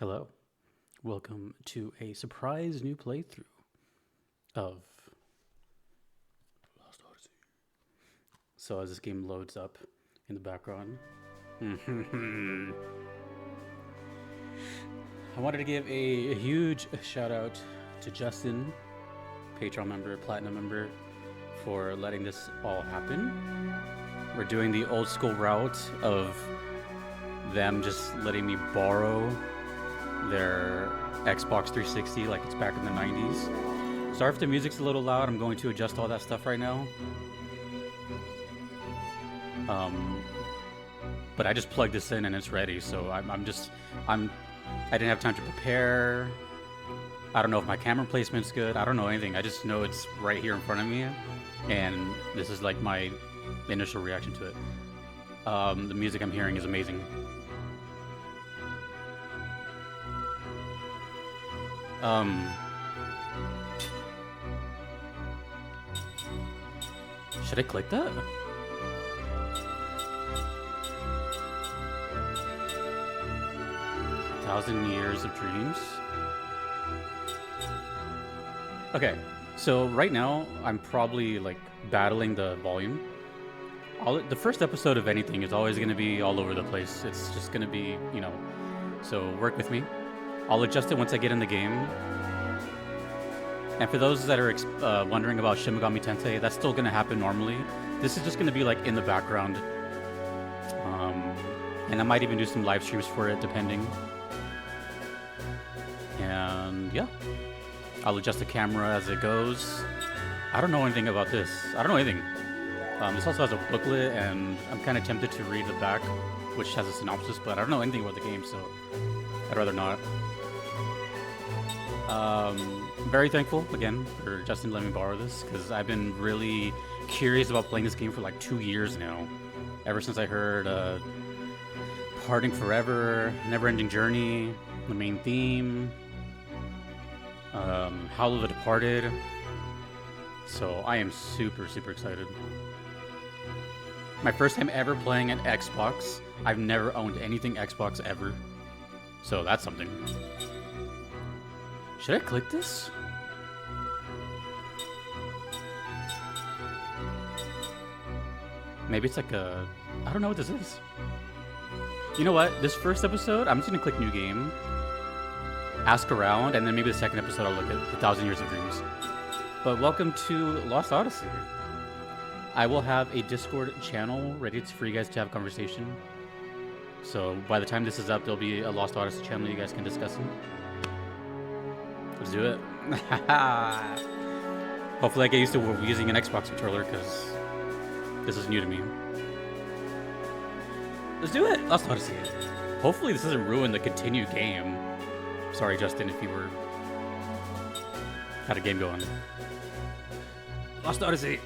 Hello. Welcome to a surprise new playthrough of Lost Odyssey. So as this game loads up in the background, I wanted to give a huge shout out to Justin, Patreon member, Platinum member, for letting this all happen. We're doing the old school route of them just letting me borrow their Xbox 360 like it's back in the 90s. Sorry if the music's a little loud. I'm going to adjust all that stuff right now. But I just plugged this in and it's ready. So I didn't have time to prepare. I don't know if my camera placement's good. I don't know anything. I just know it's right here in front of me, and this is like my initial reaction to it. The music I'm hearing is amazing. Should I click that? Thousand Years of Dreams. Okay, so right now I'm probably like battling the volume. The first episode of anything is always going to be all over the place. It's just going to be, so work with me. I'll adjust it once I get in the game. And for those that are wondering about Shin Megami Tensei, that's still going to happen normally. This is just going to be like in the background. And I might even do some live streams for it, depending. And yeah, I'll adjust the camera as it goes. I don't know anything about this. I don't know anything. This also has a booklet, and I'm kind of tempted to read the back, which has a synopsis, but I don't know anything about the game, so I'd rather not. Very thankful, again, for Justin letting me borrow this, because I've been really curious about playing this game for like 2 years now. Ever since I heard Parting Forever, Never-Ending Journey, the main theme, Howl of the Departed. So I am super, super excited. My first time ever playing an Xbox. I've never owned anything Xbox ever. So that's something. Should I click this? Maybe it's like a... I don't know what this is. You know what? This first episode, I'm just going to click New Game. Ask around, and then maybe the second episode I'll look at the 1,000 Years of Dreams. But welcome to Lost Odyssey. I will have a Discord channel ready for you guys to have a conversation. So by the time this is up, there'll be a Lost Odyssey channel you guys can discuss in. Let's do it. Hopefully I get used to using an Xbox controller, because this is new to me. Let's do it! Lost Odyssey. Hopefully this doesn't ruin the continued game. Sorry, Justin, if you had a game going. Lost Odyssey.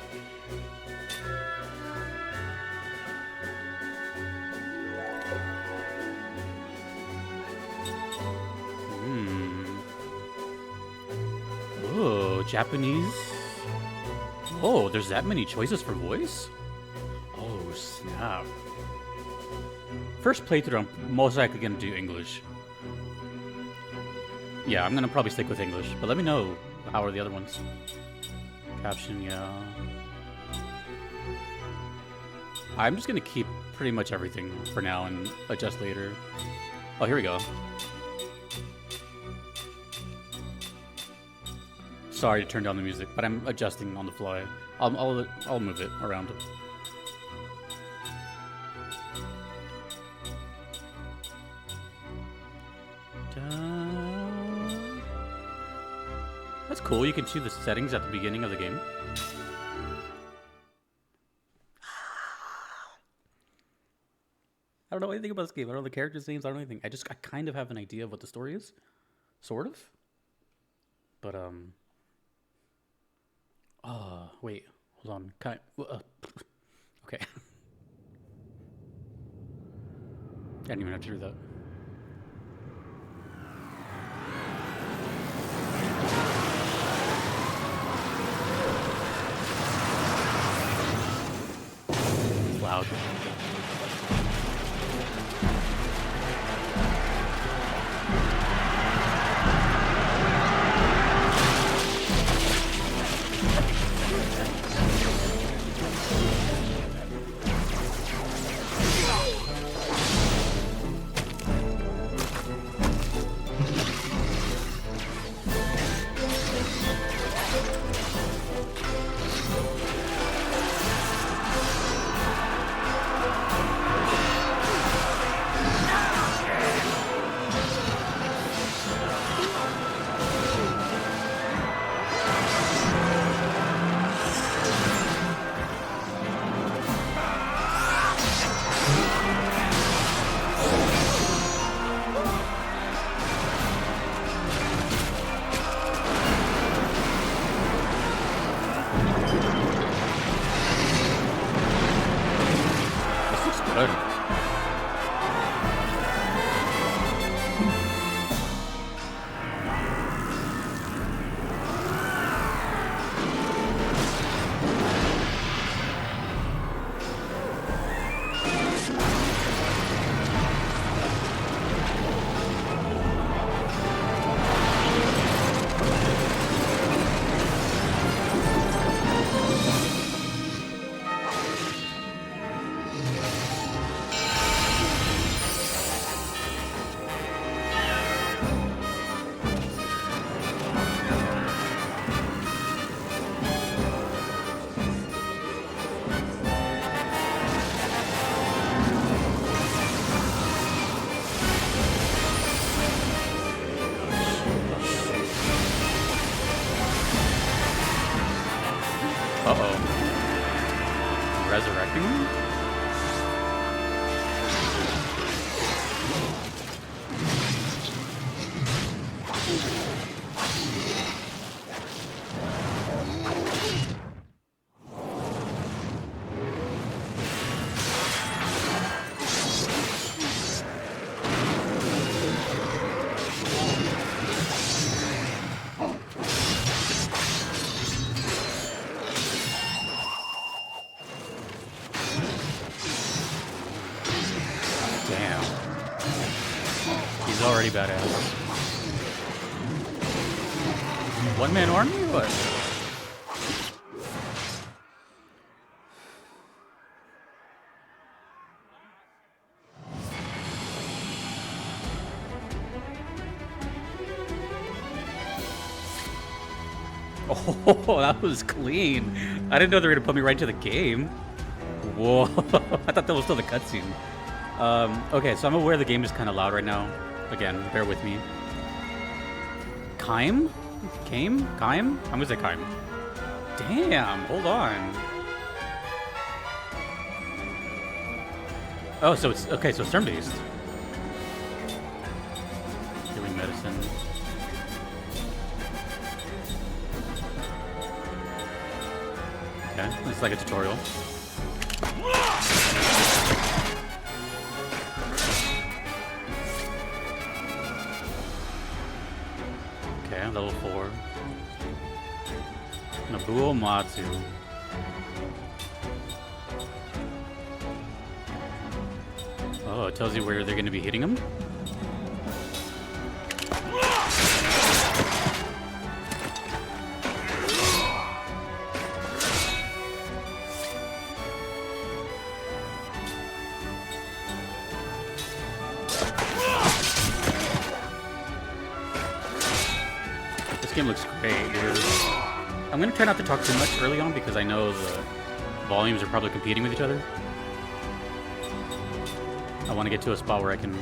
Oh, Japanese. Oh, there's that many choices for voice? Oh, snap. First playthrough, I'm most likely going to do English. Yeah, I'm going to probably stick with English, but let me know how are the other ones. Caption, yeah. I'm just going to keep pretty much everything for now and adjust later. Oh, here we go. Sorry to turn down the music, but I'm adjusting on the fly. I'll move it around. That's cool. You can see the settings at the beginning of the game. I don't know anything about this game. I don't know the characters' names. I don't know anything. I kind of have an idea of what the story is, sort of. But wait, hold on. Okay. I didn't even have to do that. It's loud. already badass. One-man army or what? Oh, that was clean. I didn't know they were gonna put me right into the game. Whoa, I thought that was still the cutscene. Okay, so I'm aware the game is kind of loud right now. Again, bear with me. Kaim? Kaim? Kaim? I'm gonna say Kaim. Damn, hold on. Oh, so it's, okay, so it's turn-based. Healing medicine. Okay, it's like a tutorial. Okay, level 4. Nobuo Uematsu. Oh, it tells you where they're going to be hitting him? Game looks great, dude. I'm gonna try not to talk too much early on because I know the volumes are probably competing with each other. I want to get to a spot where I can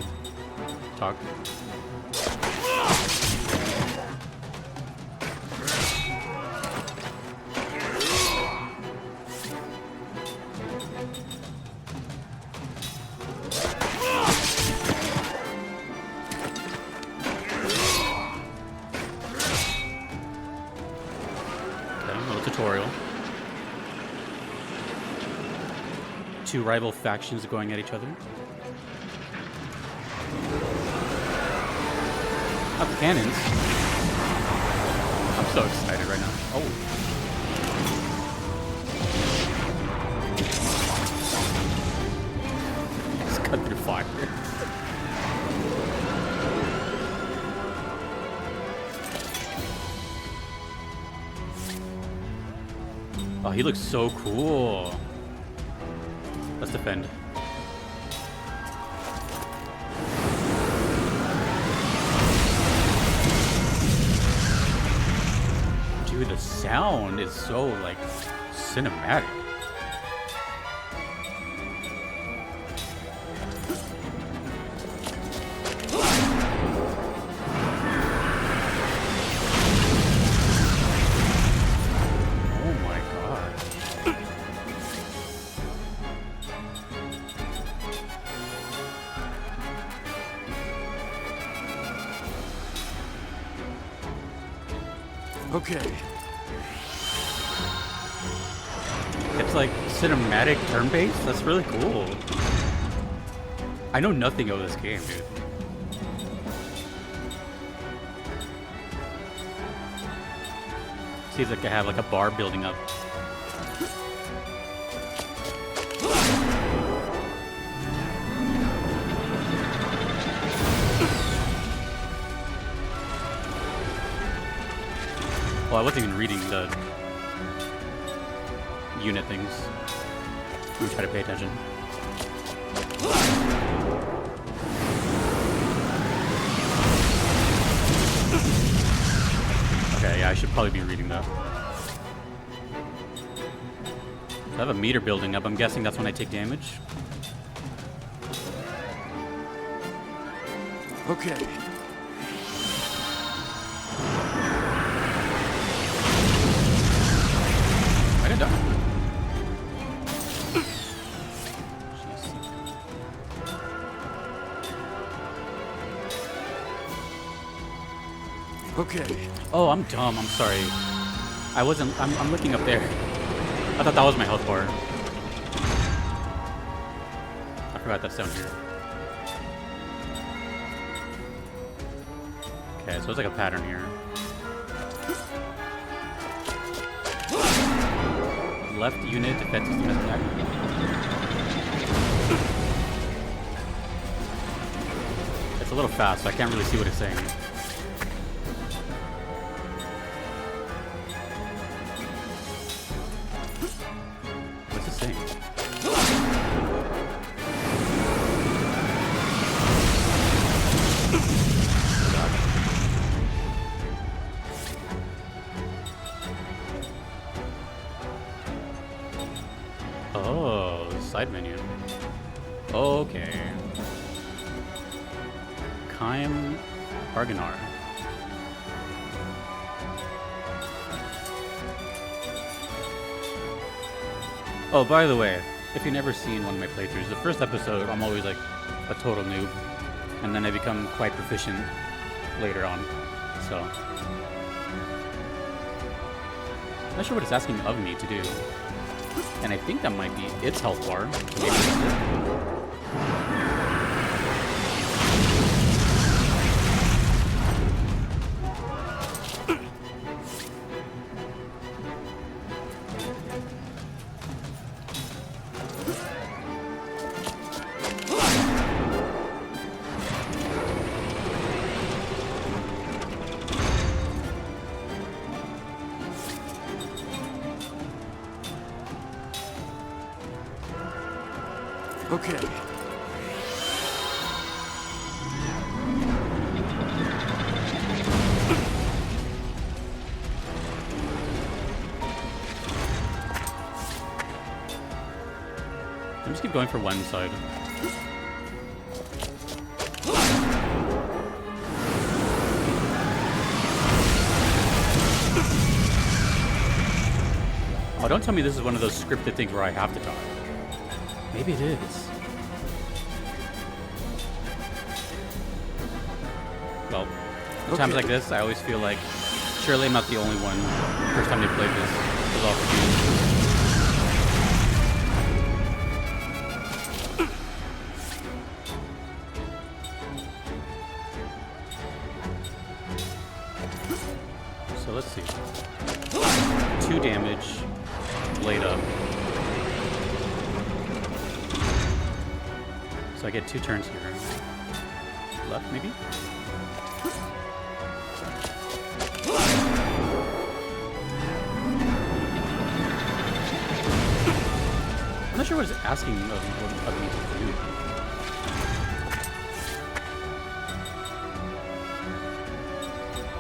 talk. Tutorial. Two rival factions going at each other. Oh, cannons. I'm so excited right now. Oh. Just cut through fire. Oh, he looks so cool. Let's defend. Dude, the sound is so, like, cinematic. Okay. It's like cinematic turn-based? That's really cool. I know nothing of this game, dude. Seems like I have like a bar building up. Well, I wasn't even reading the unit things. Let me try to pay attention. Okay, yeah, I should probably be reading that. I have a meter building up. I'm guessing that's when I take damage. Okay. I didn't die. Okay. Oh, I'm dumb. I'm sorry. I wasn't. I'm looking up there. I thought that was my health bar. I forgot that's down here. Okay, so it's like a pattern here. Left unit defense system has attack. a little fast, so I can't really see what it's saying. What's it saying? Oh, side menu. Okay. Kaim Barganar. Oh, by the way, if you've never seen one of my playthroughs, the first episode I'm always like a total noob, and then I become quite proficient later on. So, I'm not sure what it's asking of me to do, and I think that might be its health bar. So maybe this is it. Okay. I'm just keep going for one side. Oh, don't tell me this is one of those scripted things where I have to die. Maybe it is. Well, at times like this, I always feel like surely I'm not the only one. First time they played this, I was all confused. So let's see. 2 damage, blade up. So I get 2 turns here. Left, maybe? I'm not sure what it's asking of me to do.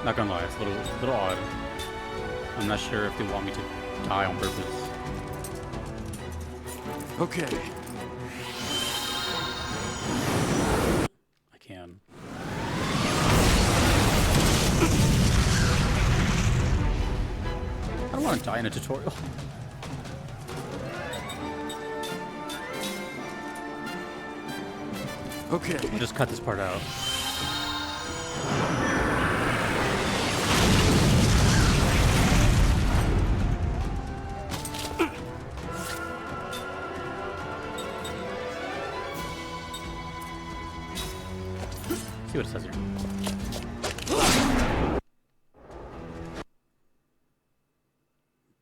Not gonna lie, it's a little odd. I'm not sure if they want me to die on purpose. Okay. I can. I don't want to die in a tutorial. Okay. I'll just cut this part out. See what it says here.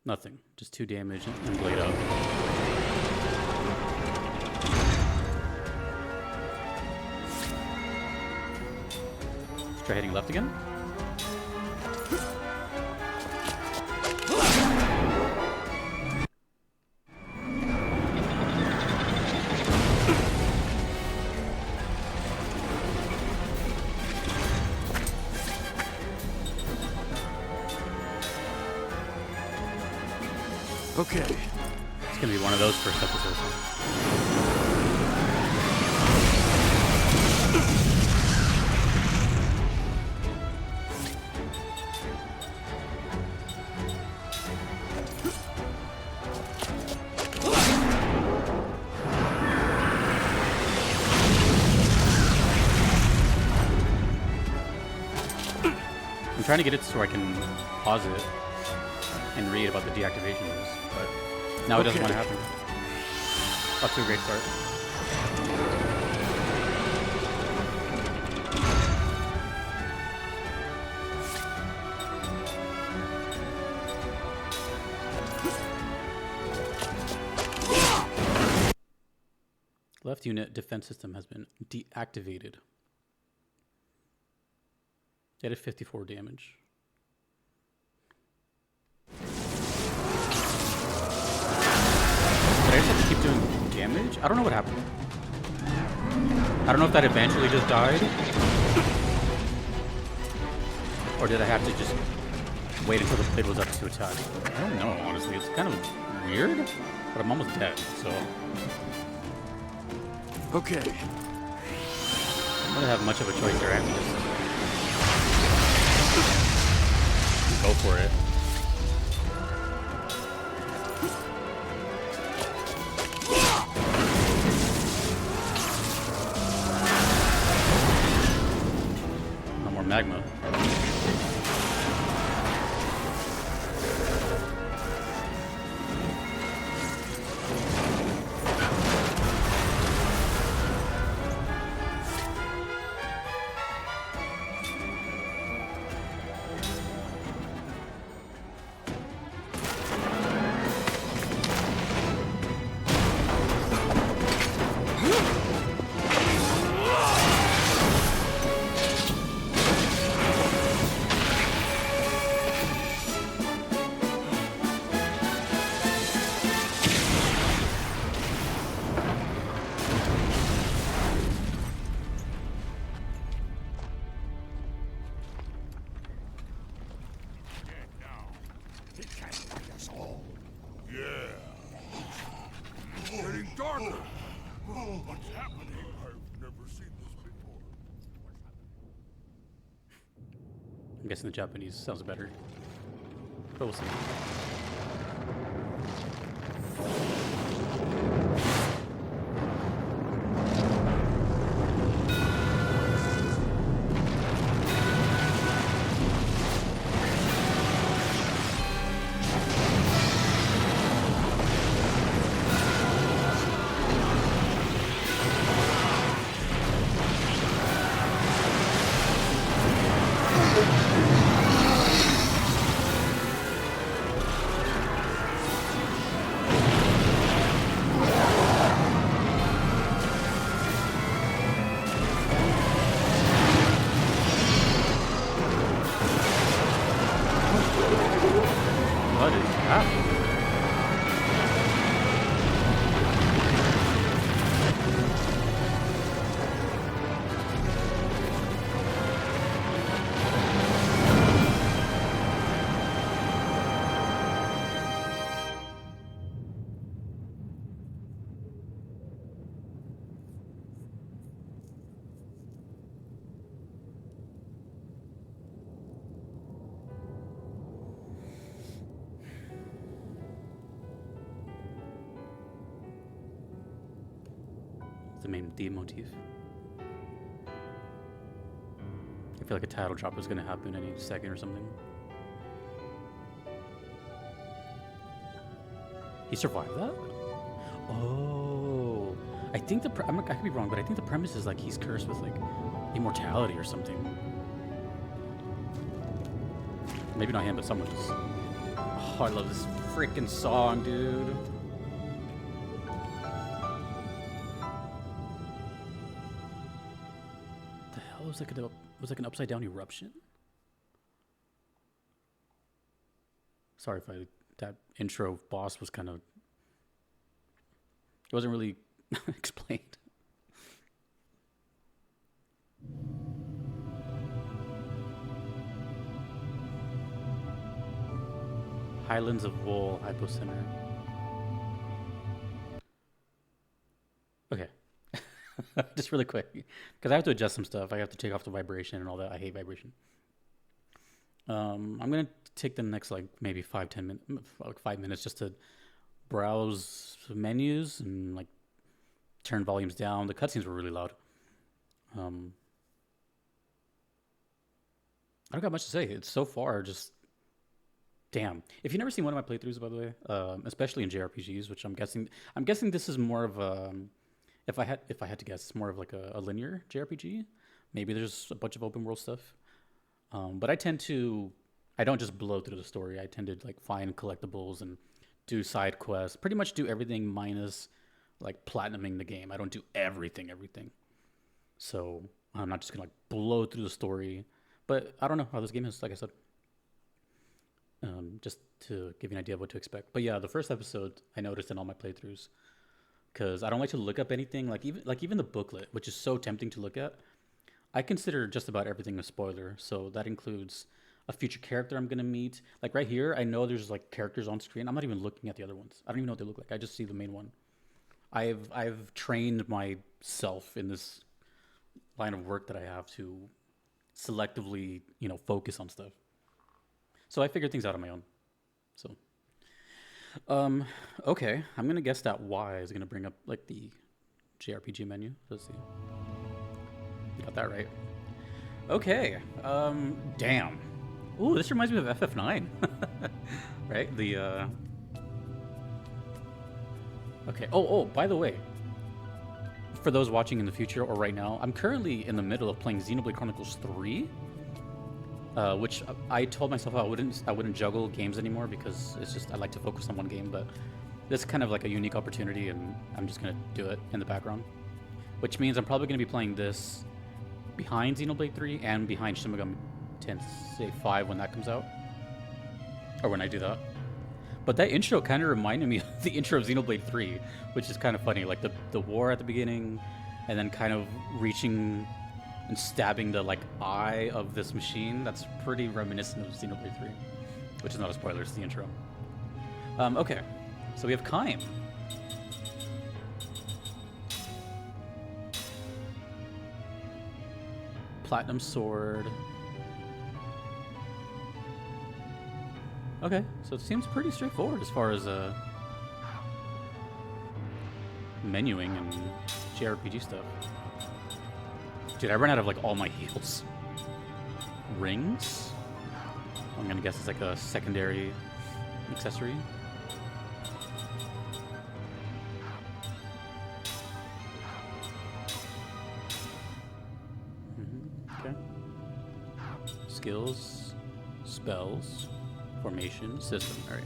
Nothing. Just 2 damage and blade up. Let's try hitting left again. Okay. It's gonna be one of those first episodes. I'm trying to get it so I can pause it and read about the deactivations, but now it doesn't want to happen. Off to a great start. Left unit defense system has been deactivated. They did 54 damage. Did I just have to keep doing damage? I don't know what happened. I don't know if that eventually just died. Or did I have to just wait until the blade was up to attack? I don't know, honestly. It's kind of weird, but I'm almost dead, so... Okay. I don't really have much of a choice there. I have to just go for it. No more magma. I'm guessing the Japanese sounds better. But we'll see. What is happening? The main theme motif. I feel like a title drop is gonna happen any second or something. He survived that? Oh, I think I could be wrong, but I think the premise is like he's cursed with like immortality or something. Maybe not him, but someone else. Oh, I love this freaking song, dude. Was like an upside down eruption. Sorry if that intro boss was kind of, it wasn't really explained. Highlands of Wool Hypocenter. Okay. Just really quick, because I have to adjust some stuff. I have to take off the vibration and all that. I hate vibration. I'm gonna take the next like maybe 5-10 minutes, like 5 minutes, just to browse menus and like turn volumes down. The cutscenes were really loud. I don't got much to say. It's so far just damn. If you've never seen one of my playthroughs, by the way, especially in JRPGs, which I'm guessing this is more of a. If I had to guess, it's more of like a linear JRPG. Maybe there's a bunch of open world stuff. But I don't just blow through the story. I tend to like find collectibles and do side quests. Pretty much do everything minus like platinuming the game. I don't do everything. So I'm not just gonna like blow through the story. But I don't know how this game is, like I said. Just to give you an idea of what to expect. But yeah, the first episode I noticed in all my playthroughs, because I don't like to look up anything, like even the booklet, which is so tempting to look at. I consider just about everything a spoiler, so that includes a future character I'm gonna meet. Like right here, I know there's like characters on screen. I'm not even looking at the other ones. I don't even know what they look like. I just see the main one. I've trained myself in this line of work that I have to selectively, focus on stuff. So I figured things out on my own. So, okay, I'm gonna guess that Y is gonna bring up like the JRPG menu. Let's see. Got that right. Okay. Damn. Ooh, this reminds me of FF9. Right? Okay. Oh, by the way, for those watching in the future or right now, I'm currently in the middle of playing Xenoblade Chronicles 3, which I told myself I wouldn't juggle games anymore because it's just I like to focus on one game, but this is kind of like a unique opportunity, and I'm just gonna do it in the background, which means I'm probably gonna be playing this behind Xenoblade 3 and behind Shin Megami Tensei 5 when that comes out, or when I do that. But that intro kind of reminded me of the intro of Xenoblade 3, which is kind of funny, like the war at the beginning, and then kind of reaching and stabbing the like eye of this machine. That's pretty reminiscent of Xenoblade 3, which is not a spoiler, it's the intro. Okay, so we have Kaim. Platinum sword. Okay, so it seems pretty straightforward as far as menuing and JRPG stuff. Dude, I ran out of like all my heals. Rings? I'm gonna guess it's like a secondary accessory. Okay. Skills, spells, formation, system. All right.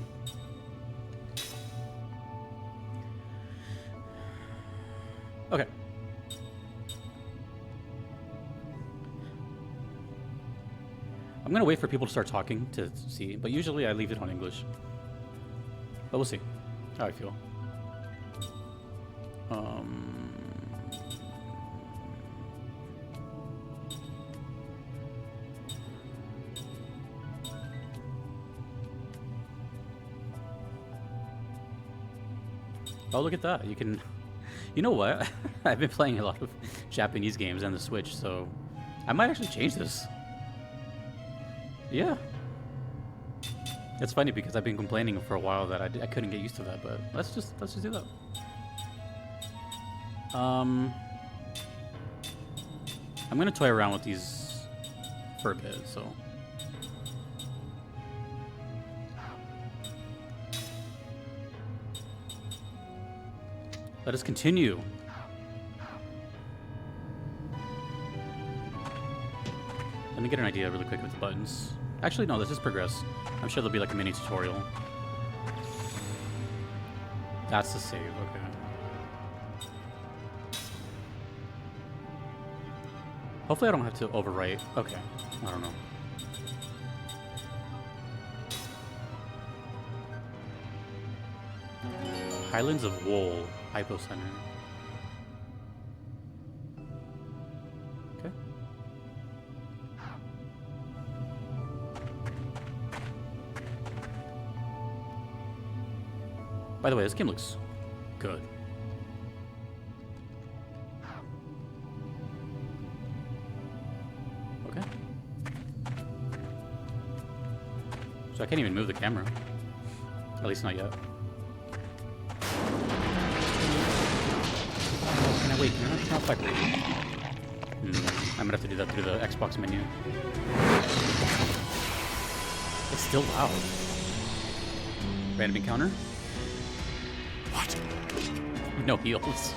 Okay. I'm gonna wait for people to start talking to see, but usually I leave it on English. But we'll see how I feel. Oh, look at that. You can... You know what? I've been playing a lot of Japanese games on the Switch, so I might actually change this. Yeah. It's funny because I've been complaining for a while that I couldn't get used to that, but let's just do that. I'm gonna toy around with these for a bit, so... Let us continue. Let me get an idea really quick with the buttons. Actually, no, let's just progress. I'm sure there'll be like a mini tutorial. That's the save, okay. Hopefully I don't have to overwrite. Okay, I don't know. Highlands of Wool, Hypo Center. Okay. By the way, this game looks good. Okay. So I can't even move the camera. At least not yet. Wait, can I not fight? I'm gonna have to do that through the Xbox menu. It's still loud. Random encounter? What? No heals.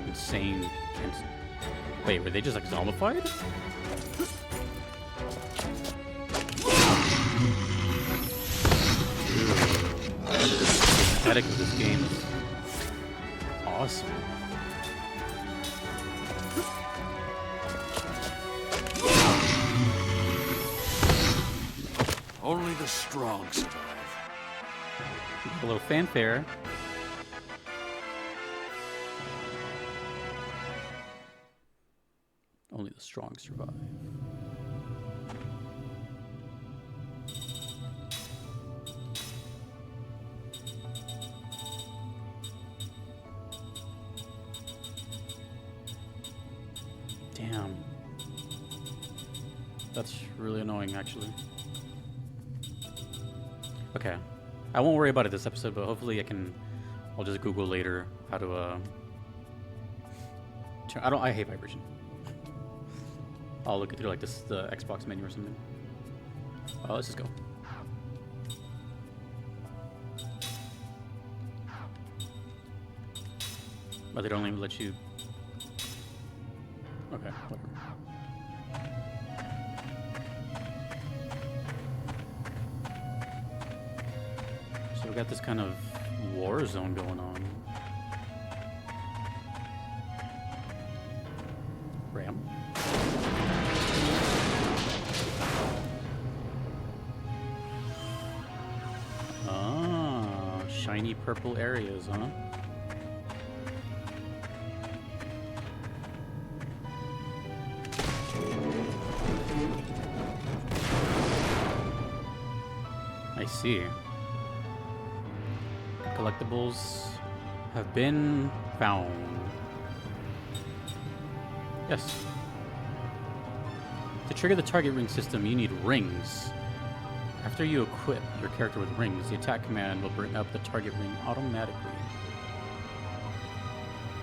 Insane. Wait, were they just like zombified? aesthetic of this game is awesome. Only the strong survive. A little fanfare. Only the strong survive. Damn. That's really annoying, actually. Okay. I won't worry about it this episode, but hopefully I'll just Google later how to, I hate vibration. I'll look through like the Xbox menu or something. Let's just go. But they don't even let you. Okay, whatever. So we got this kind of war zone going on. Ram. Ah, shiny purple areas, huh? I see. Collectibles have been found. Yes. To trigger the target ring system, you need rings. After you equip your character with rings, the attack command will bring up the target ring automatically.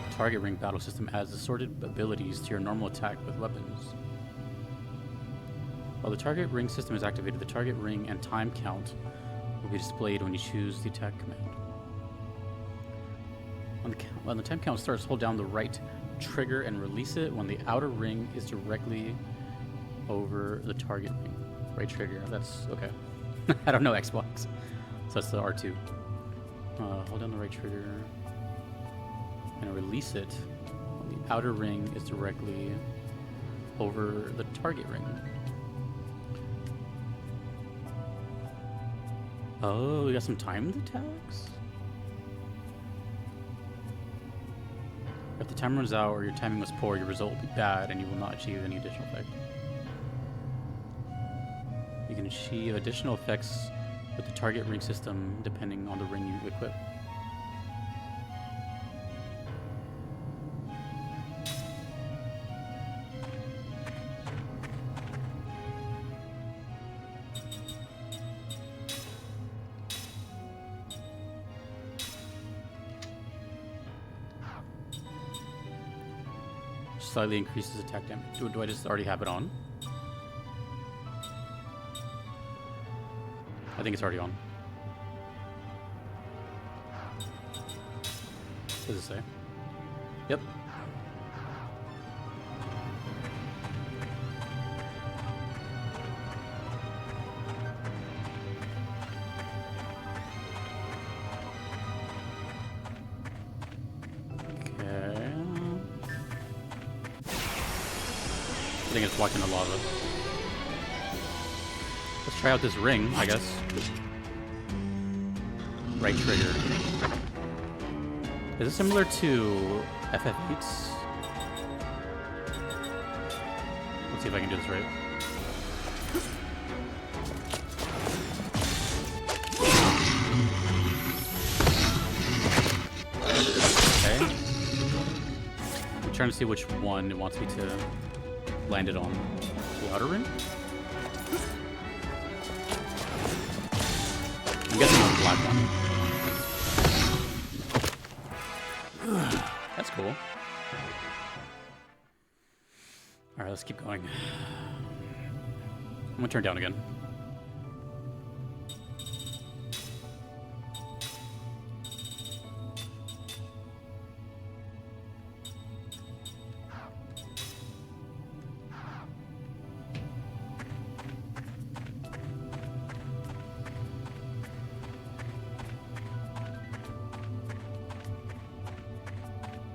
The target ring battle system adds assorted abilities to your normal attack with weapons. While the target ring system is activated, the target ring and time count will be displayed when you choose the attack command. When the time count starts, hold down the right trigger and release it when the outer ring is directly over the target ring. Right trigger, that's okay. I don't know Xbox, so that's the R2. Hold down the right trigger and release it when the outer ring is directly over the target ring. Oh, we got some timed attacks? If the time runs out or your timing was poor, your result will be bad and you will not achieve any additional effect. You can achieve additional effects with the target ring system depending on the ring you equip. Slightly increases attack damage. Do I just already have it on? I think it's already on. What does it say? Yep. Okay. I think it's watching the lava. Let's try out this ring, I guess. Right trigger. Is it similar to FF8's? Let's see if I can do this right. Okay. I'm trying to see which one it wants me to land it on. The outer ring? I'm guessing on the black one. That's cool. Alright, let's keep going. I'm gonna turn down again.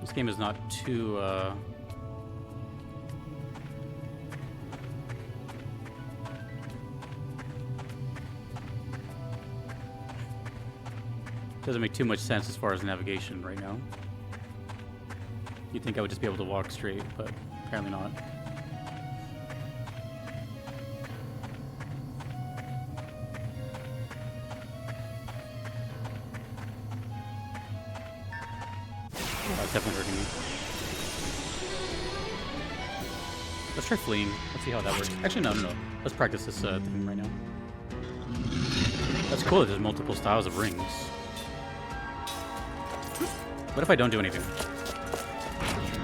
This game is not too doesn't make too much sense as far as navigation right now. You'd think I would just be able to walk straight, but apparently not. That's definitely hurting me. Let's try fleeing. Let's see how that works. Actually, no. Let's practice this thing right now. That's cool that there's multiple styles of rings. What if I don't do anything?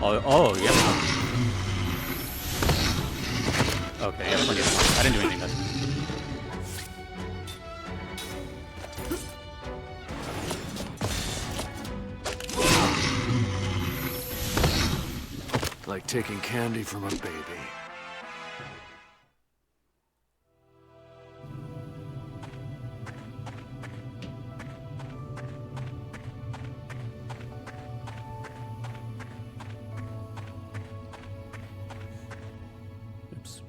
Oh, yeah. Okay, yeah, plenty of time. I didn't do anything. That's Like taking candy from a baby. oops.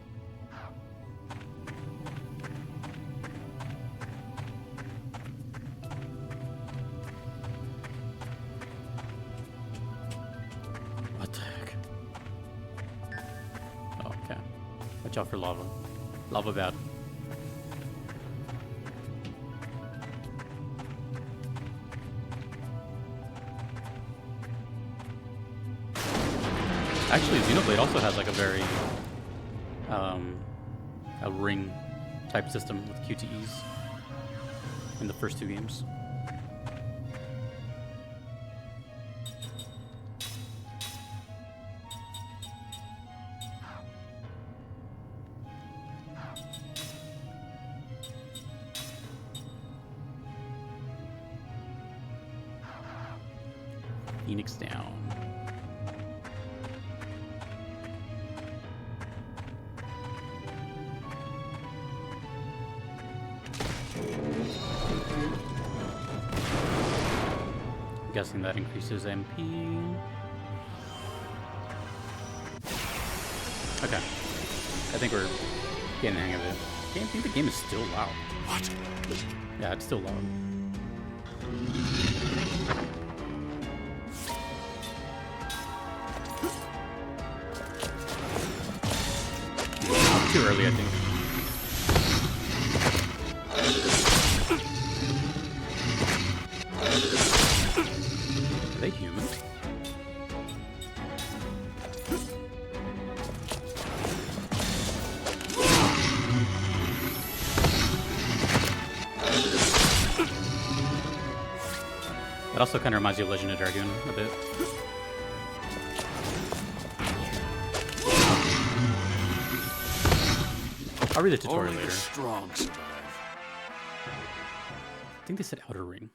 What the heck? Oh, okay. Watch out for lava. Lava bad. Actually, Xenoblade also has like a very a ring type system with QTEs in the first two games. Phoenix down. I'm guessing that increases MP. Okay. I think we're getting the hang of it. I think the game is still loud. What? Yeah, it's still loud. Too early, I think. Are they human? That also kind of reminds you of Legend of Dragoon a bit. I'll read the tutorial Only later. the strong survive. I think they said outer ring.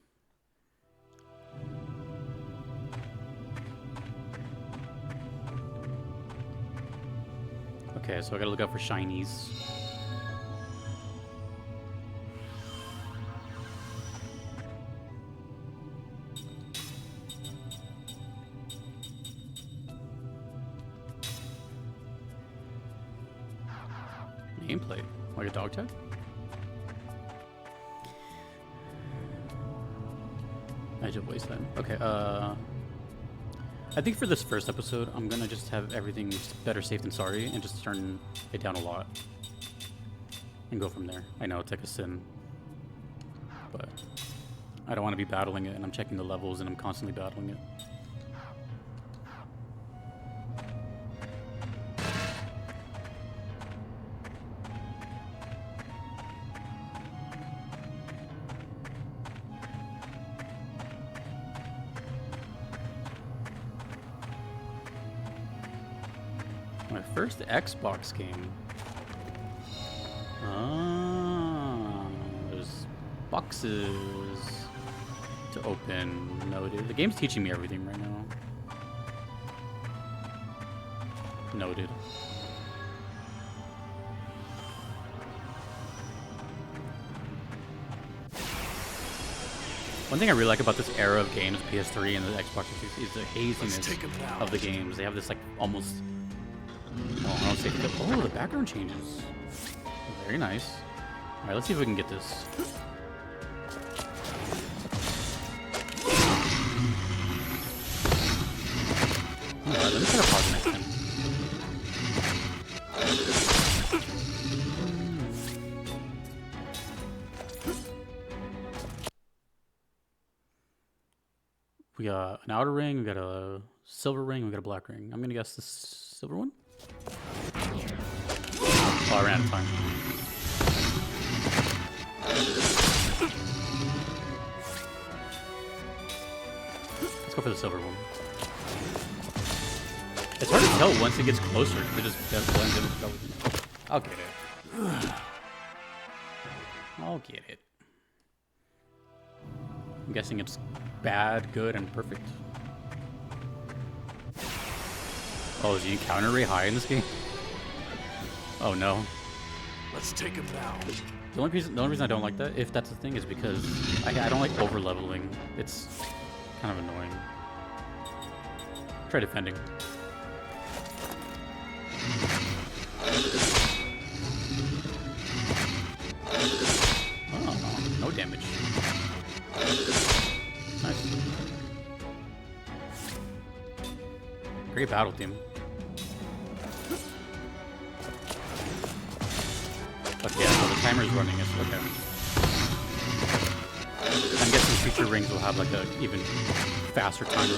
Okay, so I gotta look out for shinies. Gameplay, like a dog tag? I just voice that. Okay, I think for this first episode, I'm gonna just have everything better safe than sorry and just turn it down a lot. And go from there. I know it's like a sin. But I don't want to be battling it and I'm checking the levels and I'm constantly battling it. My first Xbox game. Ah, there's boxes to open. Noted. The game's teaching me everything right now. Noted. One thing I really like about this era of games, PS3 and the Xbox 360, is the Let's haziness take him down. of the games. They have this like almost. Well, I don't say the. Oh, the background changes. Very nice. All right, let's see if we can get this. Alright, let me try to pause it next time. We got an outer ring, we got a silver ring, we got a black ring. I'm gonna guess the silver one. Oh, I ran out of time. Let's go for the silver one. It's hard to tell once it gets closer because it just blends in with everything. I'll get it. I'll get it. I'm guessing it's bad, good, and perfect. Oh, is the encounter rate high in this game? Oh no. Let's take him down. The only reason I don't like that, if that's the thing, is because I don't like over leveling. It's kind of annoying. Try defending. Oh, no damage. Nice. Great battle team. Okay, yeah, so the timer's running. It's okay. I'm guessing future rings will have like a even faster timer.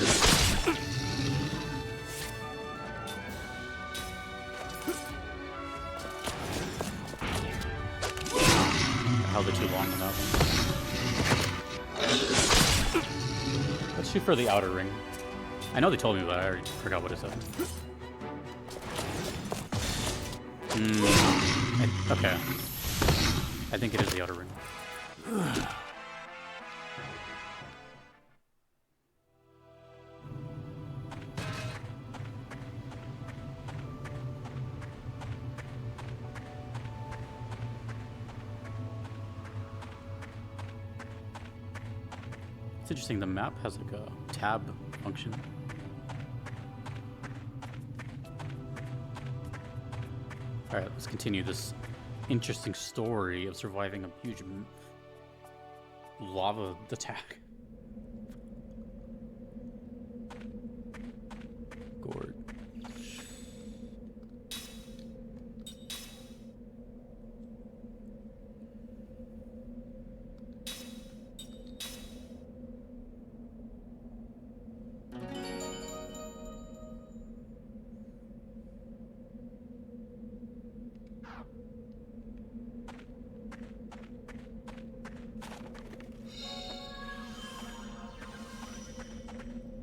I held it too long on that one. Let's shoot for the outer ring. I know they told me, but I already forgot what it said. Okay. I think it is the outer ring. It's interesting, the map has like a tab function. Alright, let's continue this interesting story of surviving a huge lava attack. Gourd.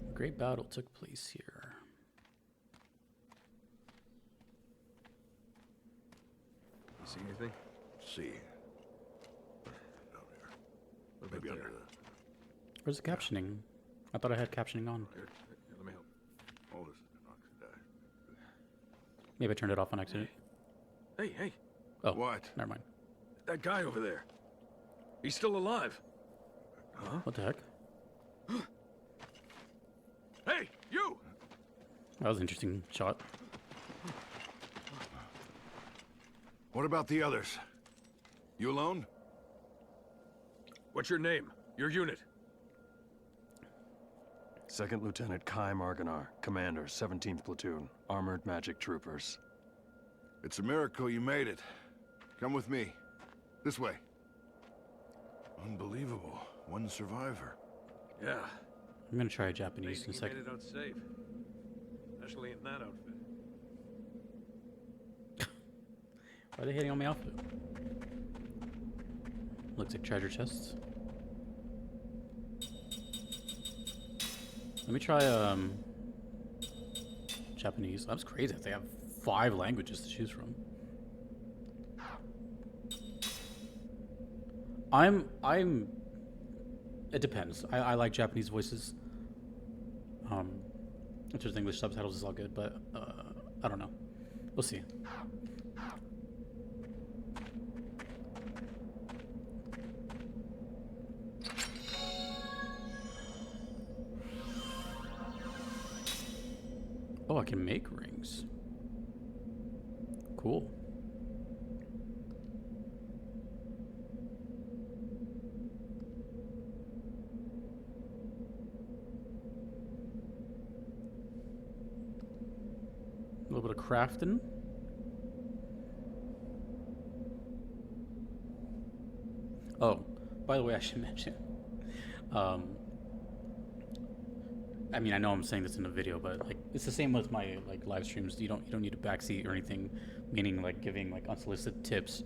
A great battle took place here. You see anything? See. Down here. Maybe under the. Where's the captioning? I thought I had captioning on. Here, let me help. Oh, this is not gonna die. Maybe I turned it off on accident. Hey, Oh, What? never mind. that guy over there. He's still alive. Huh? What the heck? Hey, you! That was an interesting shot. What about the others? You alone? What's your name? Your unit? Second Lieutenant Kai Marganar, Commander, 17th Platoon, Armored Magic Troopers. It's a miracle you made it. Come with me. This way. Unbelievable. One survivor. Yeah. I'm gonna try Japanese in a Amazing he second. made it out safe. Especially in that outfit. Why are they hitting on my outfit? Looks like treasure chests. Let me try Japanese. That's crazy. They have 5 languages to choose from. It depends. I like Japanese voices. If there's English subtitles, it's all good, but I don't know. We'll see. Oh, I can make rings. Cool. A little bit of crafting. Oh, by the way, I should mention. I mean, I know I'm saying this in a video, but like it's the same with my like live streams. You don't need a backseat or anything, meaning like giving like unsolicited tips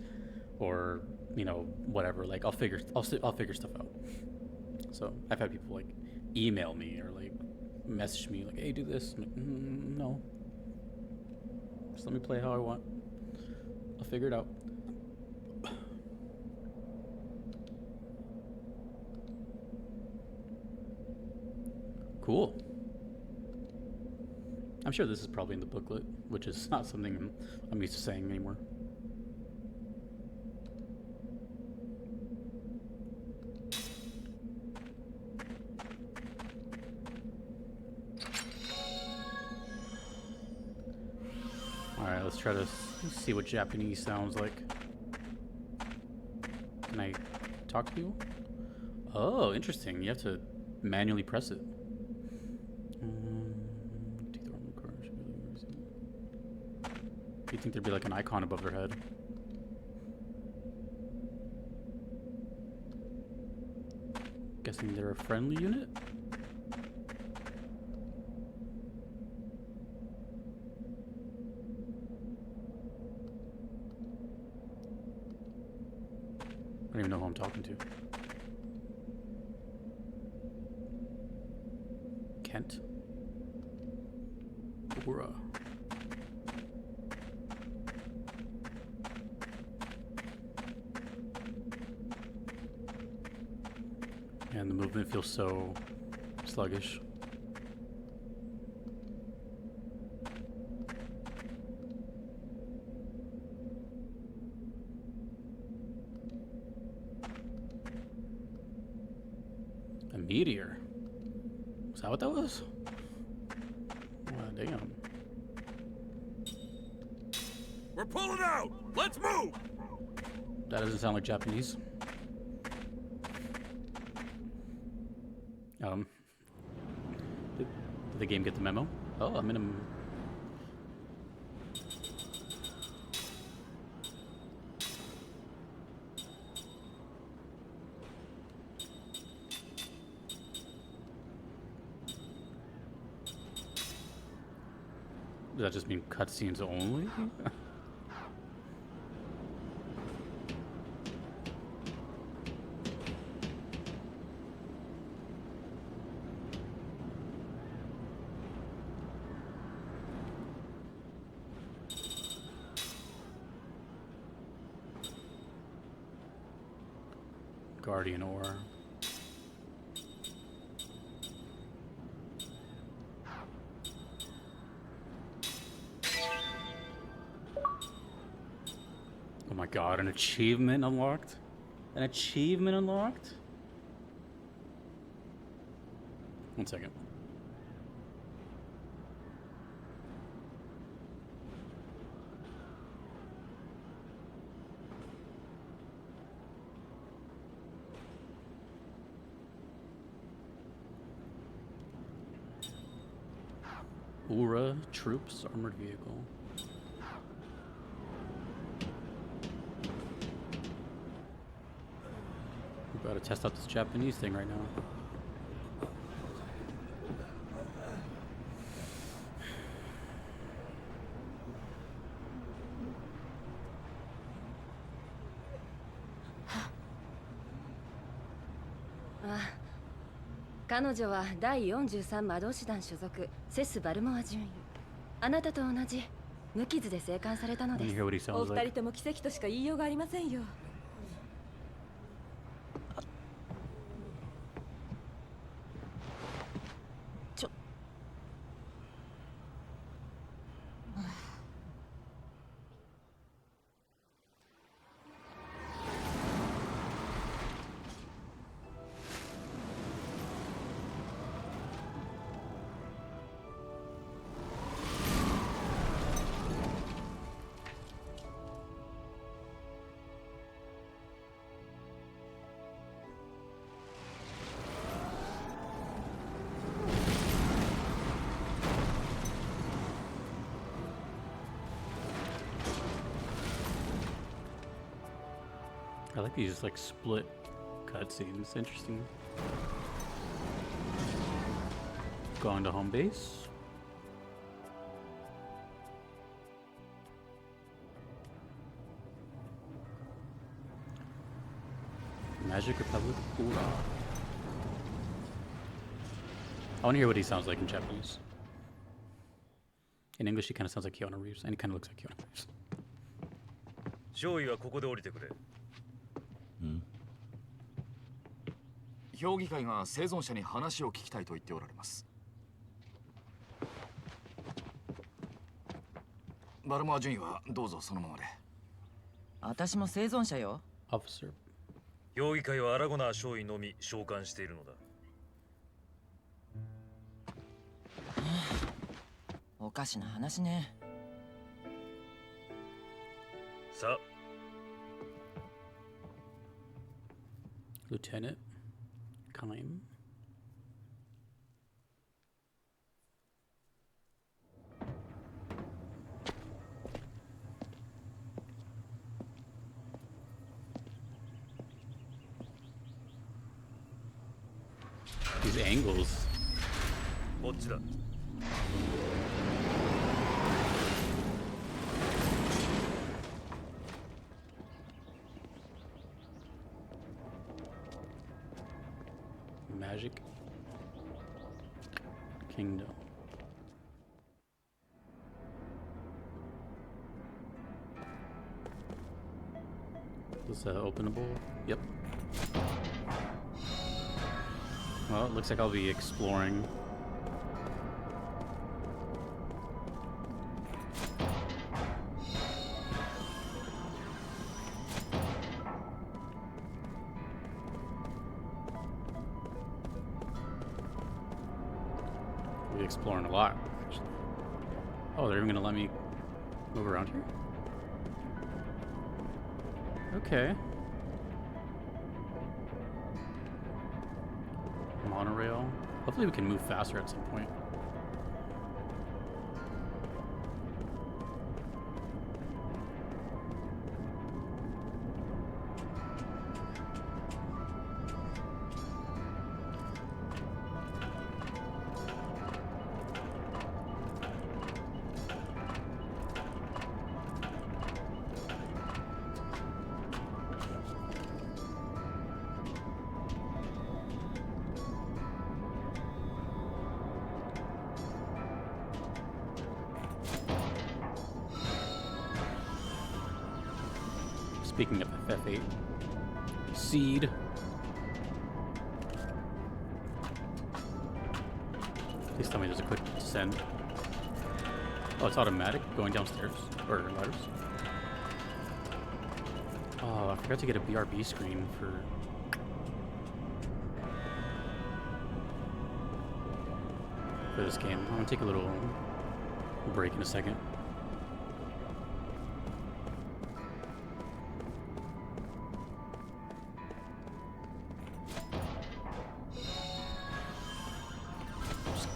or whatever. Like I'll figure stuff out. So I've had people like email me or like message me like, "Hey, do this." I'm like, no, just let me play how I want. I'll figure it out. Cool. I'm sure this is probably in the booklet, which is not something I'm used to saying anymore. Alright, let's try to see what Japanese sounds like. Can I talk to people? Oh, interesting. You have to manually press it. You'd think there'd be like an icon above their head. Guessing they're a friendly unit? I don't even know who I'm talking to. Kent? Uhra. And the movement feels so sluggish. A meteor? Is that what that was? Wow, damn. We're pulling out! Let's move! That doesn't sound like Japanese. Did the game get the memo? Oh, I'm in a... Does that just mean cutscenes only? Guardian ore. Oh my god, an achievement unlocked? An achievement unlocked? One second. Uhra troops armored vehicle. We gotta test out this Japanese thing right now. Ah. 彼女は第43魔導士団所属セス・バルモア准尉。あなたと同じ無傷で生還されたのです。お二人とも奇跡としか言いようがありませんよ。I like these like split cutscenes. Interesting. Going to home base. Magic Republic Uhra. I want to hear what he sounds like in Japanese. In English, he kind of sounds like Keanu Reeves, and he kind of looks like Keanu Reeves. 少尉はここで降りてくれ。評議会が生存者に話を聞きたいと言っておられます。バルモア准尉はどうぞそのままで。私も生存者よ。Officer. 評議会はアラゴナー少尉のみ召喚しているのだ。おかしな話ね。さあ。Lieutenant Kime. These angles. こっちだ。Magic Kingdom. Is this openable? Yep. Well, it looks like I'll be exploring. We'll be exploring a lot. Oh, they're even gonna let me move around here? Okay. Monorail. Hopefully we can move faster at some point. Speaking of FF8, Seed. Please tell me there's a quick descent. Oh, it's automatic going downstairs or ladders. Oh, I forgot to get a BRB screen for. For this game. I'm gonna take a little break in a second.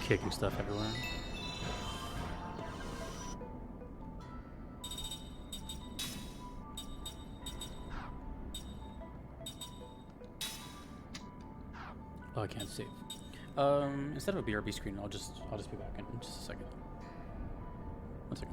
Kicking stuff everywhere. Oh, I can't save. Instead of a BRB screen, I'll just be back in just a second. 1 second.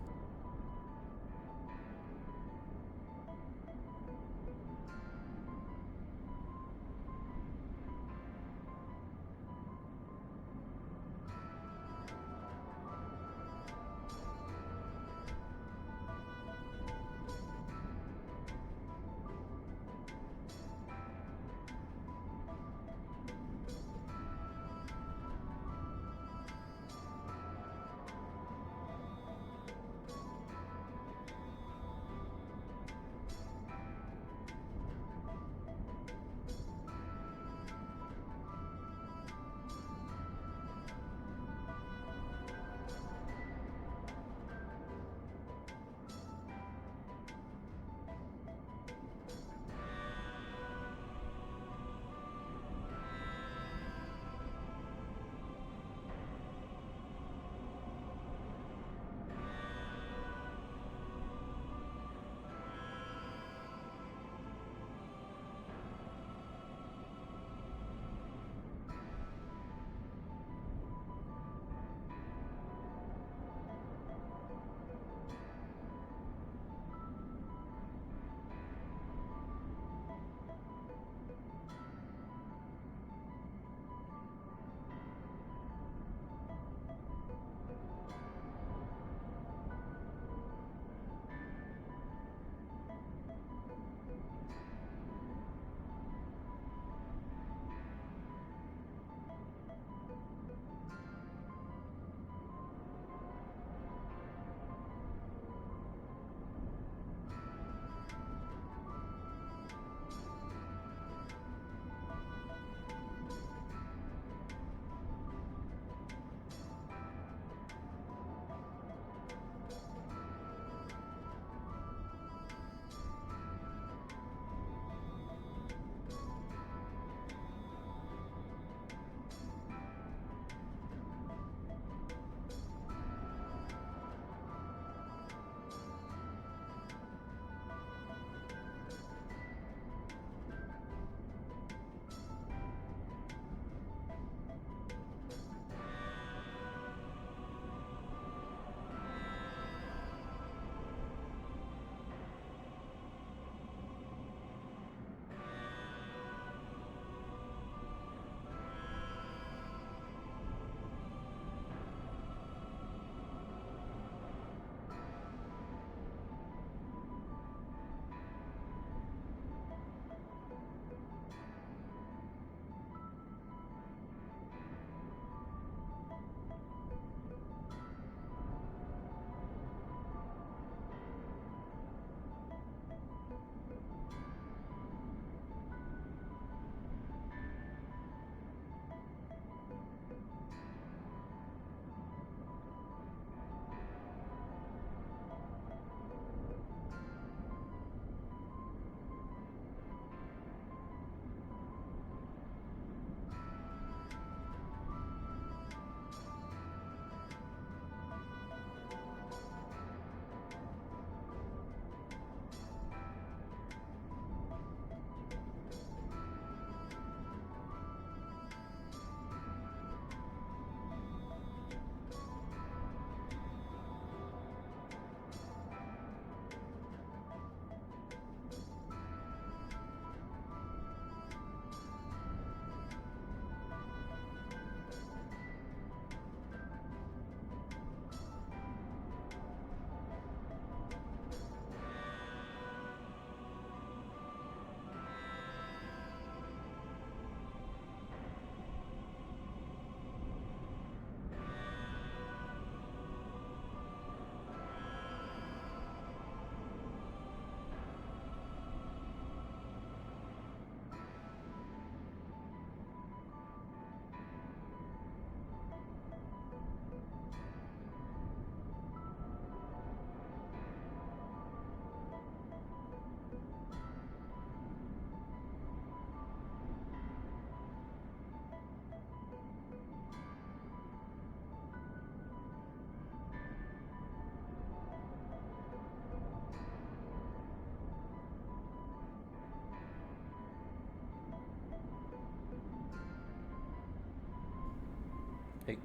Hey.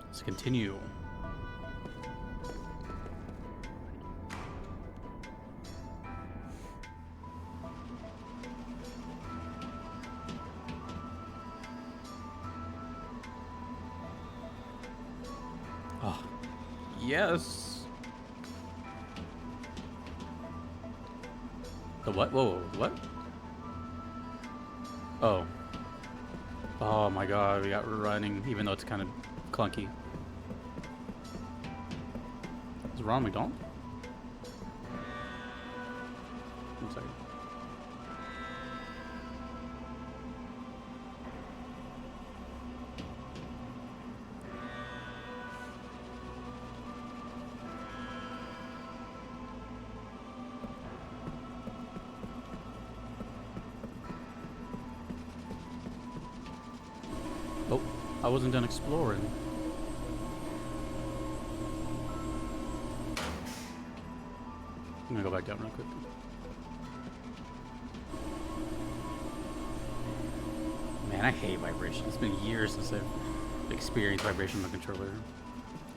Let's continue. Oh, yes. The what? Whoa, what? Oh. Oh my god, we got running, even though it's kind of clunky. Is it Ronald McDonald? One second. Oh, I wasn't done exploring. I'm gonna go back down real quick. Man, I hate vibration. It's been years since I've experienced vibration on the controller.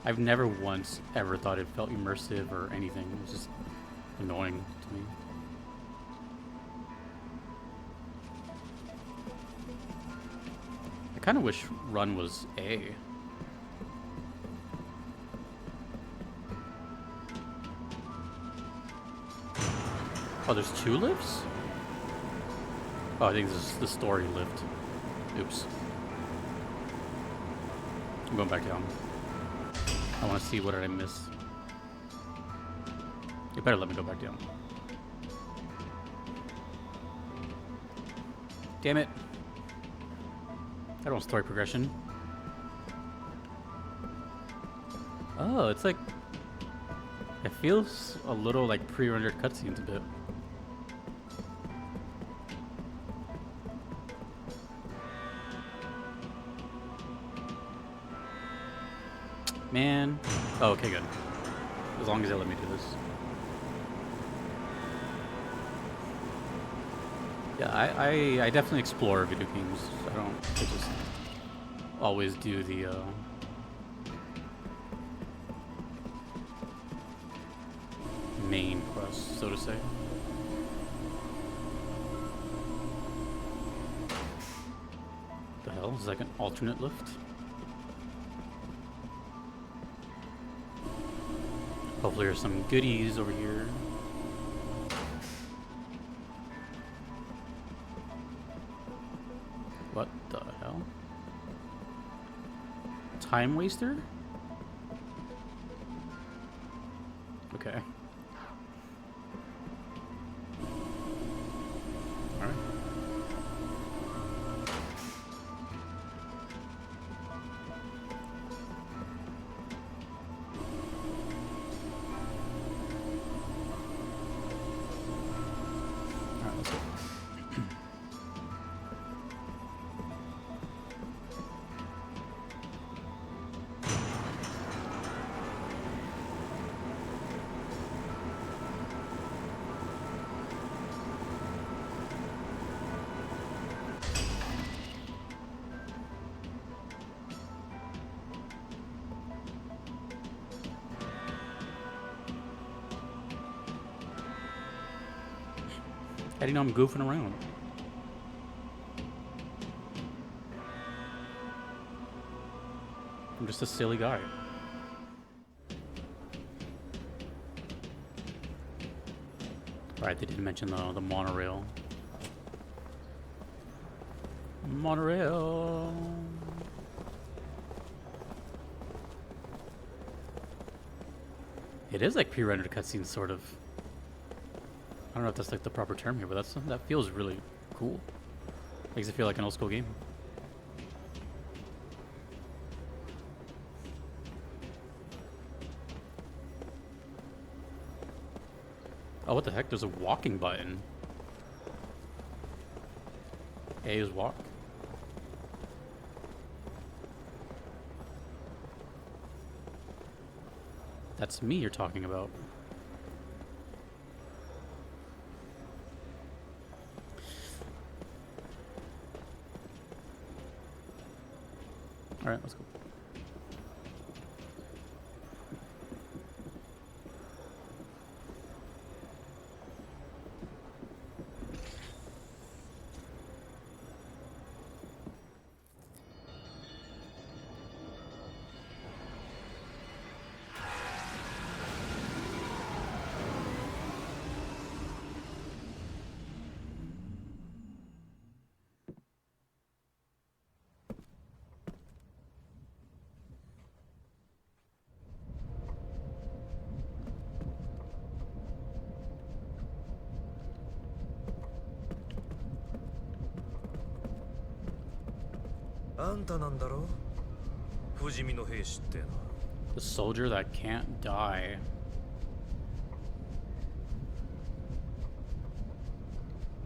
I've never once ever thought it felt immersive or anything. It's just annoying to me. I kind of wish run was A. Oh, there's 2 lifts? Oh, I think this is the story lift. Oops. I'm going back down. I want to see what did I miss. You better let me go back down. Damn it. I don't want story progression. Oh, it's like... It feels a little like pre-rendered cutscenes a bit. Man. Oh, okay, good. As long as they let me do this. Yeah, I definitely explore video games. I just always do the main quest, so to say. The hell? Is this like an alternate lift? Hopefully there's some goodies over here. What the hell? Time waster? Okay. Alright. Alright, let's go. How do you know I'm goofing around? I'm just a silly guy. Alright, they did mention the monorail. Monorail. It is like pre-rendered cutscenes, sort of. I don't know if that's like the proper term here, but that feels really cool. Makes it feel like an old school game. Oh, what the heck? There's a walking button. A is walk. That's me you're talking about. All right, let's go. The soldier that can't die.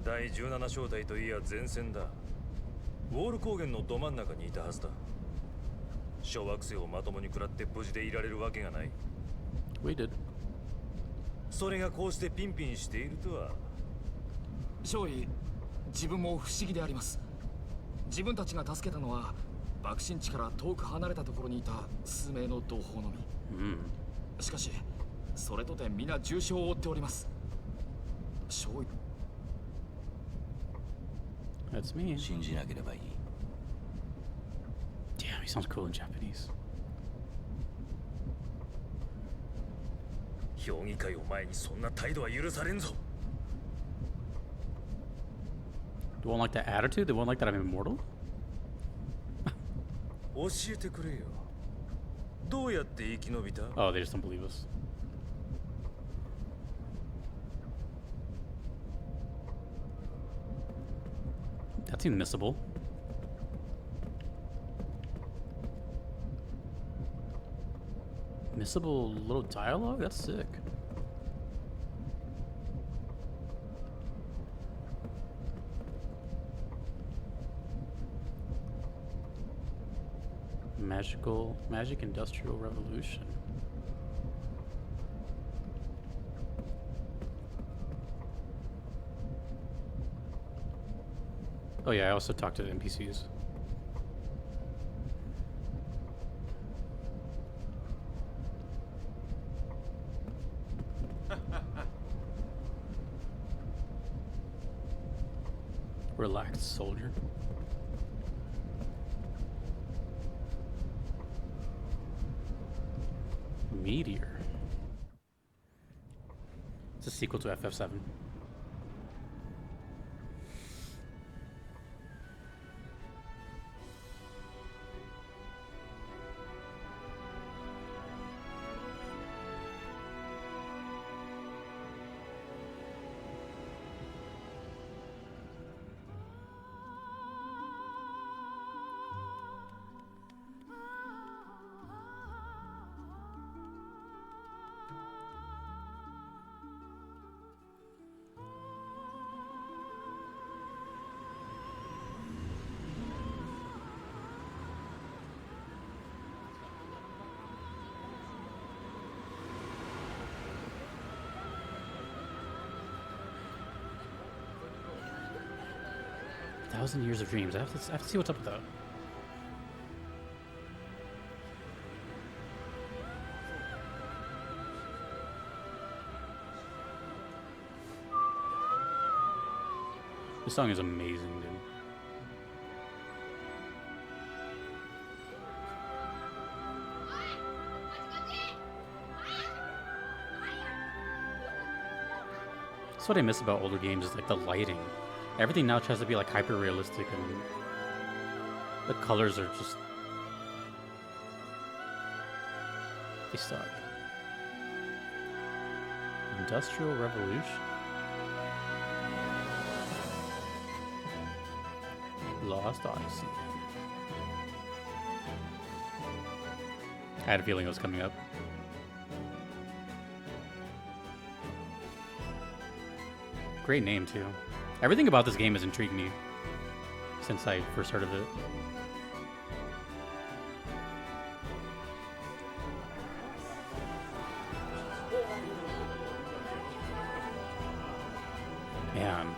第17小隊といや前線だ。ウォール高原のど真ん中にいたはずだ。小惑星をまともに食らって無事でいられるわけがない。We did. それがこうしてピンピンしているとは。少尉、自分も不思議であります。自分たちが助けたのは爆心地から遠く離れたところにいた数名の同胞のみ。しかしそれとて皆重傷を負っております。少尉。 That's me. 信じなければいい。 Damn, he sounds cool in Japanese. 評議会を前にそんな態度は許されんぞ。 They won't like that attitude? They won't like that I'm immortal? 教えてくれよ。どうやって生き延びた？ Oh, they just don't believe us. That seemed missable. Missable little dialogue? That's sick. Magic Industrial Revolution. Oh yeah, I also talked to the NPCs. Relax, soldier. Meteor. It's a sequel to FF7. Thousand Years of Dreams. I have to see what's up with that. This song is amazing, dude. That's what I miss about older games is like the lighting. Everything now tries to be like hyper realistic and the colors are just they suck. Industrial Revolution. Lost Odyssey. I had a feeling it was coming up. Great name too. Everything about this game has intrigued me since I first heard of it. Man.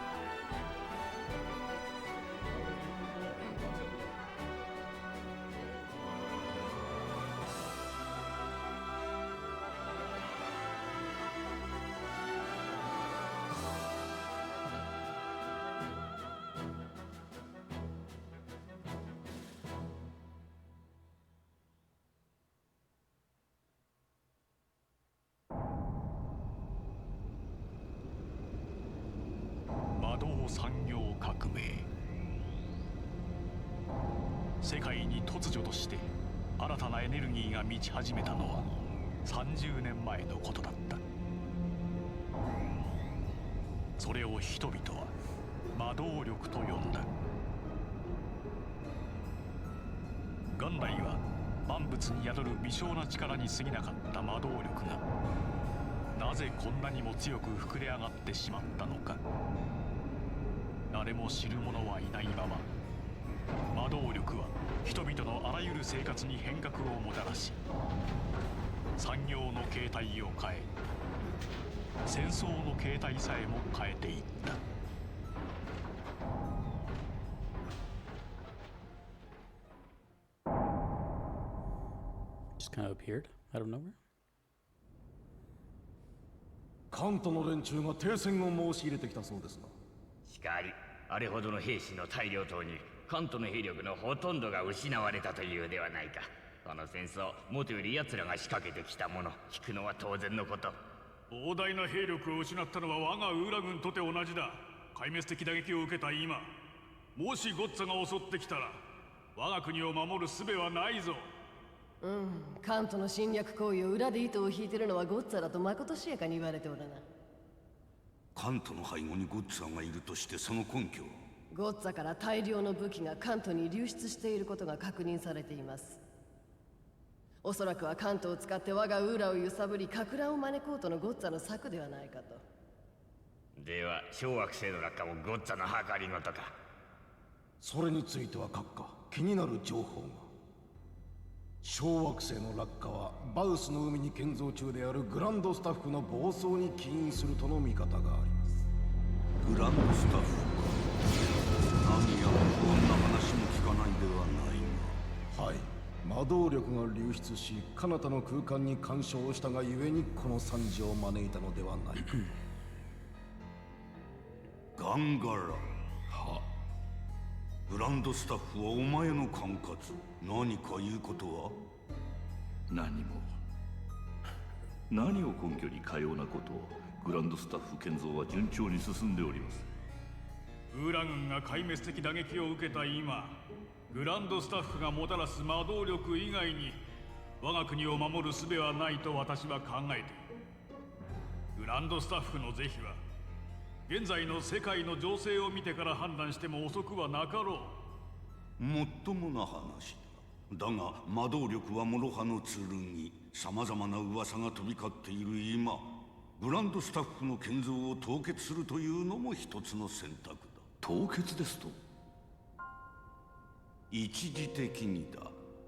産業革命。世界に突如として新たなエネルギーが満ち始めたのは30年前のことだった。それを人々は魔導力と呼んだ。元来は万物に宿る微小な力に過ぎなかった魔導力がなぜこんなにも強く膨れ上がってしまったのか。誰も知る者はいないまま魔導力は人々のあらゆる生活に変革をもたらし、産業の形態を変え、戦争の形態さえも変えていった。Just kind of appeared out of nowhere. カントの連中が停戦を申し入れてきたそうですが。しかり、あれほどの兵士の大量投入、関東の兵力のほとんどが失われたというではないか。この戦争、もとより奴らが仕掛けてきたもの、引くのは当然のこと。膨大な兵力を失ったのは我がウーラ軍とて同じだ。壊滅的打撃を受けた今、もしゴッツァが襲ってきたら我が国を守る術はないぞ。カントの侵略行為を裏で糸を引いてるのはゴッツァだとまことしやかに言われておるな。カントの背後にゴッツァがいるとしてその根拠は？ゴッツァから大量の武器がカントに流出していることが確認されています。おそらくはカントを使って我がウーラを揺さぶり、か乱を招こうとのゴッツァの策ではないかと。では小惑星の落下もゴッツァの計りごとか？それについては閣下、気になる情報が。小惑星の落下はバウスの海に建造中であるグランドスタッフの暴走に起因するとの見方があります。グランドスタッフか。何やらこんな話も聞かないではないが。はい、魔導力が流出し、彼方の空間に干渉したがゆえにこの惨事を招いたのではないか。ガンガラ。は。グランドスタッフはお前の管轄。何か言うことは？何も。何を根拠にかようなことを。グランドスタッフ建造は順調に進んでおります。ウーラ軍が壊滅的打撃を受けた今、グランドスタッフがもたらす魔導力以外に我が国を守る術はないと私は考えている。グランドスタッフの是非は現在の世界の情勢を見てから判断しても遅くはなかろう。もっともな話だ。だが魔導力は諸刃の剣。さまざまな噂が飛び交っている今、グランドスタッフの建造を凍結するというのも一つの選択だ。凍結ですと？一時的にだ。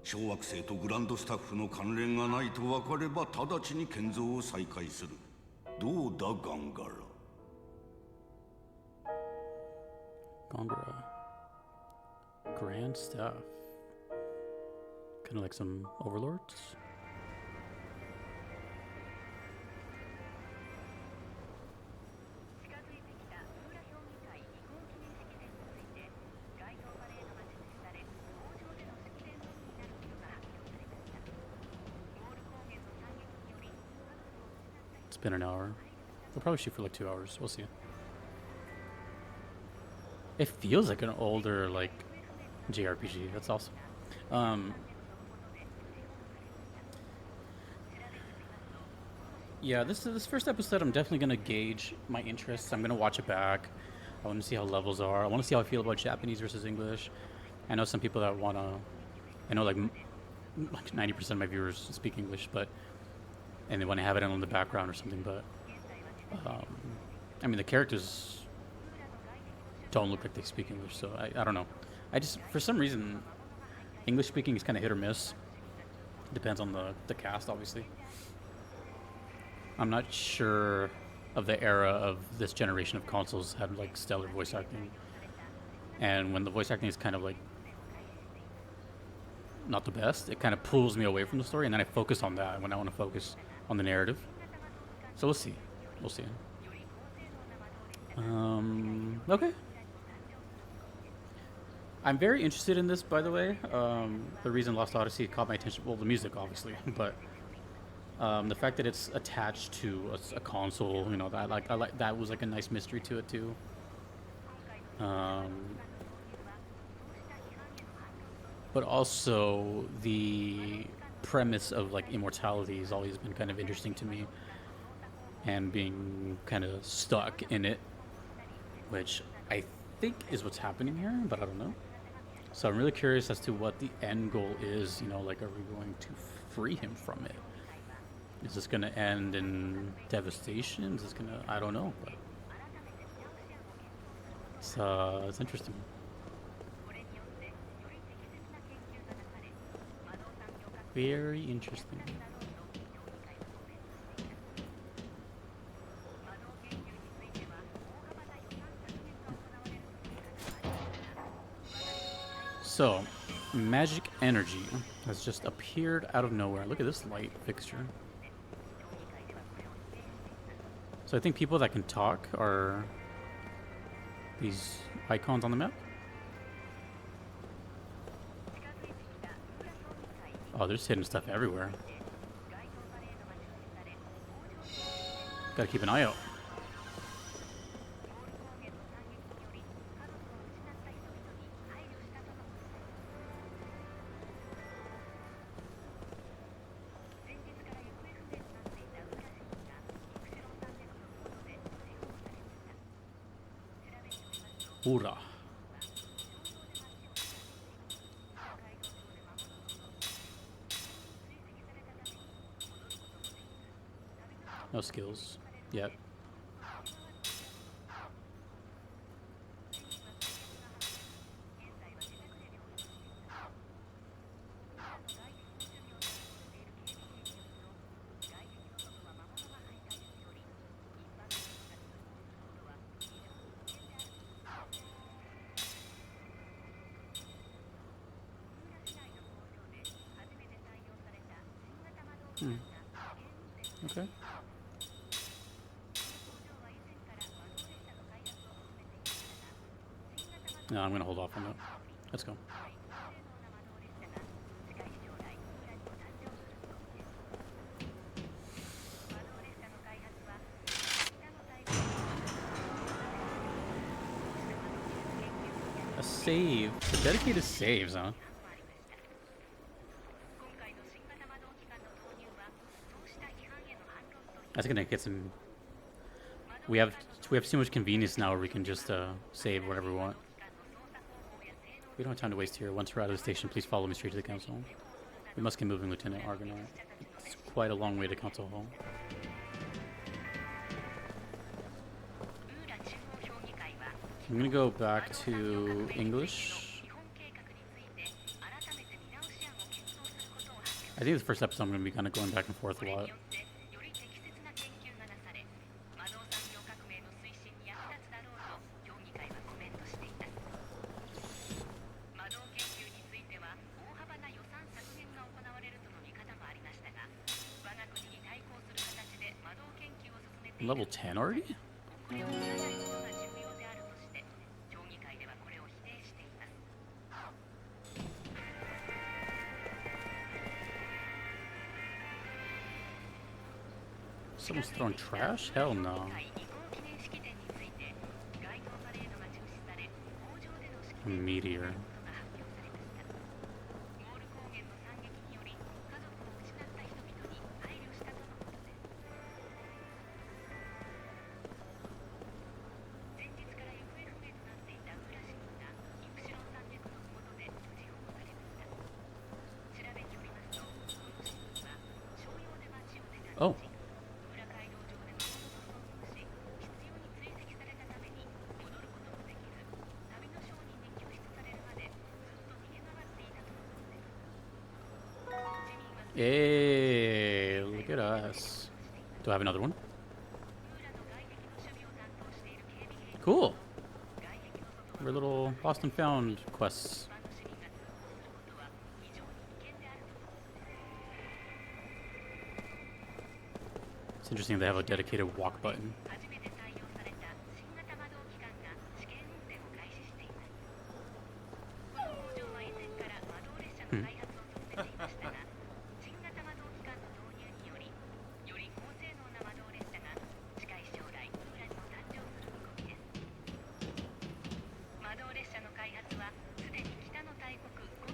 小惑星とグランドスタッフの関連がないと分かれば直ちに建造を再開する。どうだガンガラ。Gongara. Grand stuff. Kind of like some overlords. It's been an hour. We'll probably shoot for like 2 hours. We'll see. It feels like an older, like, JRPG. That's awesome. Yeah, this first episode, I'm definitely gonna gauge my interests. I'm gonna watch it back. I want to see how levels are. I want to see how I feel about Japanese versus English. I know some people that wanna. I know like 90% of my viewers speak English, and they want to have it on the background or something. But I mean, the characters don't look like they speak English, so I don't know. I just, for some reason, English speaking is kind of hit or miss. Depends on the cast, obviously. I'm not sure of the era of this generation of consoles had like stellar voice acting, and when the voice acting is kind of like not the best, it kind of pulls me away from the story, and then I focus on that when I want to focus on the narrative. So we'll see. We'll see. Okay. I'm very interested in this, by the way. The reason Lost Odyssey caught my attention, well, the music, obviously, but the fact that it's attached to a console, you know, I like that was like a nice mystery to it too. But also the premise of like immortality has always been kind of interesting to me, and being kind of stuck in it, which I think is what's happening here, but I don't know. So I'm really curious as to what the end goal is. You know, like, are we going to free him from it? Is this gonna end in devastation? Is this gonna? I don't know. But it's interesting. Very interesting. So, magic energy has just appeared out of nowhere. Look at this light fixture. So I think people that can talk are these icons on the map. Oh, there's hidden stuff everywhere. Gotta keep an eye out. Uhra. No skills yet. Okay. No, I'm gonna hold off on that. Let's go. A save. The dedicated saves, huh? That's gonna get some. We have too much convenience now where we can just save whatever we want. We don't have time to waste here. Once we're out of the station, please follow me straight to the council. We must get moving, Lieutenant Argonaut. It's quite a long way to Council Hall. I'm gonna go back to English. I think the first episode I'm gonna be kind of going back and forth a lot. Level 10 already? Someone's throwing trash? Hell no. A meteor. Oh. Hey, look at us. Do I have another one? Cool. We're little lost and found quests. It's interesting they have a dedicated walk button.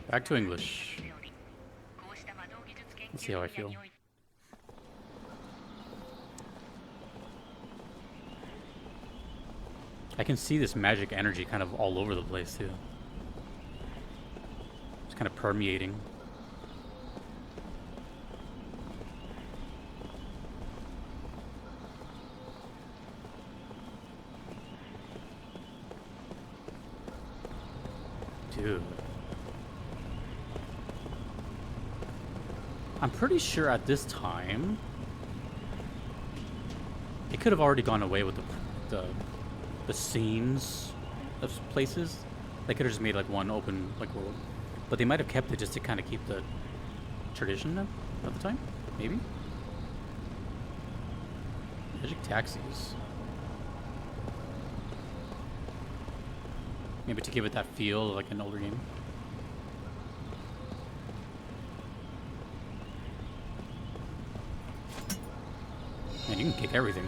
Back to English. Let's see how I feel. I can see this magic energy kind of all over the place too. It's kind of permeating. Dude. I'm pretty sure at this time it could have already gone away with the scenes of places. They could have just made like one open like world, but they might have kept it just to kind of keep the tradition of the time. Maybe magic taxis. Maybe to give it that feel of like an older game. Man, you can kick everything.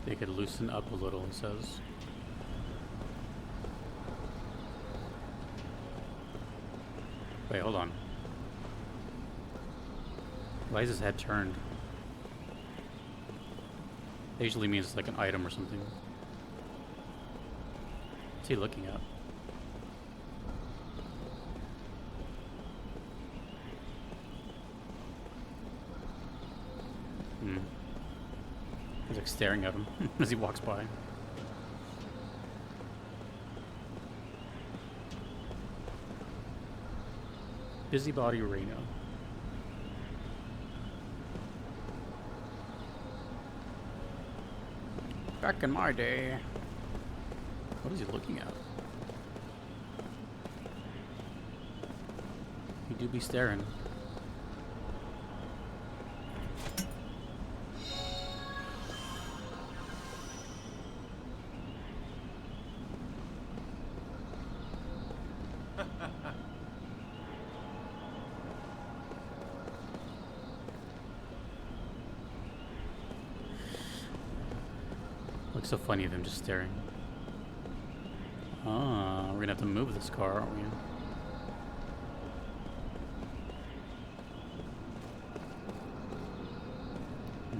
They could loosen up a little, it says. Wait, hold on. Why is his head turned? That usually means it's like an item or something. What's he looking at? He's like staring at him as he walks by. Busybody Reina. Back in my day. What is he looking at? He do be staring. Looks so funny of him just staring. Ah, we're gonna have to move this car, aren't we?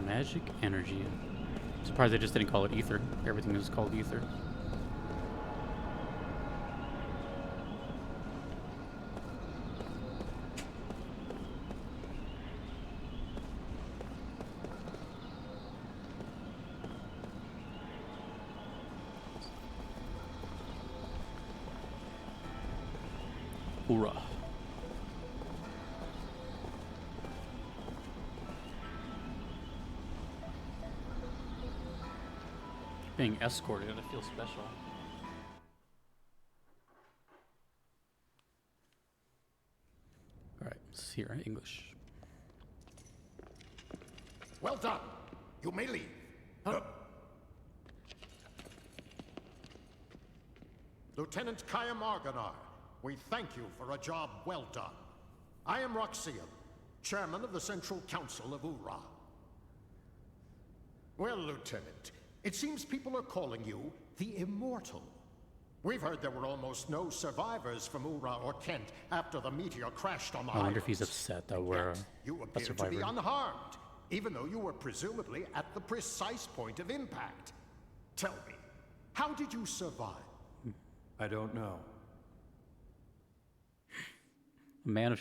Magic energy. Surprised they just didn't call it ether. Everything is called ether. Uhra. Being escorted, I feel special. Alright, let's hear English. Well done. You may leave. Lieutenant Kaya Marganar, we thank you for a job well done. I am Roxian, chairman of the Central Council of Uhra. Well, Lieutenant, it seems people are calling you the Immortal. We've heard there were almost no survivors from Uhra or Kent after the meteor crashed on the I wonder if he's upset that we're you a appear to survivor. be unharmed, even though you were presumably at the precise point of impact. Tell me, how did you survive? I don't know. A man of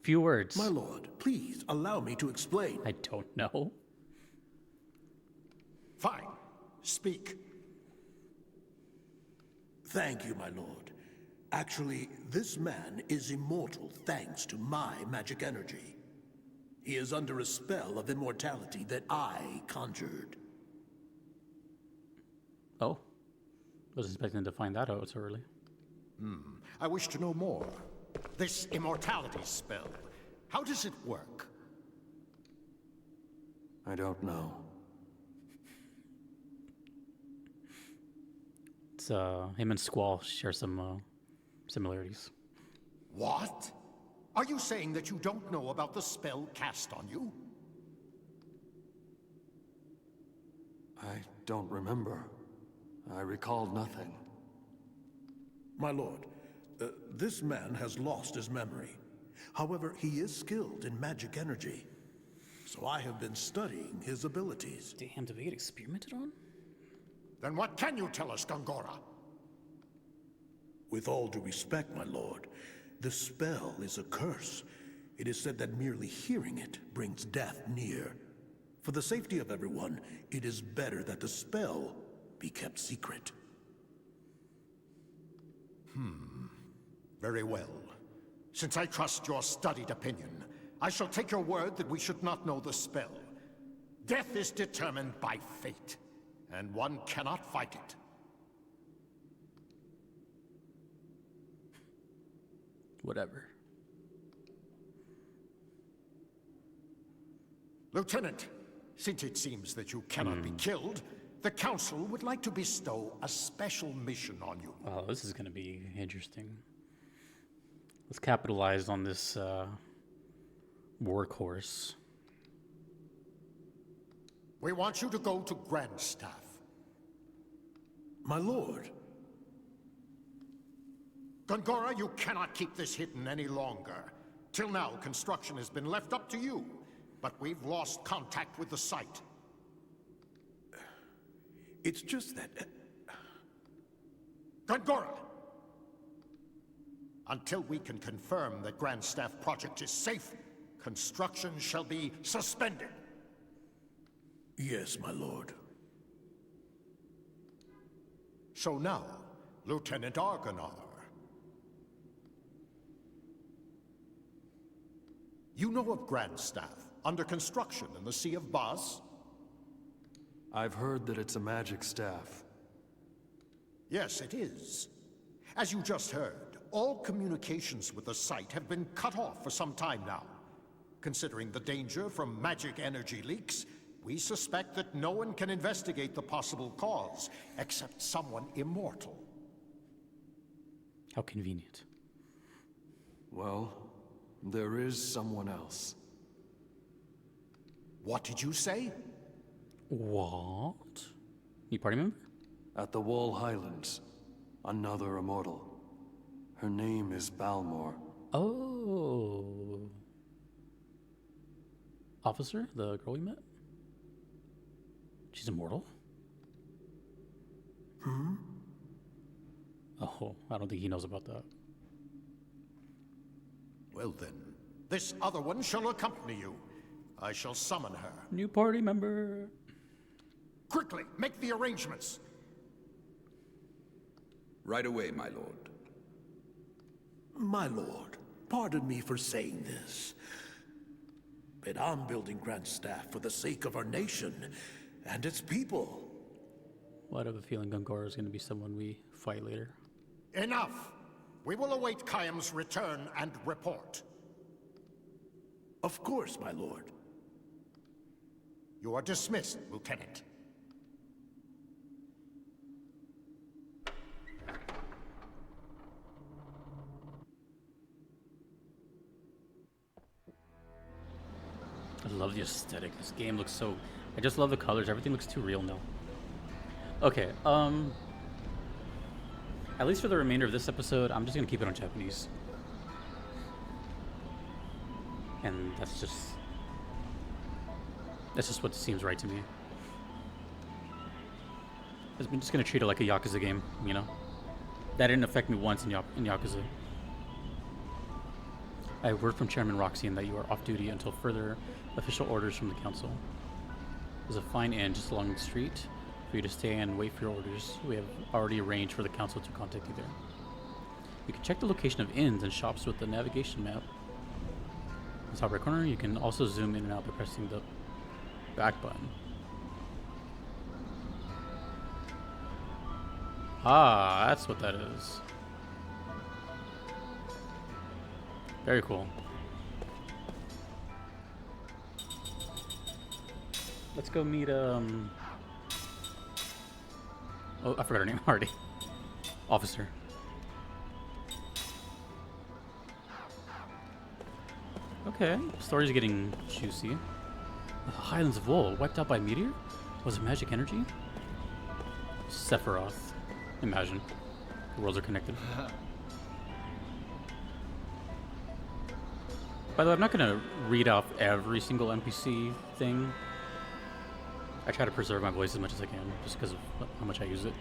few words. My lord, please allow me to explain. I don't know. Fine. Speak. Thank you, my lord. Actually, this man is immortal thanks to my magic energy. He is under a spell of immortality that I conjured. Oh. Wasn't expecting to find that out so early. I wish to know more. This immortality spell, how does it work? I don't know. It's him and Squall share some similarities. What? Are you saying that you don't know about the spell cast on you? I don't remember. I recall nothing. My lord, this man has lost his memory. However, he is skilled in magic energy. So I have been studying his abilities. Damn, did we get experimented on? Then what can you tell us, Gongora? With all due respect, my lord, the spell is a curse. It is said that merely hearing it brings death near. For the safety of everyone, it is better that the spell be kept secret. Very well. Since I trust your studied opinion, I shall take your word that we should not know the spell. Death is determined by fate, and one cannot fight it. Whatever. Lieutenant, since it seems that you cannot be killed, the Council would like to bestow a special mission on you. Oh, this is going to be interesting. Let's capitalize on this workhorse. We want you to go to Grandstaff. My lord. Gongora, you cannot keep this hidden any longer. Till now, construction has been left up to you, but we've lost contact with the site. It's just that... Gongora! Until we can confirm that Grandstaff project is safe, construction shall be suspended. Yes, my lord. So now, Lieutenant Argonar. You know of Grandstaff, under construction in the Sea of Baz? I've heard that it's a magic staff. Yes, it is. As you just heard, all communications with the site have been cut off for some time now. Considering the danger from magic energy leaks, we suspect that no one can investigate the possible cause, except someone immortal. How convenient. Well, there is someone else. What did you say? What? You party member? At the Wall Highlands. Another immortal. Her name is Balmor. Oh. Officer? The girl we met? She's immortal? Oh, I don't think he knows about that. Well then, this other one shall accompany you. I shall summon her. New party member. Quickly, make the arrangements. Right away, my lord. My lord, pardon me for saying this, but I'm building Grandstaff for the sake of our nation and its people. Well, I have a feeling Gongora is going to be someone we fight later. Enough! We will await Kayam's return and report. Of course, my lord. You are dismissed, Lieutenant. I love the aesthetic. This game looks so... I just love the colors. Everything looks too real now. Okay, at least for the remainder of this episode, I'm just gonna keep it on Japanese. And that's just what seems right to me. I'm just gonna treat it like a Yakuza game, you know? That didn't affect me once in Yakuza. I have word from Chairman Roxian that you are off duty until further official orders from the council. There's a fine inn just along the street for you to stay and wait for your orders. We have already arranged for the council to contact you there. You can check the location of inns and shops with the navigation map. In the top right corner, you can also zoom in and out by pressing the back button. Ah, that's what that is. Very cool. Let's go meet oh, I forgot her name already. Officer. Okay, story's getting juicy. The Highlands of Wool wiped out by meteor? Was it magic energy? Sephiroth. Imagine. The worlds are connected. By the way, I'm not gonna read off every single NPC thing. I try to preserve my voice as much as I can, just because of how much I use it.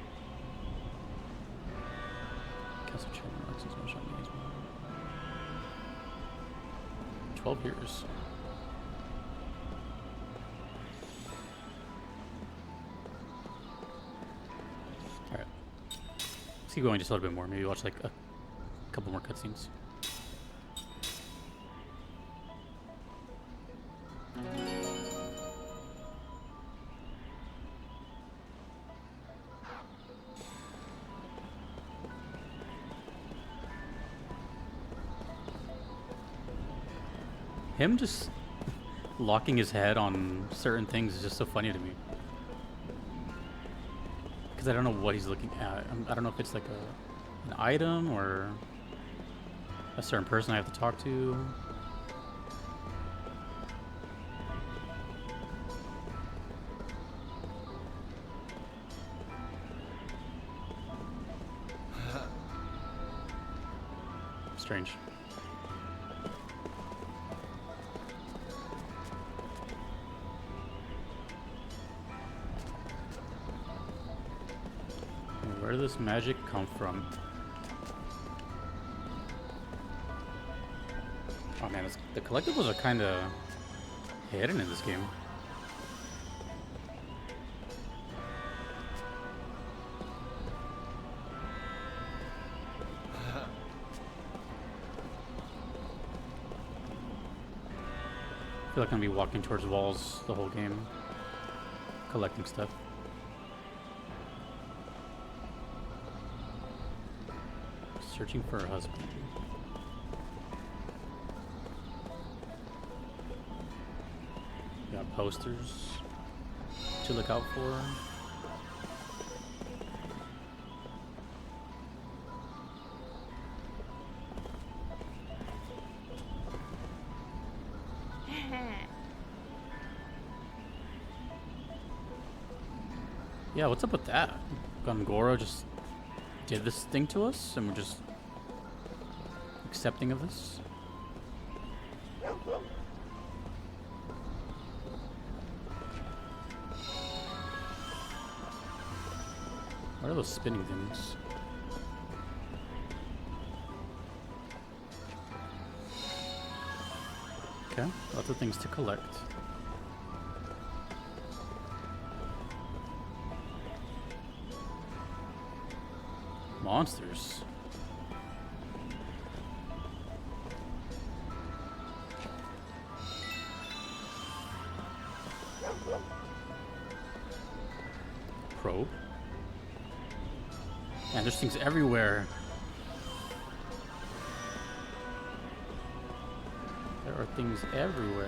Castle Chain Rocks is one shot games. 12 years. Alright. Let's keep going just a little bit more. Maybe watch like a couple more cutscenes. Him just locking his head on certain things is just so funny to me. Because I don't know what he's looking at. I don't know if it's like an item or a certain person I have to talk to. Strange. Where did this magic come from? Oh man, the collectibles are kind of hidden in this game. I feel like I'm gonna be walking towards walls the whole game, collecting stuff. Searching for her husband. Got posters to look out for. Yeah, what's up with that? Gongoro just did this thing to us and we're just accepting of this? What are those spinning things? Okay, lots of things to collect. Monsters. Probe. And there's things everywhere. There are things everywhere.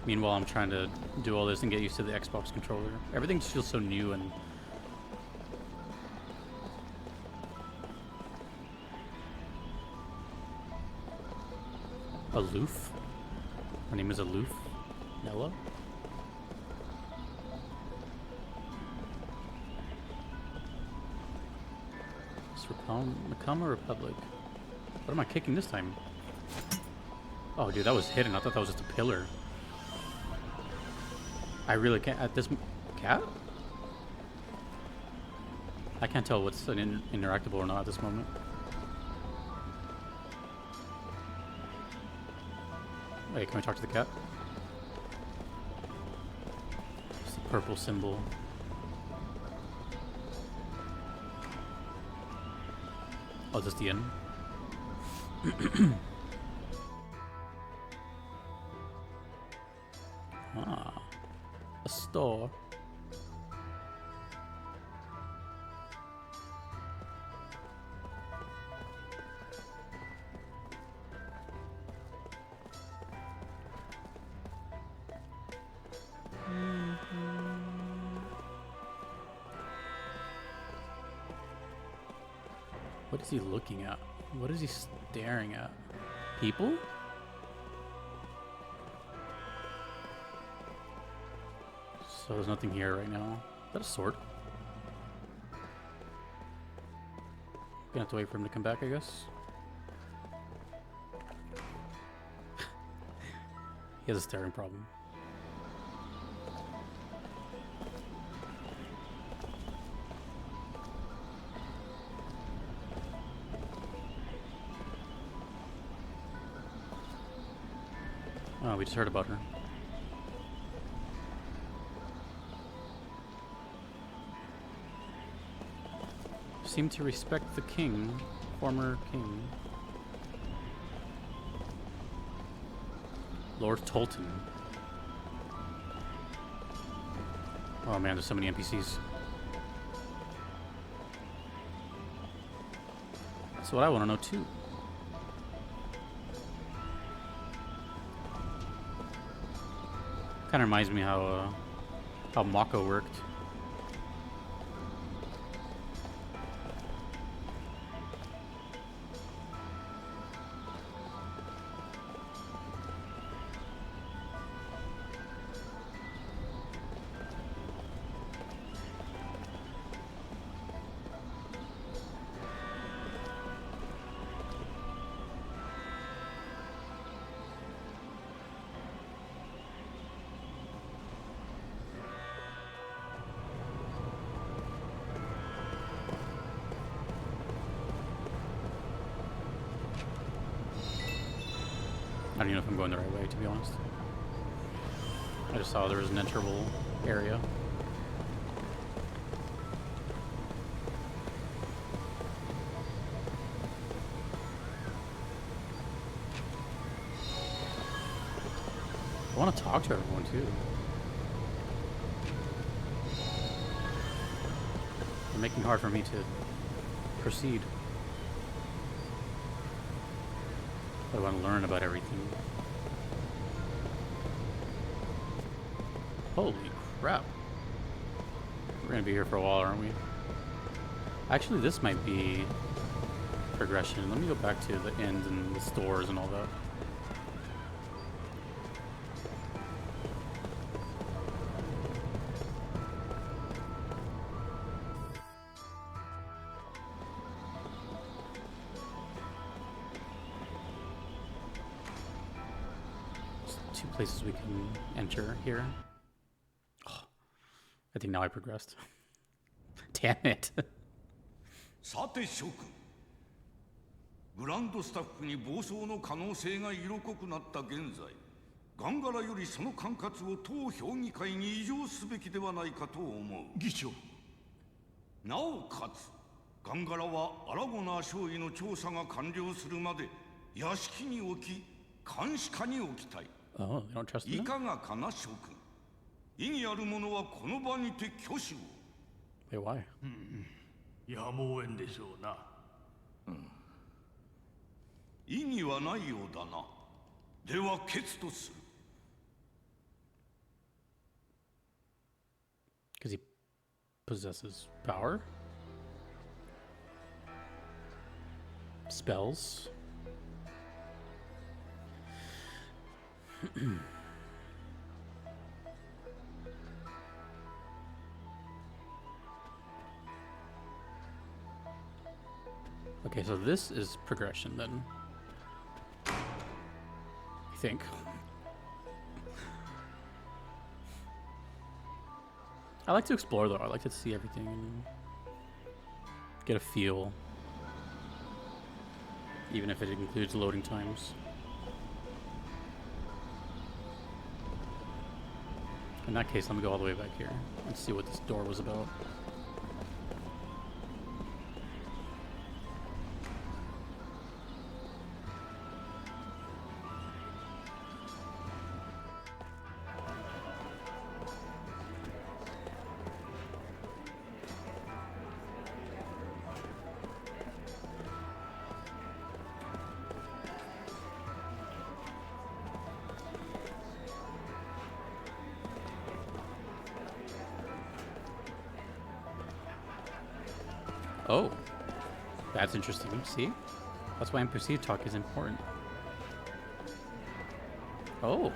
Meanwhile, I'm trying to do all this and get used to the Xbox controller. Everything just feels so new and aloof. Her name is Aloof. Nella. It's Nakama Republic. What am I kicking this time? Oh, dude, that was hidden. I thought that was just a pillar. I really can't. At this cat? I can't tell what's an interactable or not at this moment. Wait, can we talk to the cat? It's the purple symbol. Oh, is this the end? store. What is he looking at? What is he staring at? People? So there's nothing here right now. Is that a sword? Gonna have to wait for him to come back, I guess. He has a staring problem. Oh, we just heard about her. Seem to respect the king, former king. Lord Tolton. Oh man, there's so many NPCs. That's what I want to know too. Kind of reminds me how Mako worked. I don't even know if I'm going the right way, to be honest. I just saw there was an enterable area. I want to talk to everyone, too. They're making it hard for me to proceed. I want to learn about everything. Holy crap. We're going to be here for a while, aren't we? Actually, this might be progression. Let me go back to the end and the stores and all that. Two places we can enter here. Oh, I think now I progressed. Damn it. さて諸君、グランドスタッフに暴走の可能性が色濃くなった現在、ガンガラよりその管轄を当評議会に移譲すべきではないかと思う。議長。なおかつ、ガンガラはアラゴナー少尉の調査が完了するまで屋敷に置き、監視下に置きたい。Oh, you don't trust me? いかがかな諸君。意義ある者はこの場にて挙手を。Wait, why? やむを得んでしょうな。意義はないようだな。では決とする。Because he possesses power? Spells? Okay, so this is progression then. I think. I like to explore though. I like to see everything and get a feel. Even if it includes loading times. In that case, let me go all the way back here and see what this door was about. Oh, that's interesting. See? That's why NPC talk is important. Oh.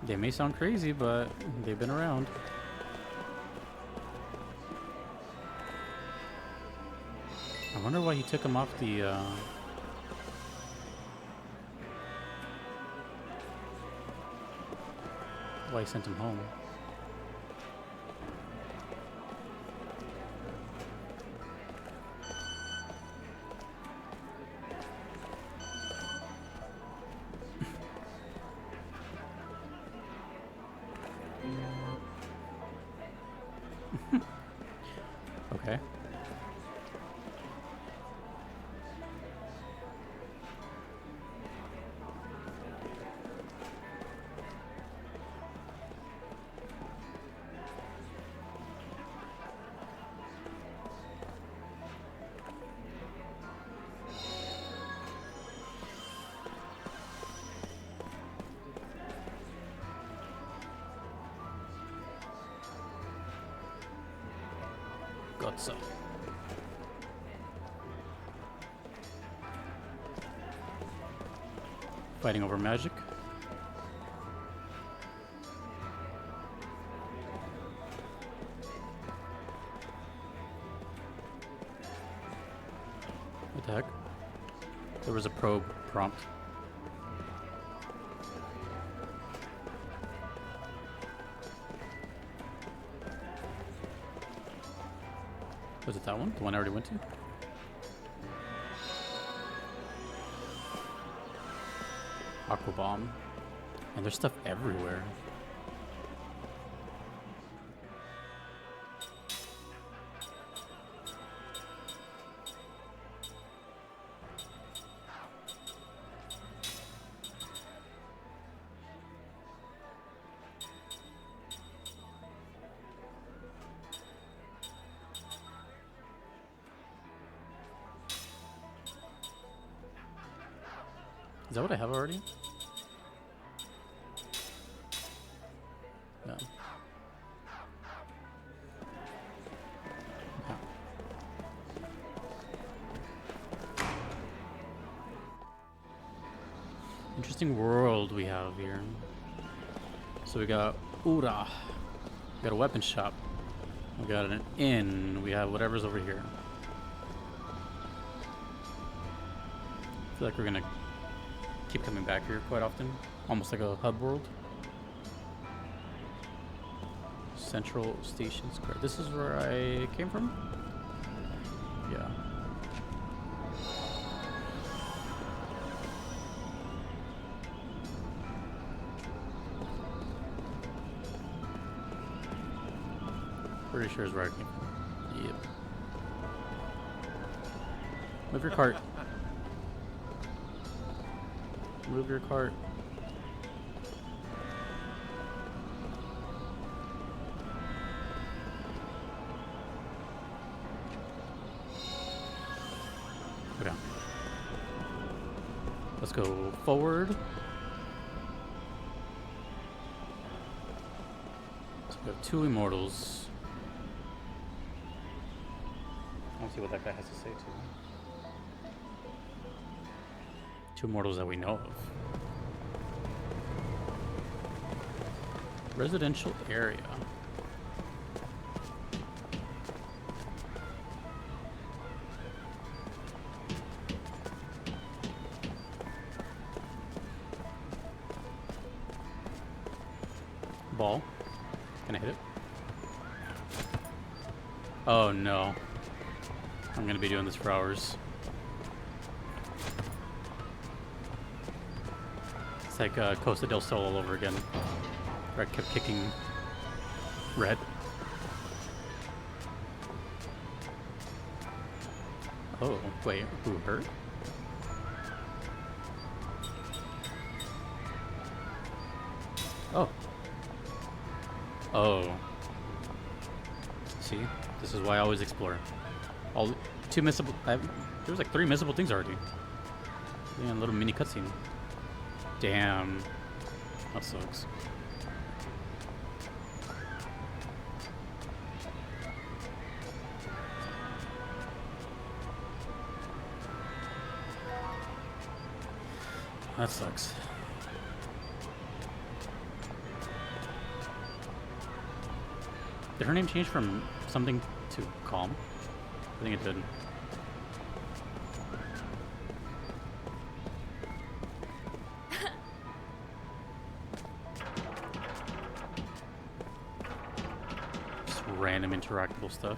They may sound crazy, but they've been around. I wonder why he took him off the, why he sent him home. Okay. Gotcha. Fighting over magic. What the heck? There was a probe prompt. Was it that one? The one I already went to? Aqua bomb. And there's stuff everywhere. Is that what I have already? No. No. Interesting world we have here. So we got Uhra. We got a weapon shop. We got an inn. We have whatever's over here. I feel like we're gonna keep coming back here quite often. Almost like a hub world. Central Station Square. This is where I came from? Yeah. Pretty sure is where I came from. Yep. Move your cart. Move your cart. Go down. Let's go forward. So we have 2 Immortals. I want to see what that guy has to say too. 2 Immortals that we know of. Residential area. Ball. Can I hit it? Oh no. I'm gonna be doing this for hours. It's like Costa del Sol all over again. Where I kept kicking red. Oh, wait, who hurt? Oh. Oh. See? This is why I always explore. All 2 missable... there was like 3 missable things already. Yeah, a little mini cutscene. Damn. That sucks. That sucks. Did her name change from something to Calm? I think it did. Just random interactable stuff.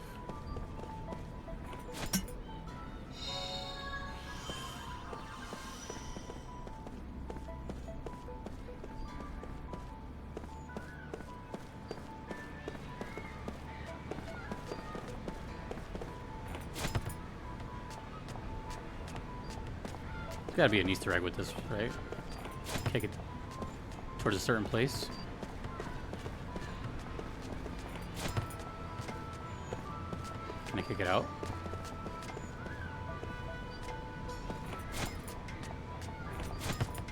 There's gotta be an Easter egg with this, right? Take it towards a certain place. Can I kick it out?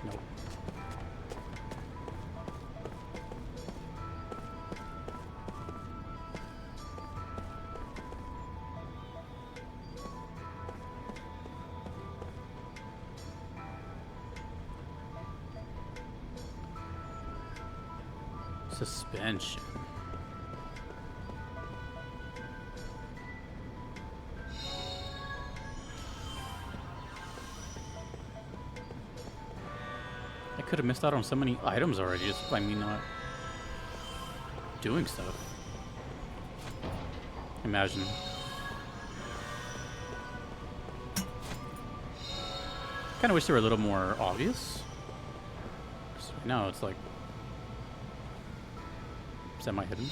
Nope. Suspension. I could have missed out on so many items already just by me not doing stuff. Imagine. Kind of wish they were a little more obvious. Right now it's like semi-hidden.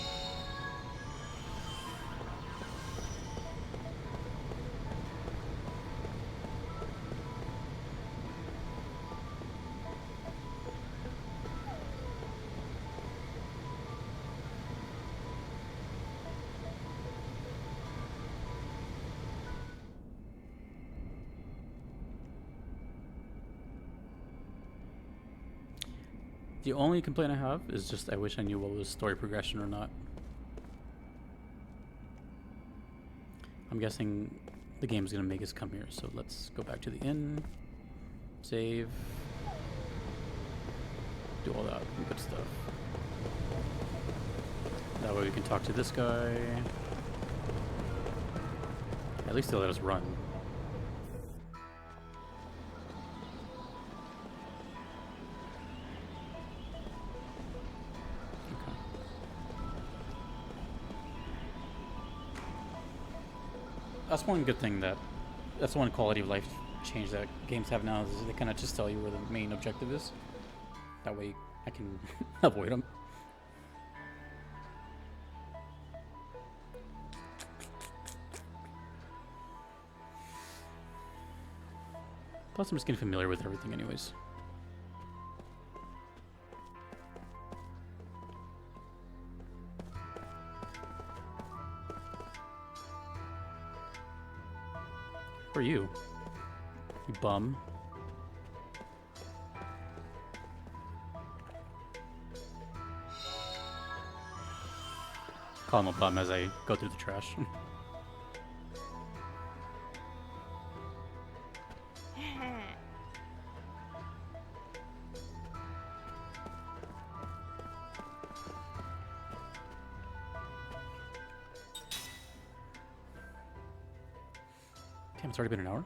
The only complaint I have is just I wish I knew what was story progression or not. I'm guessing the game's gonna make us come here, so let's go back to the inn, save, do all that good stuff. That way we can talk to this guy. At least they'll let us run. That's one good thing that's one quality of life change that games have now is they kind of just tell you where the main objective is. That way I can avoid them. Plus I'm just getting familiar with everything anyways. Who are you? You bum. Call him a bum as I go through the trash. Damn, it's already been an hour?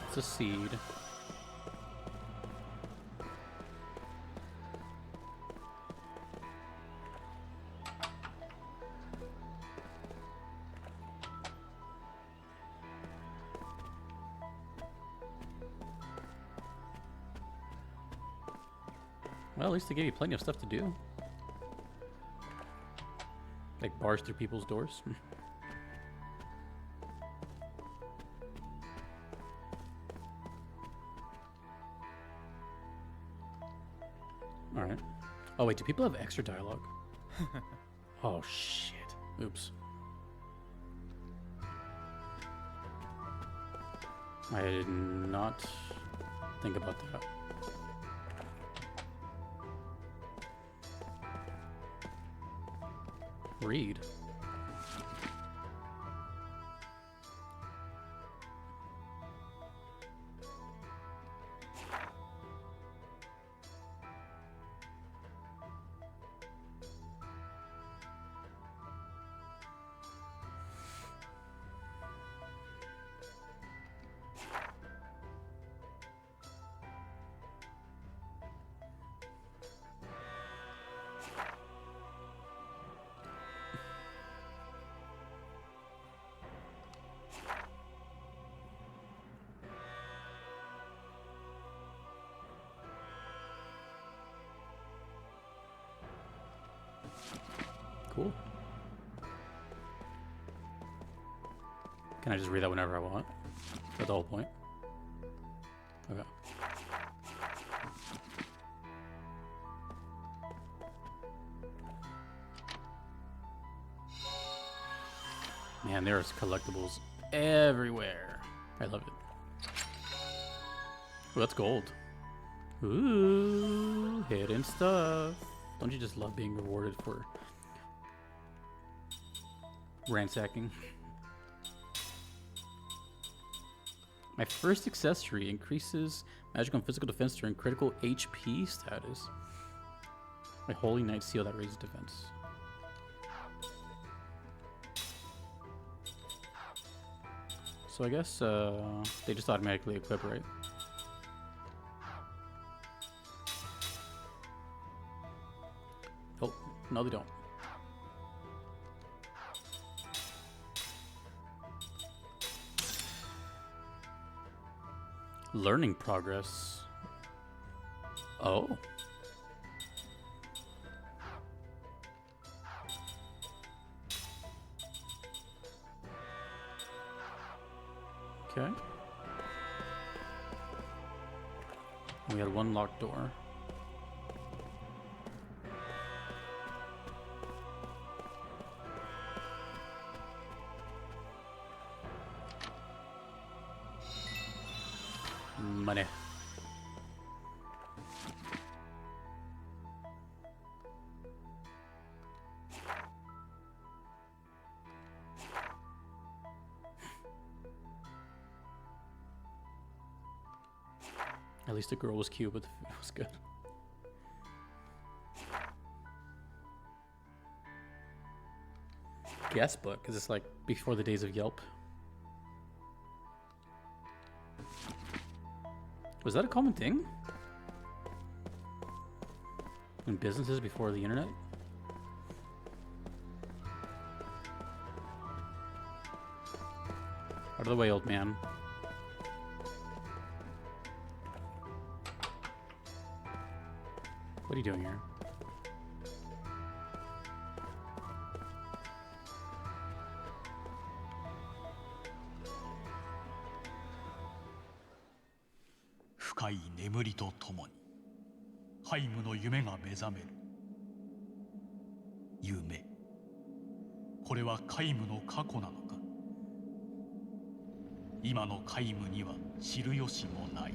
It's a seed. Well, at least they gave you plenty of stuff to do. Like bars through people's doors. Alright. Oh wait, do people have extra dialogue? Oh shit. Oops. I did not think about that. Read. Cool. Can I just read that whenever I want? That's the whole point. Okay. Man, there's collectibles everywhere. I love it. Oh, that's gold. Ooh, hidden stuff. Don't you just love being rewarded for ransacking? My first accessory increases magical and physical defense during critical HP status. My Holy Knight seal that raises defense. So I guess they just automatically equip, right? Oh, no they don't. Learning progress. Oh. Okay. We had one locked door. Money. At least the girl was cute, but the food was good. Guest book. Is this like before the days of Yelp? Was that a common thing in businesses before the internet? Out of the way, old man. What are you doing here?深い眠りとともにハイムの夢が目覚める。夢。これは皆無の過去なのか。今の皆無には知る由もない。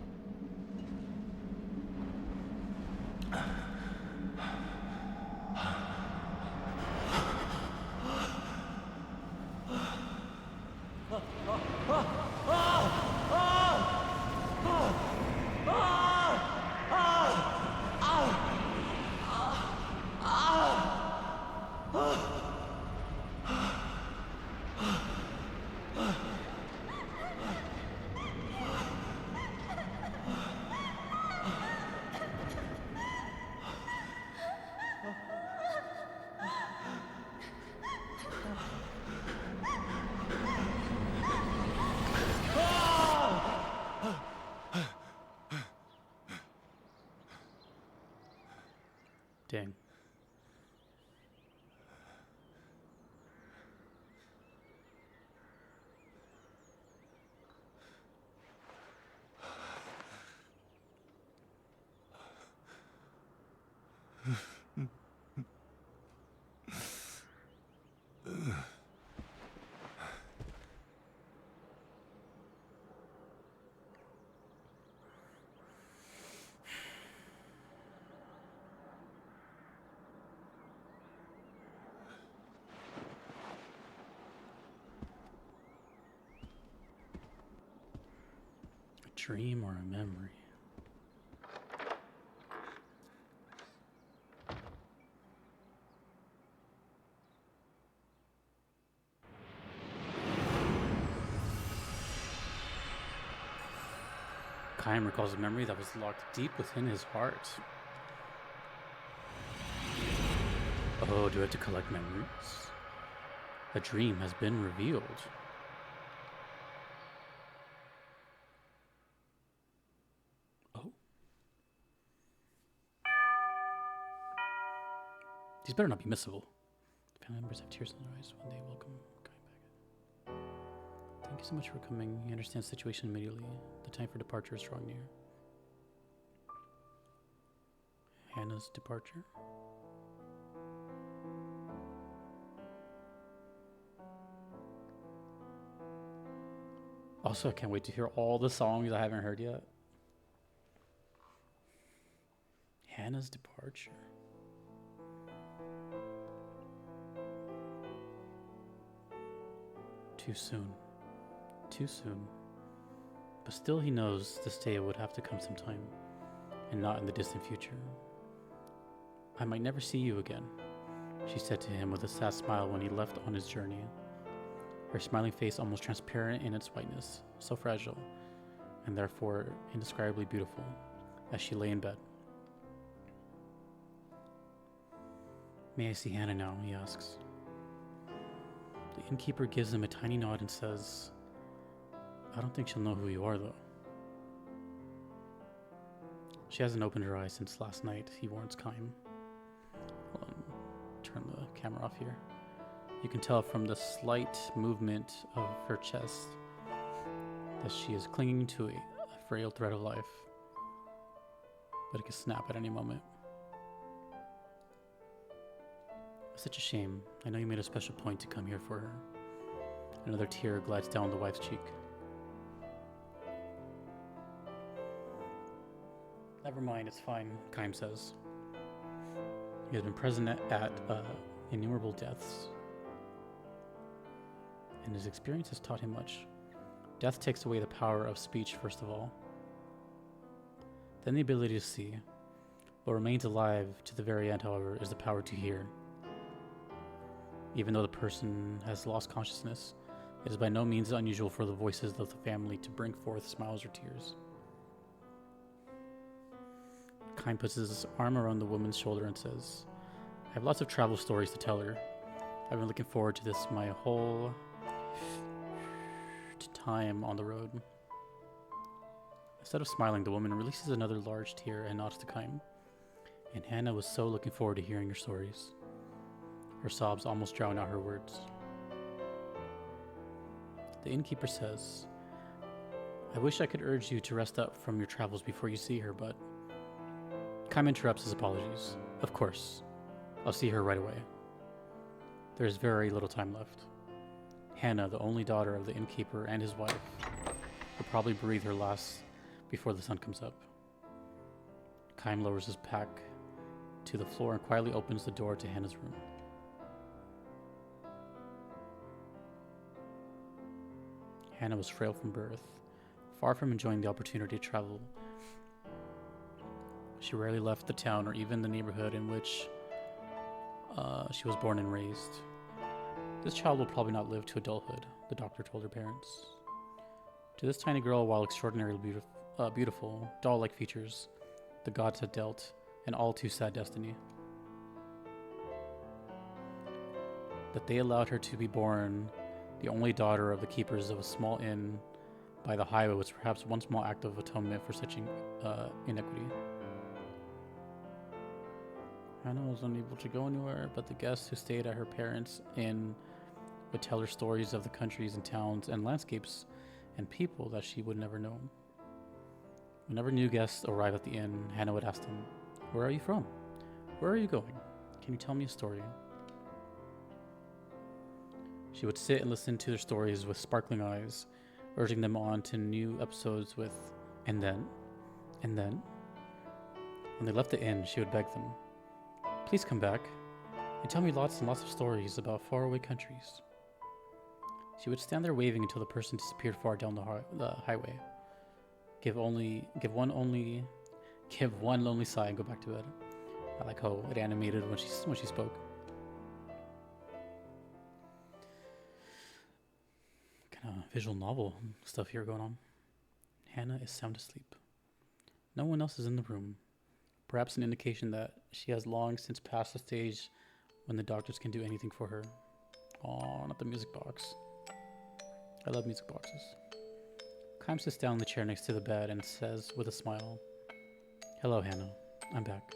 dream or a memory? Kaim recalls a memory that was locked deep within his heart. Oh, do I have to collect memories? A dream has been revealed. Oh. These better not be missable. Family members have tears in their eyes when they welcome Kaim back. Thank you so much for coming. He understands the situation immediately. The time for departure is drawing near. Hannah's departure. Also, I can't wait to hear all the songs I haven't heard yet. Hannah's departure. Too soon. Too soon. But still he knows this day would have to come sometime, and not in the distant future. I might never see you again, she said to him with a sad smile when he left on his journey. Her smiling face almost transparent in its whiteness, so fragile, and therefore indescribably beautiful, as she lay in bed. May I see Hannah now? He asks. The innkeeper gives him a tiny nod and says, I don't think she'll know who you are, though. She hasn't opened her eyes since last night, he warns Kaim. Hold on, turn the camera off here. You can tell from the slight movement of her chest that she is clinging to a frail thread of life, but it could snap at any moment. Such a shame. I know you made a special point to come here for her. Another tear glides down the wife's cheek. Never mind, it's fine, Kaim says. He has been present at innumerable deaths, and his experience has taught him much. Death takes away the power of speech, first of all, then the ability to see. What remains alive to the very end, however, is the power to hear. Even though the person has lost consciousness, it is by no means unusual for the voices of the family to bring forth smiles or tears. Kaim puts his arm around the woman's shoulder and says, I have lots of travel stories to tell her. I've been looking forward to this my whole time on the road. Instead of smiling, the woman releases another large tear and nods to Kaim. And Hannah was so looking forward to hearing your stories. Her sobs almost drown out her words. The innkeeper says, I wish I could urge you to rest up from your travels before you see her, but... Kaim interrupts his apologies. Of course. I'll see her right away. There is very little time left. Hannah, the only daughter of the innkeeper and his wife, will probably breathe her last before the sun comes up. Kaim lowers his pack to the floor and quietly opens the door to Hannah's room. Hannah was frail from birth, far from enjoying the opportunity to travel. She rarely left the town or even the neighborhood in which she was born and raised. This child will probably not live to adulthood, the doctor told her parents. To this tiny girl, while extraordinarily beautiful, doll-like features, the gods had dealt an all too sad destiny. That they allowed her to be born the only daughter of the keepers of a small inn by the highway was perhaps one small act of atonement for such inequity. Hannah was unable to go anywhere, but the guests who stayed at her parents' inn would tell her stories of the countries and towns and landscapes and people that she would never know. Whenever new guests arrived at the inn, Hannah would ask them, Where are you from? Where are you going? Can you tell me a story? She would sit and listen to their stories with sparkling eyes, urging them on to new episodes with, and then. When they left the inn, she would beg them, Please come back and tell me lots and lots of stories about faraway countries. She would stand there waving until the person disappeared far down the highway. Give one lonely sigh and go back to bed. I like how it animated when she spoke. Kind of visual novel stuff here going on. Hannah is sound asleep. No one else is in the room. Perhaps an indication that she has long since passed the stage when the doctors can do anything for her. Oh, not the music box. I love music boxes. Kym sits down in the chair next to the bed and says with a smile, "Hello, Hannah. I'm back."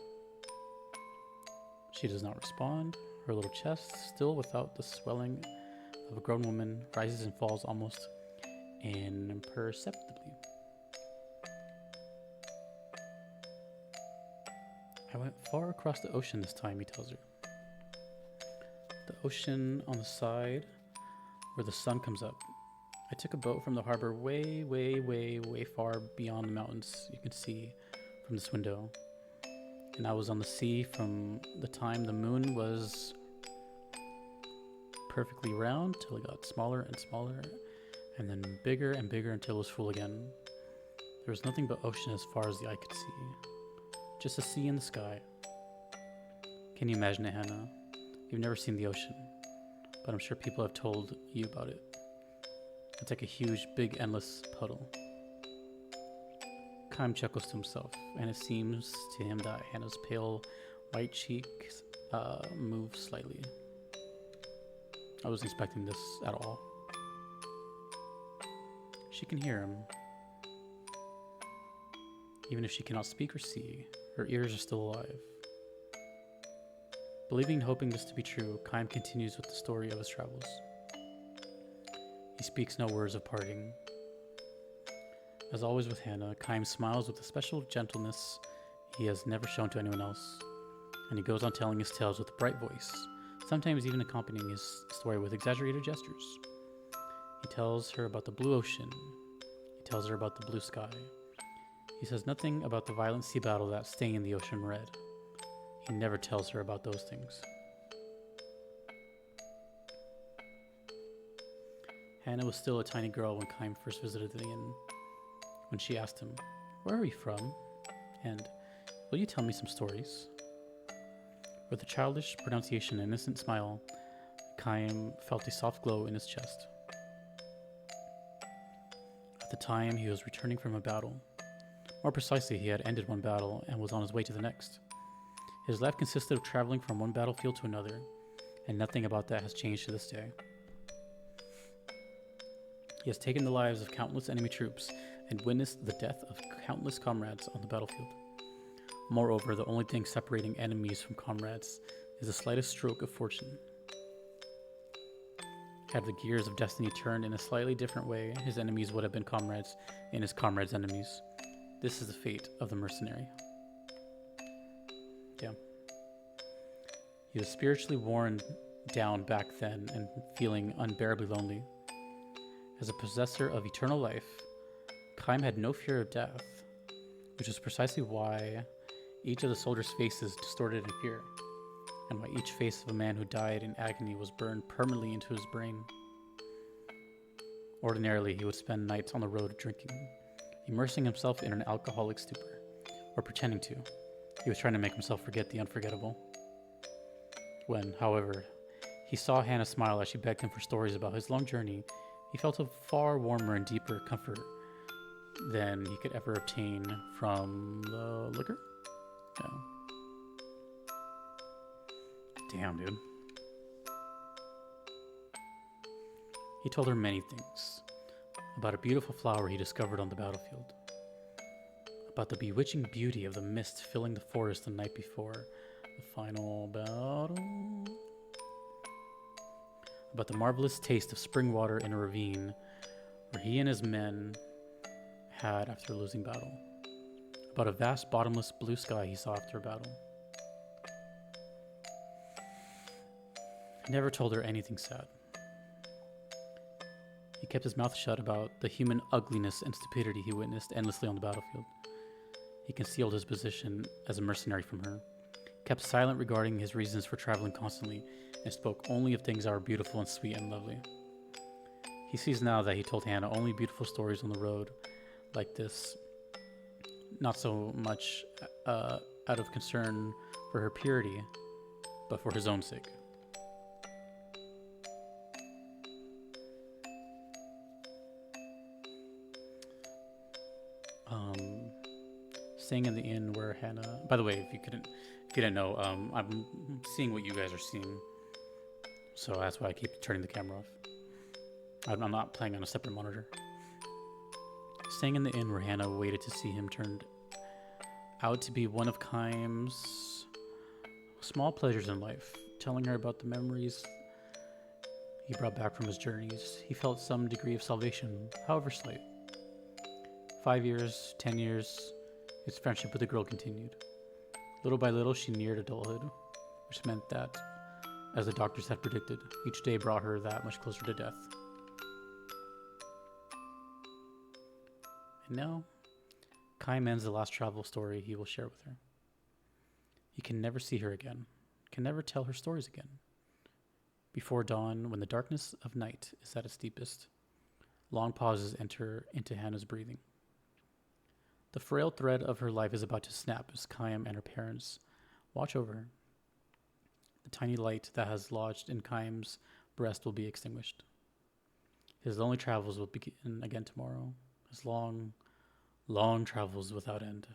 She does not respond. Her little chest, still without the swelling of a grown woman, rises and falls almost imperceptibly. "I went far across the ocean this time," he tells her. "The ocean on the side where the sun comes up. I took a boat from the harbor way, way, way, way far beyond the mountains you can see from this window. And I was on the sea from the time the moon was perfectly round till it got smaller and smaller, and then bigger and bigger until it was full again. There was nothing but ocean as far as the eye could see. Just a sea in the sky. Can you imagine it, Hannah? You've never seen the ocean, but I'm sure people have told you about it. It's like a huge, big, endless puddle." Kym chuckles to himself, and it seems to him that Hannah's pale, white cheeks move slightly. I wasn't expecting this at all. She can hear him. Even if she cannot speak or see, her ears are still alive. Believing and hoping this to be true, Kym continues with the story of his travels. He speaks no words of parting. As always with Hannah, Kym smiles with a special gentleness he has never shown to anyone else, and he goes on telling his tales with a bright voice, sometimes even accompanying his story with exaggerated gestures. He tells her about the blue ocean. He tells her about the blue sky. He says nothing about the violent sea battle that stained the ocean red. He never tells her about those things. Hannah was still a tiny girl when Kym first visited the inn. When she asked him, "Where are you from?" and "Will you tell me some stories?" With a childish pronunciation and innocent smile, Kym felt a soft glow in his chest. At the time, he was returning from a battle. More precisely, he had ended one battle and was on his way to the next. His life consisted of traveling from one battlefield to another, and nothing about that has changed to this day. He has taken the lives of countless enemy troops and witnessed the death of countless comrades on the battlefield. Moreover, the only thing separating enemies from comrades is the slightest stroke of fortune. Had the gears of destiny turned in a slightly different way, his enemies would have been comrades and his comrades' enemies. This is the fate of the mercenary. Yeah. He was spiritually worn down back then and feeling unbearably lonely. As a possessor of eternal life, Kym had no fear of death, which is precisely why each of the soldiers' faces distorted in fear, and why each face of a man who died in agony was burned permanently into his brain. Ordinarily, he would spend nights on the road drinking, immersing himself in an alcoholic stupor, or pretending to. He was trying to make himself forget the unforgettable. When, however, he saw Hannah smile as she begged him for stories about his long journey, he felt a far warmer and deeper comfort than he could ever obtain from the liquor. Yeah. Damn, dude. He told her many things. About a beautiful flower he discovered on the battlefield. About the bewitching beauty of the mist filling the forest the night before the final battle. About the marvelous taste of spring water in a ravine where he and his men had after losing battle. About a vast bottomless blue sky he saw after a battle. He never told her anything sad. He kept his mouth shut about the human ugliness and stupidity he witnessed endlessly on the battlefield. He concealed his position as a mercenary from her, kept silent regarding his reasons for traveling constantly, and spoke only of things that were beautiful and sweet and lovely. He sees now that he told Hannah only beautiful stories on the road like this not so much out of concern for her purity, but for his own sake. Staying in the inn where Hannah. By the way, if you didn't know, I'm seeing what you guys are seeing, so that's why I keep turning the camera off. I'm not playing on a separate monitor. Staying in the inn where Hannah waited to see him turned out to be one of Kaim's small pleasures in life, telling her about the memories he brought back from his journeys. He felt some degree of salvation, however slight. 5 years, 10 years, his friendship with the girl continued. Little by little, she neared adulthood, which meant that, as the doctors had predicted, each day brought her that much closer to death. And now, Kaim ends the last travel story he will share with her. He can never see her again, can never tell her stories again. Before dawn, when the darkness of night is at its deepest, long pauses enter into Hannah's breathing. The frail thread of her life is about to snap as Kaim and her parents watch over her. The tiny light that has lodged in Kaim's breast will be extinguished. His lonely travels will begin again tomorrow. His long, long travels without end.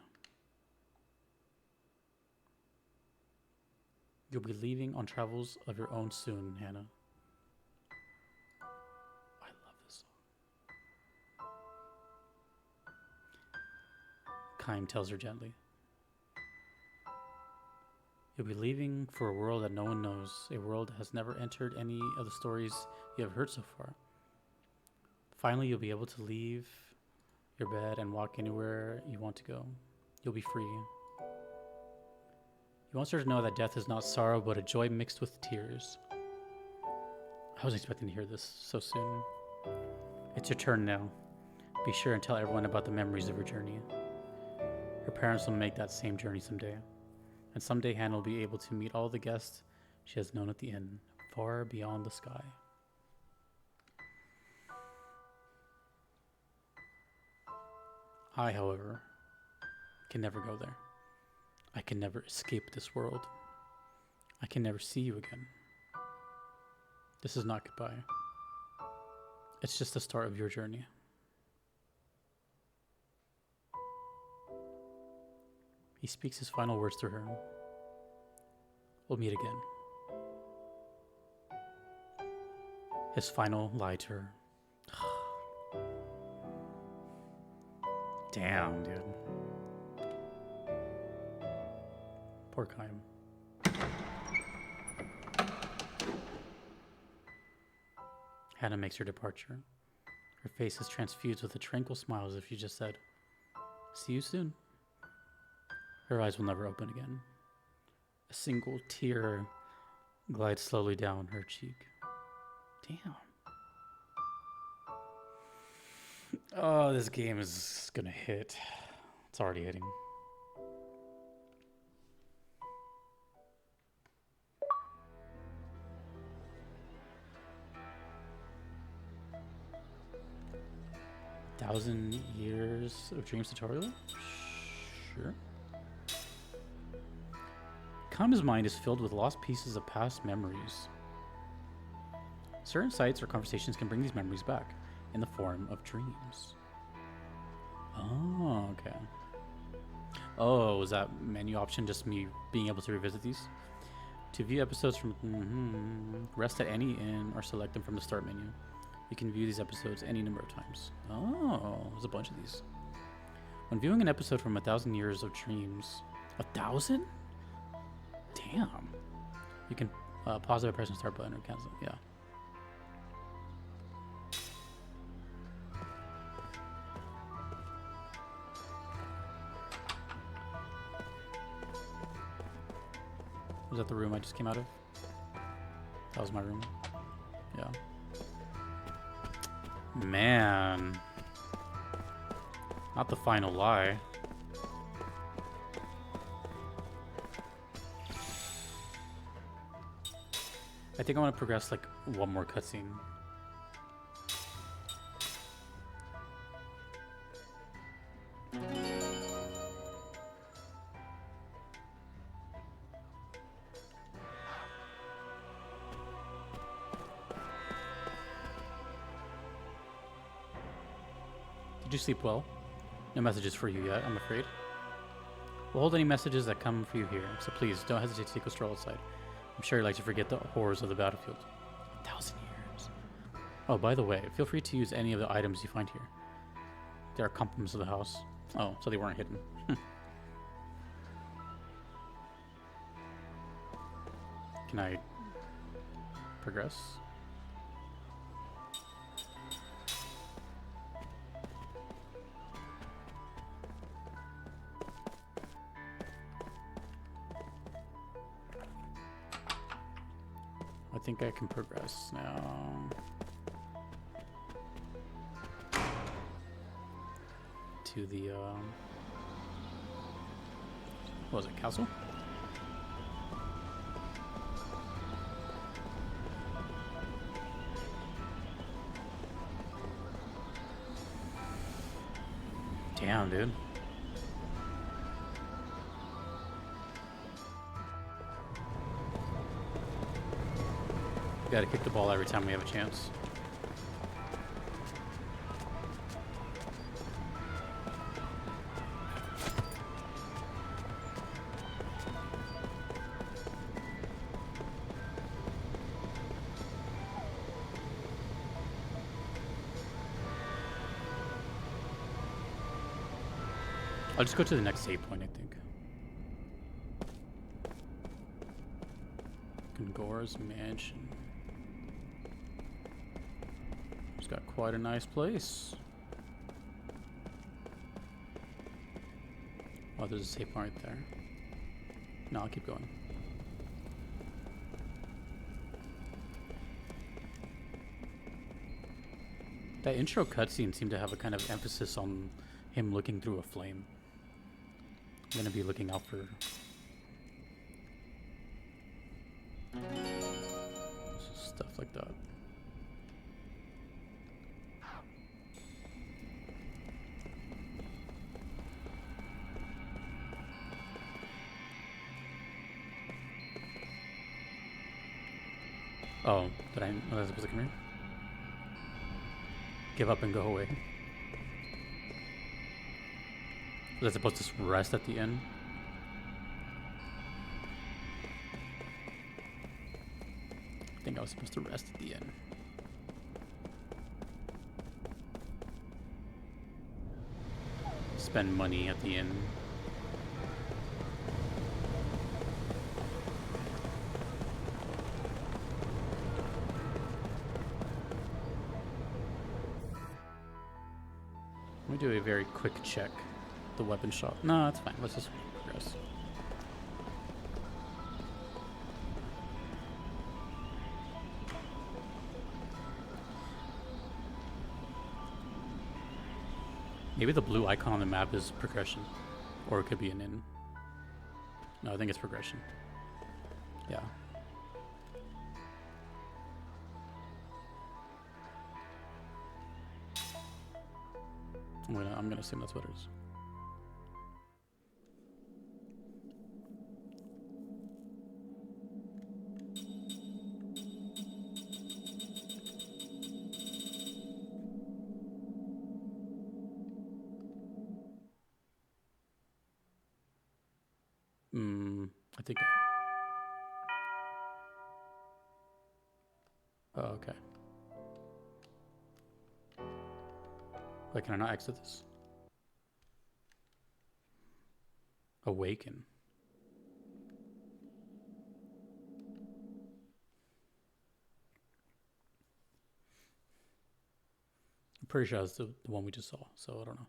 You'll be leaving on travels of your own soon, Hannah. I love this song. Kaim tells her gently. You'll be leaving for a world that no one knows, a world that has never entered any of the stories you have heard so far. Finally, you'll be able to leave your bed and walk anywhere you want to go. You'll be free. He wants her to know that death is not sorrow, but a joy mixed with tears. I wasn't expecting to hear this so soon. It's your turn now. Be sure and tell everyone about the memories of your journey. Her parents will make that same journey someday. And someday Hannah will be able to meet all the guests she has known at the inn, far beyond the sky. I, however, can never go there. I can never escape this world. I can never see you again. This is not goodbye. It's just the start of your journey. He speaks his final words to her. We'll meet again. His final lie to her. Damn, dude. Poor Kaim. Hannah makes her departure. Her face is transfused with a tranquil smile as if she just said, "See you soon." Her eyes will never open again. A single tear glides slowly down her cheek. Damn. Oh, this game is gonna hit. It's already hitting. Thousand Years of Dreams tutorial? Sure. Kami's mind is filled with lost pieces of past memories. Certain sights or conversations can bring these memories back in the form of dreams. Oh, okay. Oh, is that menu option just me being able to revisit these? To view episodes from rest at any inn or select them from the start menu. You can view these episodes any number of times. Oh, there's a bunch of these. When viewing an episode from 1,000 Years of Dreams, 1,000? Damn. You can pause it by pressing start button or cancel. Yeah. Was that the room I just came out of? That was my room. Yeah. Man. Not the final lie. I think I want to progress like one more cutscene. Did you sleep well? No messages for you yet, I'm afraid. We'll hold any messages that come for you here, so please don't hesitate to take a stroll outside. I'm sure you like to forget the horrors of the battlefield. 1,000 years. Oh, by the way, feel free to use any of the items you find here. They are compliments of the house. Oh, so they weren't hidden. Can I progress? I think I can progress now. To the, what was it, castle? Damn, dude. We gotta kick the ball every time we have a chance. I'll just go to the next save point, I think. Gongora's mansion. It's got quite a nice place. Oh, there's a save point right there. No, I'll keep going. That intro cutscene seemed to have a kind of emphasis on him looking through a flame. I'm gonna be looking out for stuff like that. Oh, did I? Was I supposed to come here? Give up and go away. Was I supposed to rest at the end? I think I was supposed to rest at the end. Spend money at the end. Let me do a very quick check. The weapon shop. No, that's fine. Let's just progress. Maybe the blue icon on the map is progression. Or it could be an in. No, I think it's progression. Yeah. I'm gonna assume that's what it is. I think. Oh, okay. Wait, can I not exit this? Awaken. I'm pretty sure that's the one we just saw, so I don't know.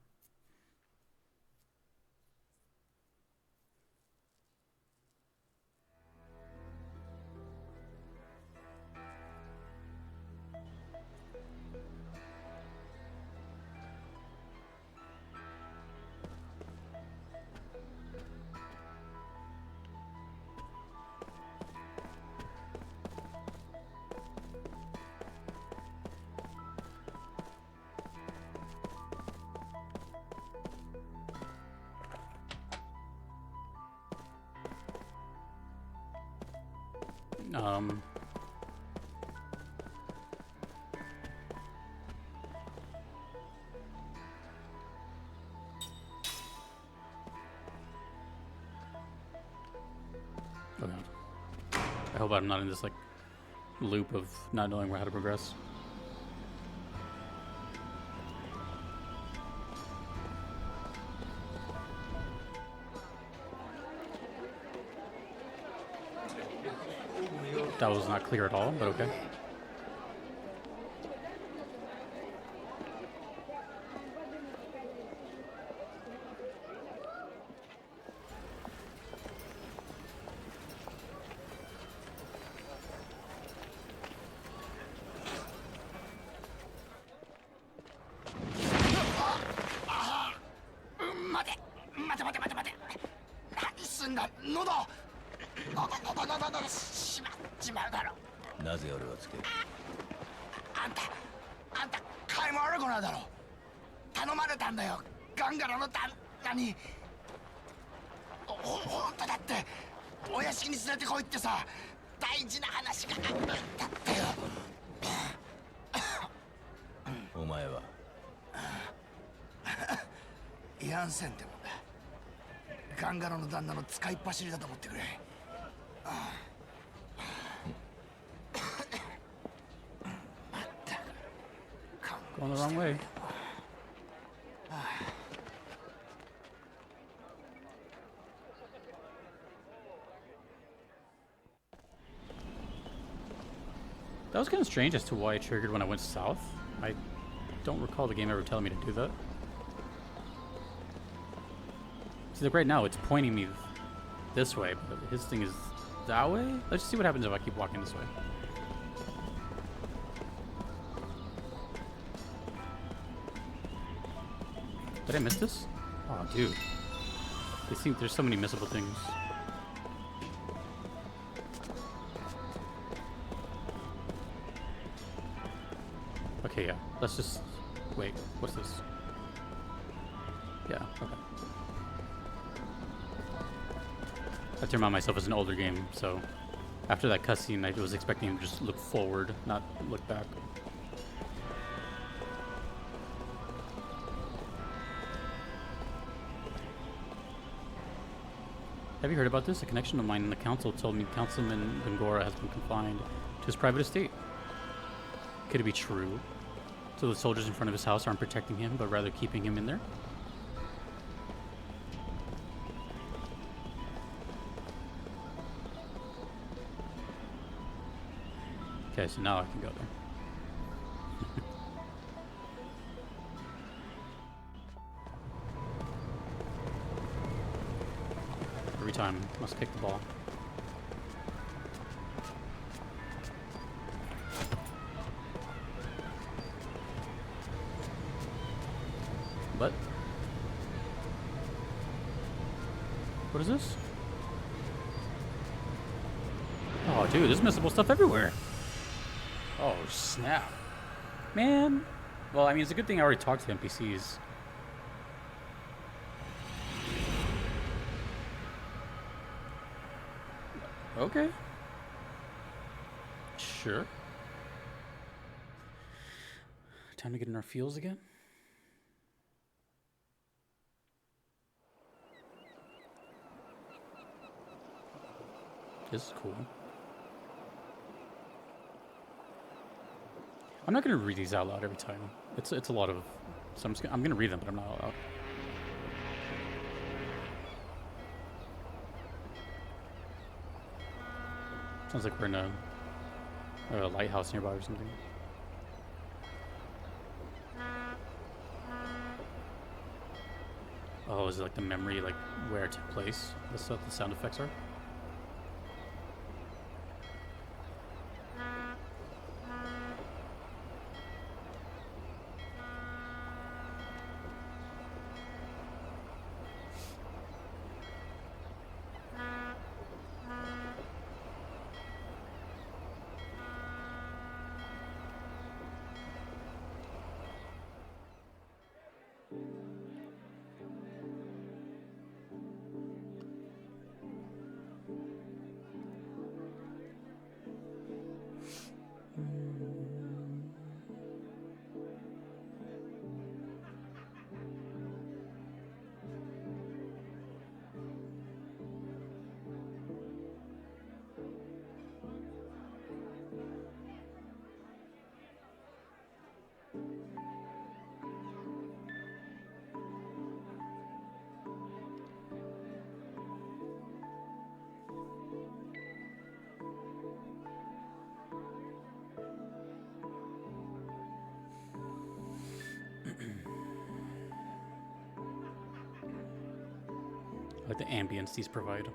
hope I'm not in this like loop of not knowing how to progress. That was not clear at all, but okay. Going the wrong way. That was kind of strange as to why it triggered when I went south. I don't recall the game ever telling me to do that. See, like right now it's pointing me this way, but his thing is that way? Let's just see what happens if I keep walking this way. Did I miss this? Oh, dude. They seem there's so many missable things. Okay, yeah. Let's just wait. What's this? Yeah. Okay. I have to remind myself it's an older game, so after that cutscene, I was expecting to just look forward, not look back. Have you heard about this? A connection of mine in the council told me Councilman Bangora has been confined to his private estate. Could it be true? So the soldiers in front of his house aren't protecting him, but rather keeping him in there? Okay, so now I can go there. Every time, must kick the ball. What? What is this? Oh, dude, there's missable stuff everywhere. Oh, snap. Man. Well, I mean, it's a good thing I already talked to NPCs. Okay. Sure. Time to get in our feels again. This is cool. I'm not gonna read these out loud every time. It's a lot of. So I'm gonna read them, but I'm not out loud. Sounds like we're in a lighthouse nearby or something. Oh, is it like the memory, like where it took place? That's what the sound effects are. Like the ambience these provide.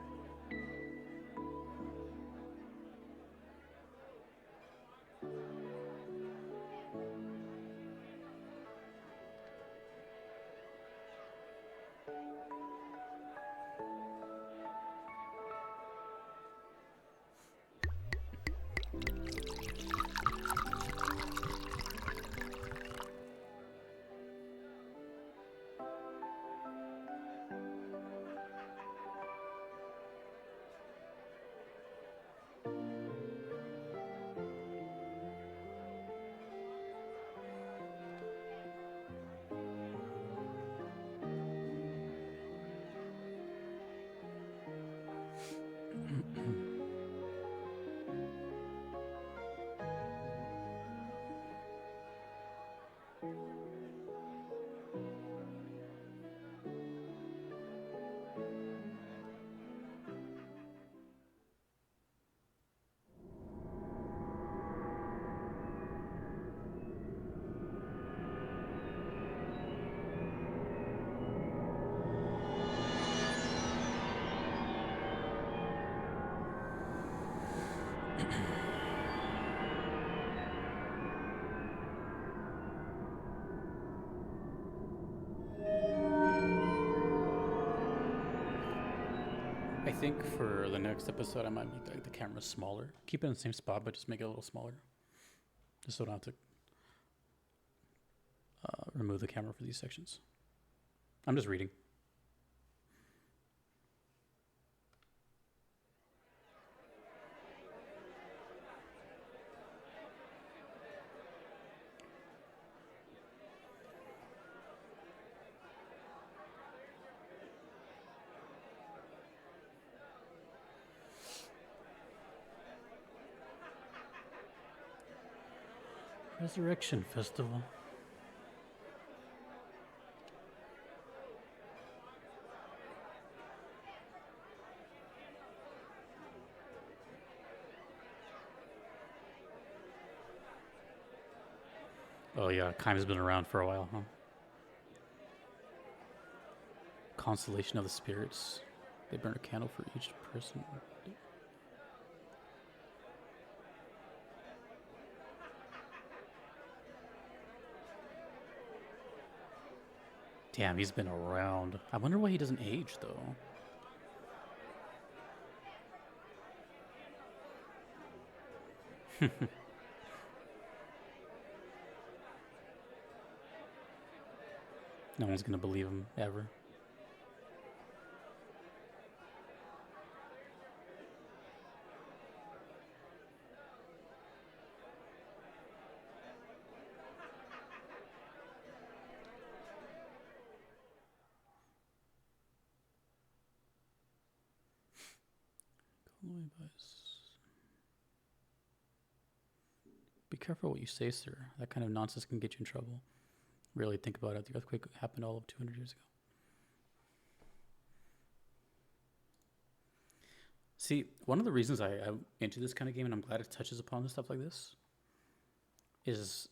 I think for the next episode, I might make the camera smaller. Keep it in the same spot, but just make it a little smaller. Just so I don't have to remove the camera for these sections. I'm just reading. Resurrection Festival. Oh yeah, Kaim's been around for a while, huh? Constellation of the Spirits. They burn a candle for each person. Damn, he's been around. I wonder why he doesn't age, though. No one's gonna believe him, ever. Be careful what you say, sir. That kind of nonsense can get you in trouble. Really think about it. The earthquake happened all of 200 years ago. See, one of the reasons I'm into this kind of game, and I'm glad it touches upon stuff like this, is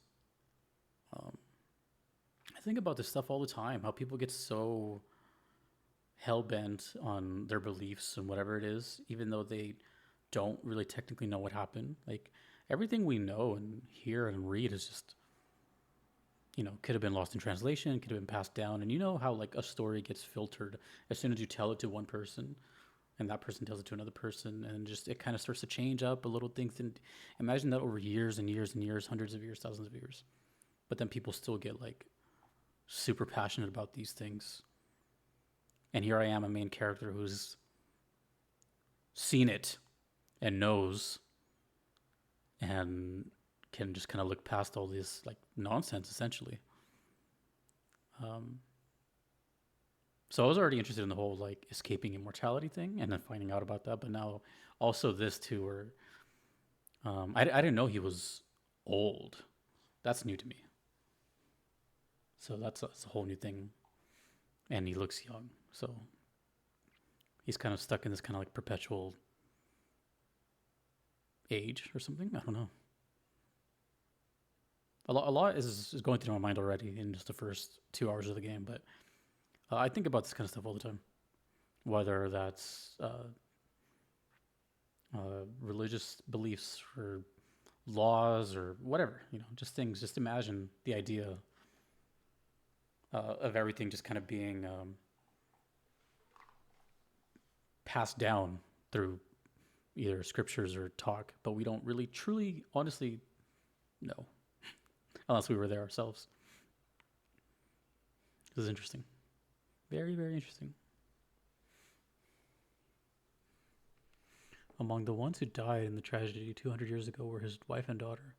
I think about this stuff all the time. How people get so hell-bent on their beliefs and whatever it is, even though they don't really technically know what happened. Like, everything we know and hear and read is just, you know, could have been lost in translation, could have been passed down. And you know how, like, a story gets filtered as soon as you tell it to one person and that person tells it to another person, and just it kind of starts to change up a little things. And imagine that over years and years and years, hundreds of years, thousands of years. But then people still get, like, super passionate about these things. And here I am, a main character who's seen it and knows and can just kind of look past all this, like, nonsense, essentially. So I was already interested in the whole, like, escaping immortality thing and then finding out about that. But now also this too, where I didn't know he was old. That's new to me. So that's a whole new thing. And he looks young, so he's kind of stuck in this kind of like perpetual age or something. I don't know. A lot is going through my mind already in just the first 2 hours of the game, but I think about this kind of stuff all the time. Whether that's religious beliefs or laws or whatever, just things. Just imagine the idea of everything just kind of being passed down through either scriptures or talk, but we don't really, truly, honestly know unless we were there ourselves. This is interesting. Very, very interesting. Among the ones who died in the tragedy 200 years ago were his wife and daughter.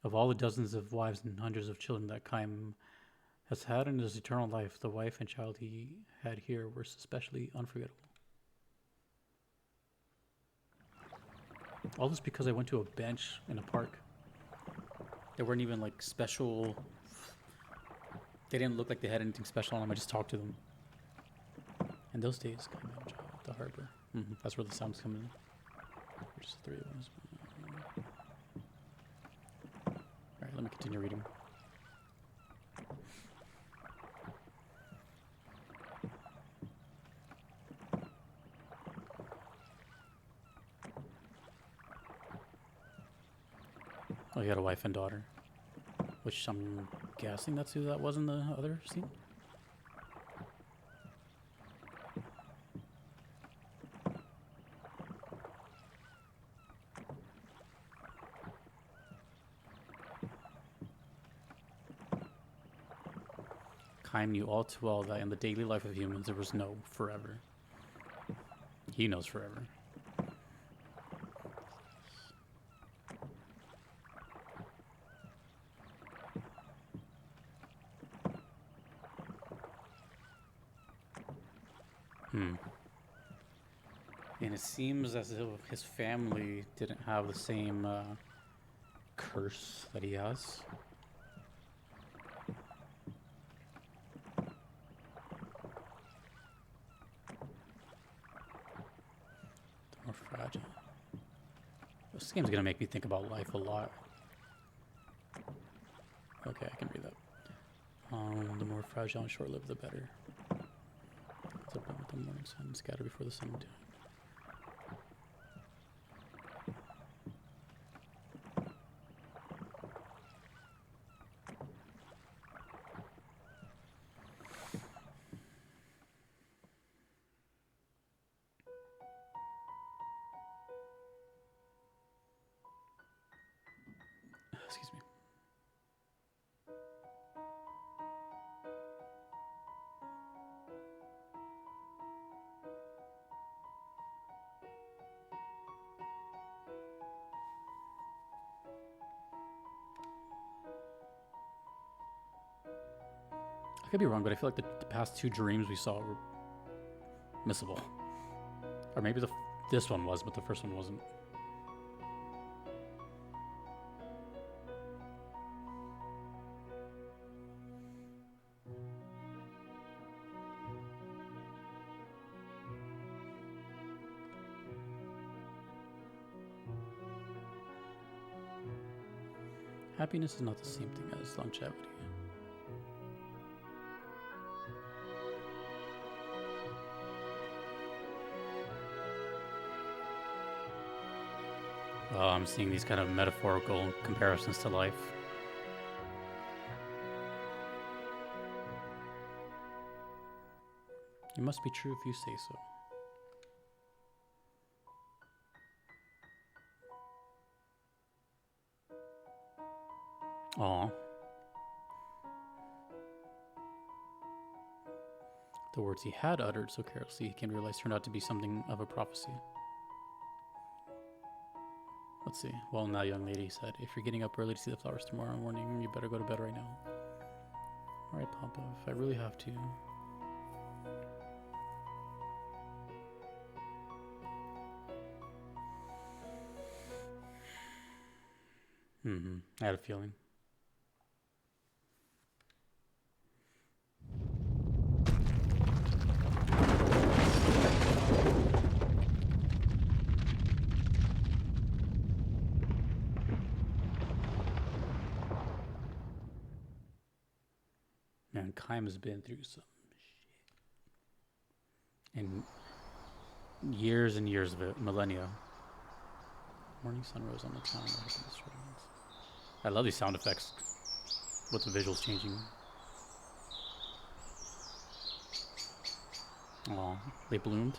Of all the dozens of wives and hundreds of children that Kaim has had in his eternal life, the wife and child he had here were especially unforgettable. All this because I went to a bench in a park. They weren't even like special. They didn't look like they had anything special on them. I just talked to them. And those days, kind of job at the harbor. That's where the sound's coming in. There's 3 of us. Alright, let me continue reading. Oh, he had a wife and daughter. Which I'm guessing that's who that was in the other scene. Kaim knew all too well that in the daily life of humans there was no forever. He knows forever. And it seems as if his family didn't have the same curse that he has. More fragile. This game's gonna make me think about life a lot. Okay, I can read that. The more fragile and short-lived, the better. It's up with the morning sun, scatter before the sun down. Excuse me. I could be wrong, but I feel like the past 2 dreams we saw were missable. Or maybe this one was, but the first one wasn't. Happiness is not the same thing as longevity. Oh, I'm seeing these kind of metaphorical comparisons to life. It must be true if you say so. Aw. The words he had uttered so carelessly he came to realize turned out to be something of a prophecy. Let's see. Well, now, young lady, he said, if you're getting up early to see the flowers tomorrow morning, you better go to bed right now. All right, Papa, if I really have to. I had a feeling. Man, Kaim has been through some shit. And years and years of it, millennia. Morning sun rose on the town. I love these sound effects with the visuals changing. Aw, they bloomed.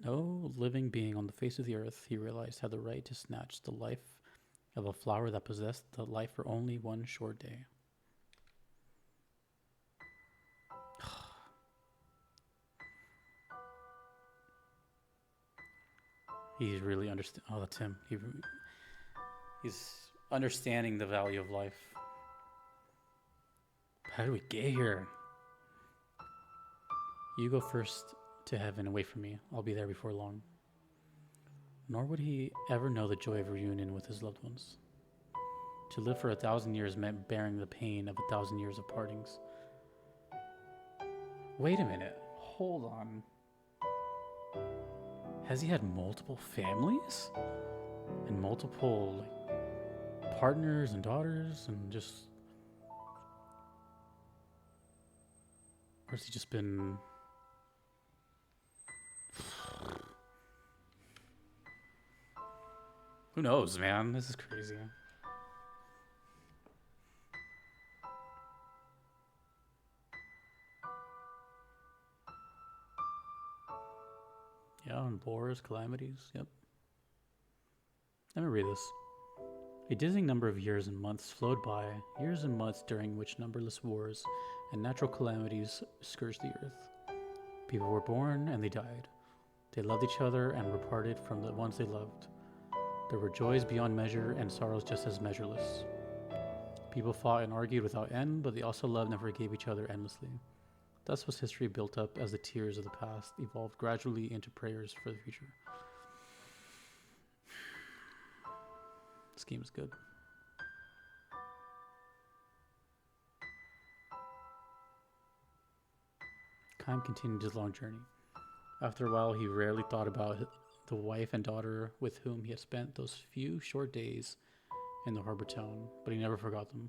No living being on the face of the earth, he realized, had the right to snatch the life of a flower that possessed the life for only one short day. He's really understand. Oh, that's him. He's understanding the value of life. How did we get here? You go first to heaven away from me. I'll be there before long. Nor would he ever know the joy of reunion with his loved ones. To live for 1,000 years meant bearing the pain of 1,000 years of partings. Wait a minute. Hold on. Has he had multiple families? And multiple partners and daughters and just... Or has he just been... Who knows, man? This is crazy. Yeah, and wars, calamities, yep. Let me read this. A dizzying number of years and months flowed by, years and months during which numberless wars and natural calamities scourged the earth. People were born and they died. They loved each other and were parted from the ones they loved. There were joys beyond measure and sorrows just as measureless. People fought and argued without end, but they also loved and forgave each other endlessly. Thus was history built up as the tears of the past evolved gradually into prayers for the future. This game is good. Kaim continued his long journey. After a while, he rarely thought about the wife and daughter with whom he had spent those few short days in the harbor town, but he never forgot them.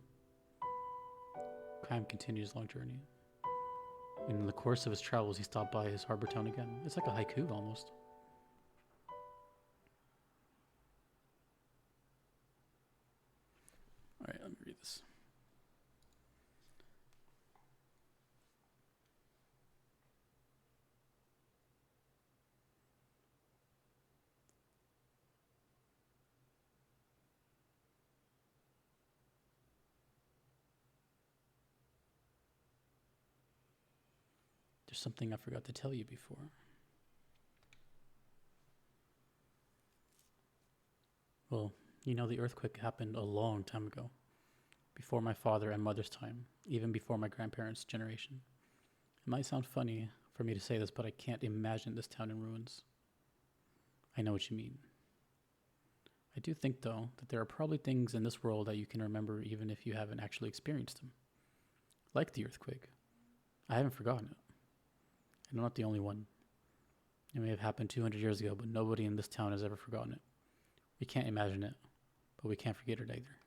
Kaim continued his long journey. In the course of his travels, he stopped by his harbor town again. It's like a haiku almost. All right, let me read this. There's something I forgot to tell you before. Well, you know, the earthquake happened a long time ago. Before my father and mother's time, even before my grandparents' generation. It might sound funny for me to say this, but I can't imagine this town in ruins. I know what you mean. I do think, though, that there are probably things in this world that you can remember even if you haven't actually experienced them. Like the earthquake. I haven't forgotten it. And I'm not the only one. It may have happened 200 years ago, but nobody in this town has ever forgotten it. We can't imagine it, but we can't forget it either.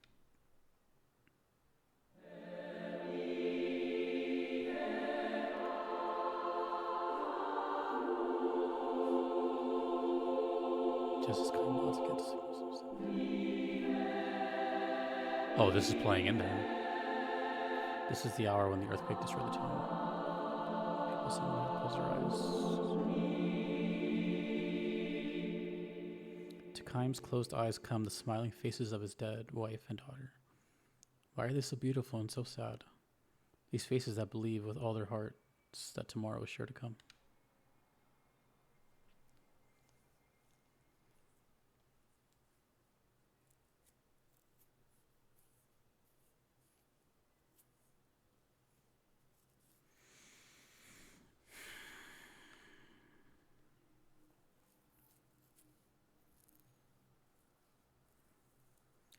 Just as kind nods against signals. Oh, this is playing in there. This is the hour when the earthquake destroyed the town. People suddenly close their eyes. To Kaim's closed eyes come the smiling faces of his dead wife and daughter. Why are they so beautiful and so sad? These faces that believe with all their hearts that tomorrow is sure to come.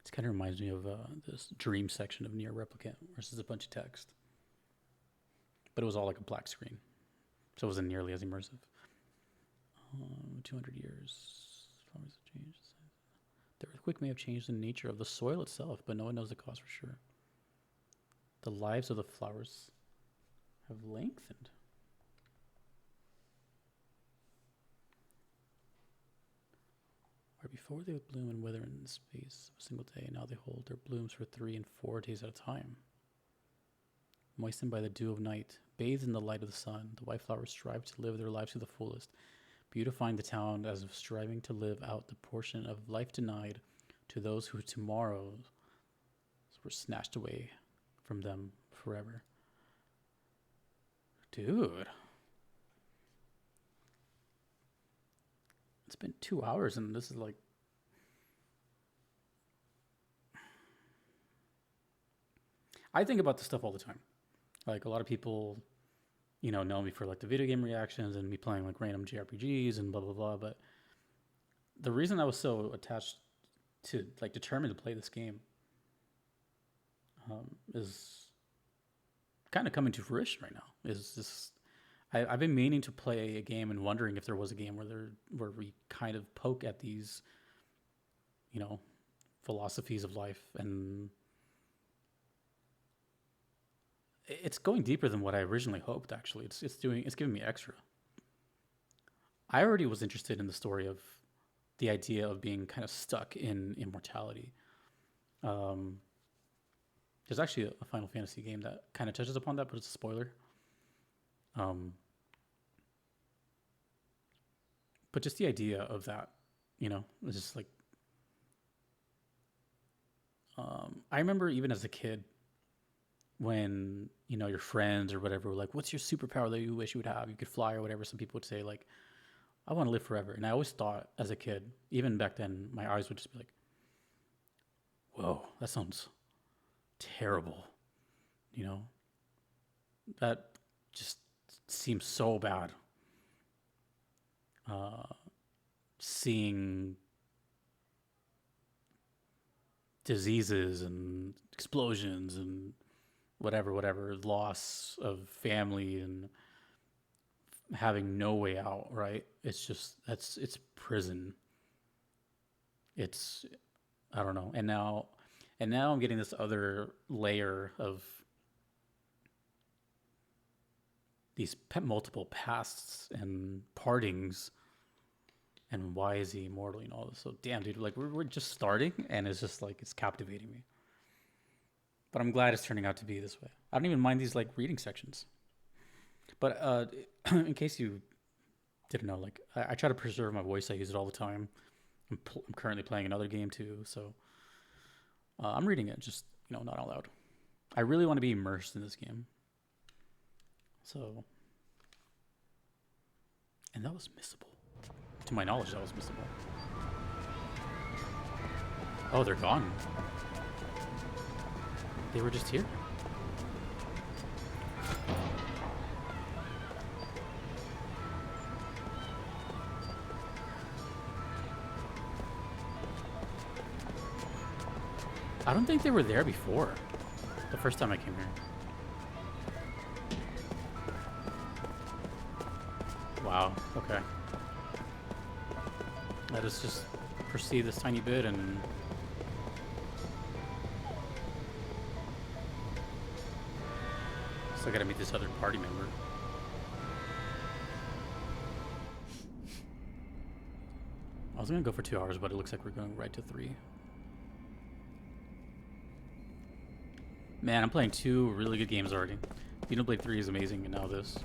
It kind of reminds me of this dream section of Nier Replicant, where this is a bunch of text. But it was all like a black screen, so it wasn't nearly as immersive. 200 years. Flowers have changed. The earthquake may have changed the nature of the soil itself, but no one knows the cause for sure. The lives of the flowers have lengthened. Where before they would bloom and wither in the space of a single day, now they hold their blooms for 3 and 4 days at a time. Moistened by the dew of night, bathed in the light of the sun, the white flowers strive to live their lives to the fullest, beautifying the town as if striving to live out the portion of life denied to those who tomorrows were snatched away from them forever. Dude. It's been 2 hours and this is like... I think about this stuff all the time. Like, a lot of people, you know me for like the video game reactions and me playing like random JRPGs and blah, blah, blah. But the reason I was so attached to, like, determined to play this game is kind of coming to fruition right now. Is this... I've been meaning to play a game and wondering if there was a game where we kind of poke at these, you know, philosophies of life, and it's going deeper than what I originally hoped. Actually, it's giving me extra. I already was interested in the story of the idea of being kind of stuck in immortality. There's actually a Final Fantasy game that kind of touches upon that, but it's a spoiler. But just the idea of that, you know, it's just like, I remember even as a kid when, you know, your friends or whatever were like, what's your superpower that you wish you would have? You could fly or whatever. Some people would say like, I want to live forever. And I always thought as a kid, even back then, my eyes would just be like, whoa, that sounds terrible. You know, that just seems so bad. Seeing diseases and explosions and whatever, loss of family and having no way out, right? It's just, it's prison. It's, I don't know. And now I'm getting this other layer of these multiple pasts and partings, and why is he immortal, you know, all this. So damn, dude, like we're just starting, and it's just like, it's captivating me. But I'm glad it's turning out to be this way. I don't even mind these like reading sections. But in case you didn't know, like I try to preserve my voice. I use it all the time. I'm currently playing another game too, so I'm reading it, just, you know, not out loud. I really want to be immersed in this game. So, and that was missable. To my knowledge, that was missable. Oh, they're gone. They were just here. I don't think they were there before. The first time I came here. Wow, okay. Let us just proceed this tiny bit and... Still gotta meet this other party member. I was gonna go for 2 hours, but it looks like we're going right to 3. Man, I'm playing 2 really good games already. Xenoblade 3 is amazing, and now this.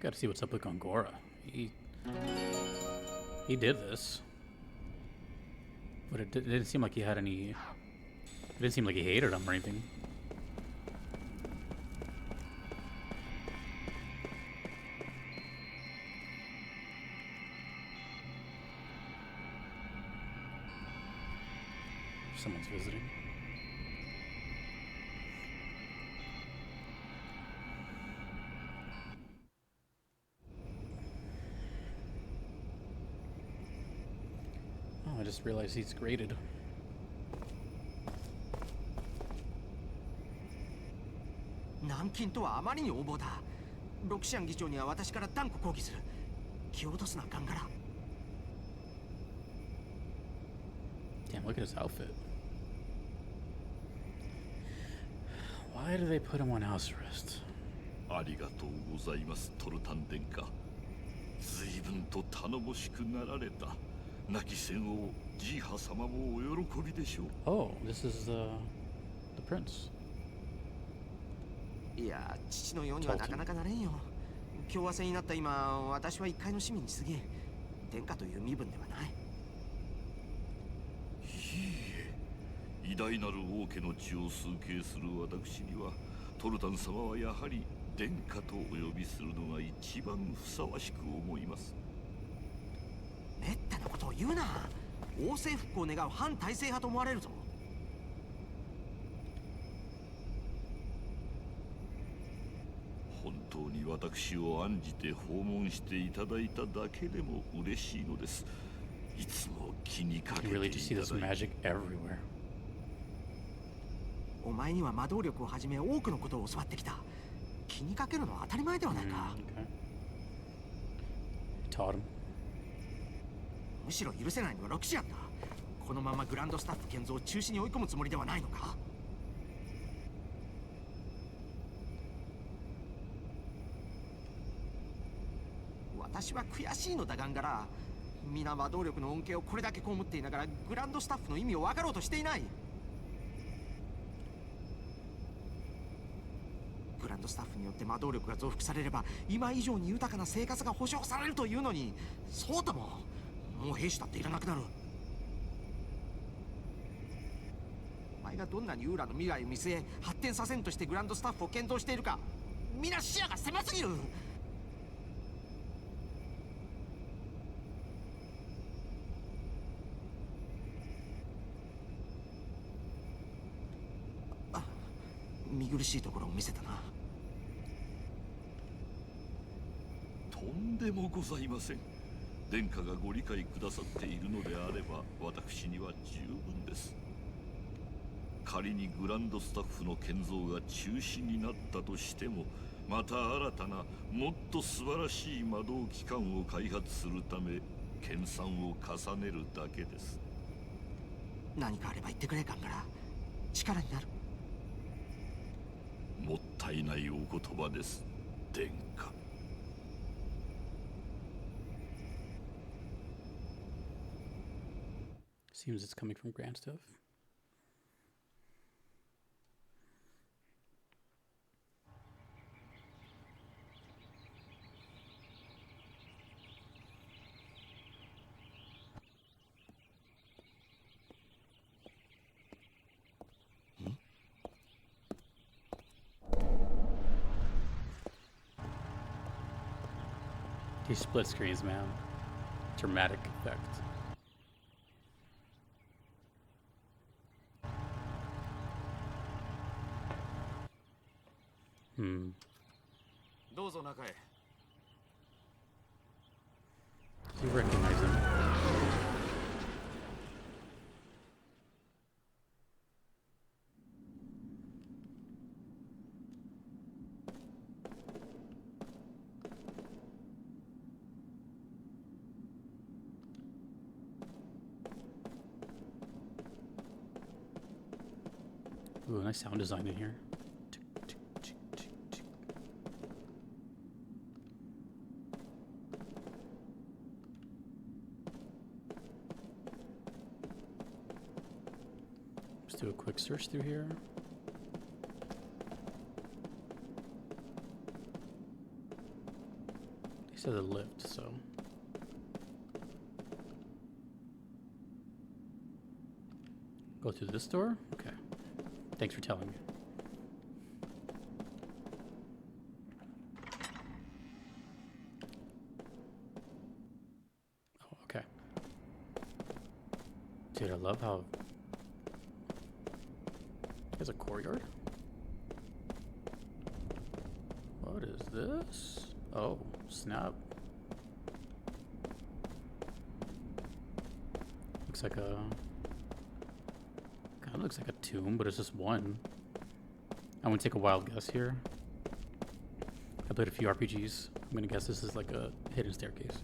Gotta see what's up with Gongora. He did this. But it didn't seem like he had any... It didn't seem like he hated him or anything. Someone's visiting. Oh, I just realized he's graded. 軟禁とはあまりに横暴だ。ロクシアン議長には私から断固抗議する。気を落とすな、ガンガラ。Damn, look at his outfit. Why do they put him on house arrest? ありがとうございます、トルタン殿下。随分と頼もしくなられた。亡き戦王ジーハ様もお喜びでしょう。Oh, this is the prince. いや、父のようにはなかなかなれんよ。共和制になった今、私は一介の市民に過ぎ、殿下という身分ではない。いいえ、偉大なる王家の血を崇敬する私には、トルタン様はやはり殿下とお呼びするのが一番ふさわしく思います。めったなことを言うな。王政復興を願う反体制派と思われるぞ。本当に私を案じて訪問していただいただけでも嬉しいのです。いつも気にかけていただいて。お前には魔導力をはじめ多くのことを教わってきた。気にかけるのは当たり前ではないか。むしろ許せないのはロキシアンだ。このままグランドスタッフ建造を中止に追い込むつもりではないのか。私は悔しいのだ、ガンガラ。皆魔導力の恩恵をこれだけ被っていながらグランドスタッフの意味を分かろうとしていない。グランドスタッフによって魔導力が増幅されれば今以上に豊かな生活が保障されるというのに、そうとももう兵士だっていらなくなる。お前がどんなにウーラの未来を見据え発展させんとしてグランドスタッフを検討しているか、皆視野が狭すぎる。見苦しいところを見せたな。とんでもございません。殿下がご理解くださっているのであれば私には十分です。仮にグランドスタッフの建造が中止になったとしても、また新たなもっと素晴らしい魔導機関を開発するため研鑽を重ねるだけです。何かあれば言ってくれ、ガンガラ。力になる。もったいないお言葉です、殿下。Seems it's coming from Grand stuff. These split screens, man. Dramatic effect. Hmm. どうぞ中へ。 You recognize him. Ooh, nice sound design in here. Let's do a quick search through here. They said a lift, so. Go through this door? Okay. Thanks for telling me. Oh, okay. Dude, I love how... There's a courtyard? What is this? Oh, snap. Looks looks like a... Kind of looks like a tomb, but it's just one. I'm gonna take a wild guess here. I played a few RPGs. I'm gonna guess this is like a hidden staircase.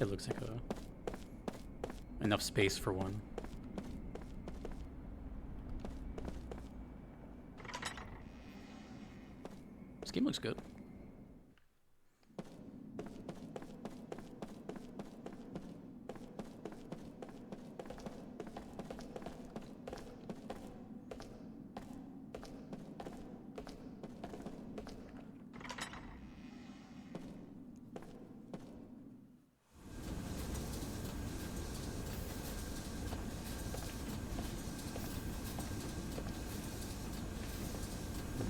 It looks like enough space for one. This game looks good.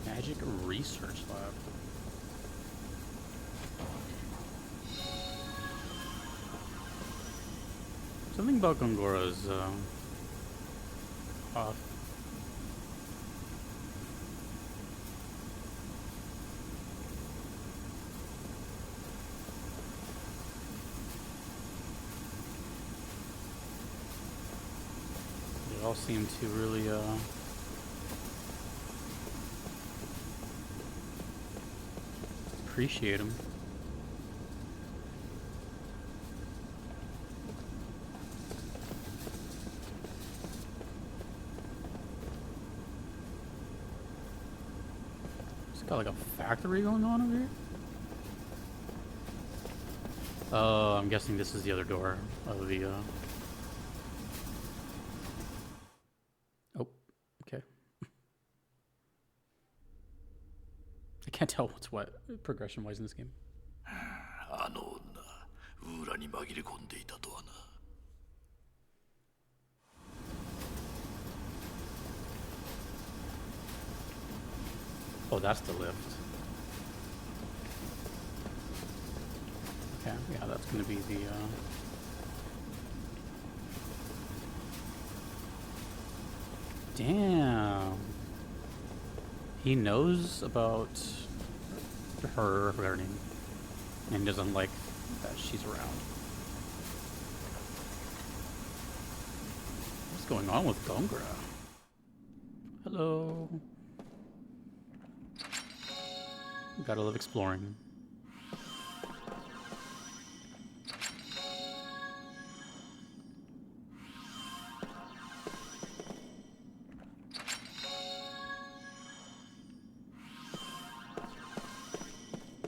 Magic Research Lab. Something about Gongora is off. They all seem to really appreciate him. It's got like a factory going on over here. I'm guessing this is the other door of the Oh, okay. I can't tell what's what progression-wise in this game. あの女、ウーラに紛れ込んでいたとはな。Oh, that's the lift. Okay, yeah, that's gonna be the Damn. He knows about her, I forgot her name, and doesn't like that she's around. What's going on with Gongra? Hello. Gotta love exploring.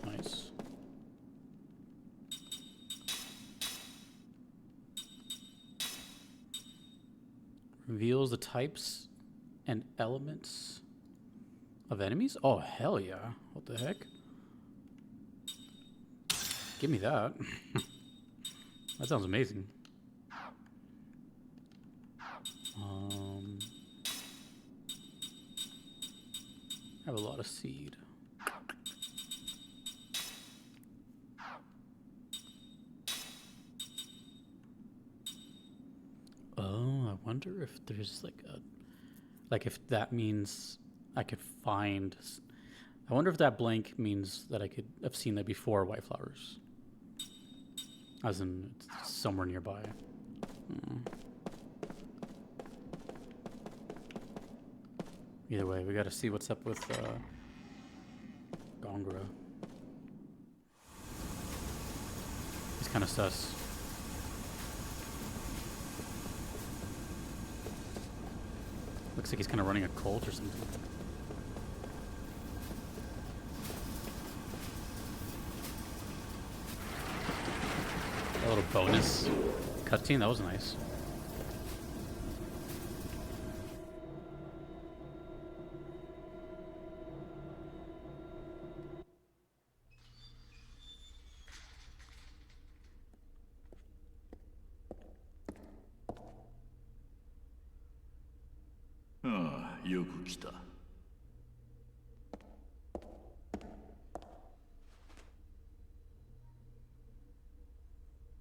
Nice. Reveals the types and elements of enemies? Oh, hell yeah. What the heck? Give me that. That sounds amazing. I have a lot of seed. Oh, I wonder if there's like if that means I could find. I wonder if that blank means that I could have seen that before White Flowers. As in, it's somewhere nearby. Either way, we gotta see what's up with Gongra. He's kind of sus. Looks like he's kind of running a cult or something. A little bonus cutscene, that was nice.ああ、よく来た。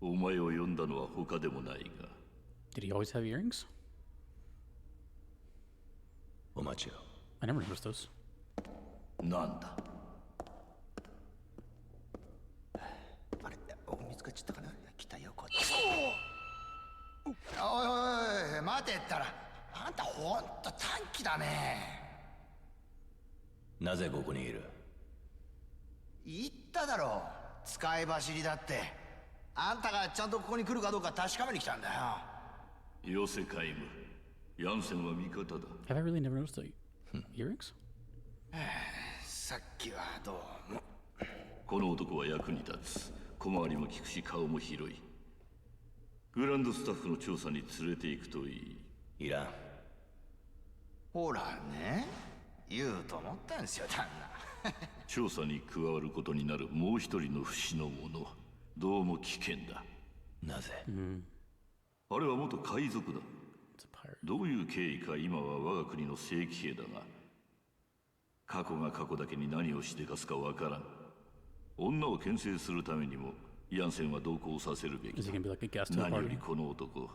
お前を呼んだのは他でもないが。Did he always have earrings? お待ちよ。I never noticed those. なんだ。あれ、お見つかっちゃったかな。来たよこっち。おいで待てったら、あんたほんと短気だね。なぜここにいる？言っただろう、使い走りだって。あんたがちゃんとここに来るかどうか確かめに来たんだよ。よせ皆無。ヤンセンは味方だ。 Have I really never noticed the earrings? さっきはどうも。この男は役に立つ。小回りも利くし顔も広い。グランドスタッフの調査に連れて行くといい。いらん。ほらね、言うと思ったんですよ、旦那。調査に加わることになるもう一人の不死の者、どうも危険だ。なぜ？あれは元海賊だ。どういう経緯か今は我が国の正規兵だが、過去が過去だけに何をしでかすかわからん。女を牽制するためにもヤンセンは同行させるべきだ。何よりこの男、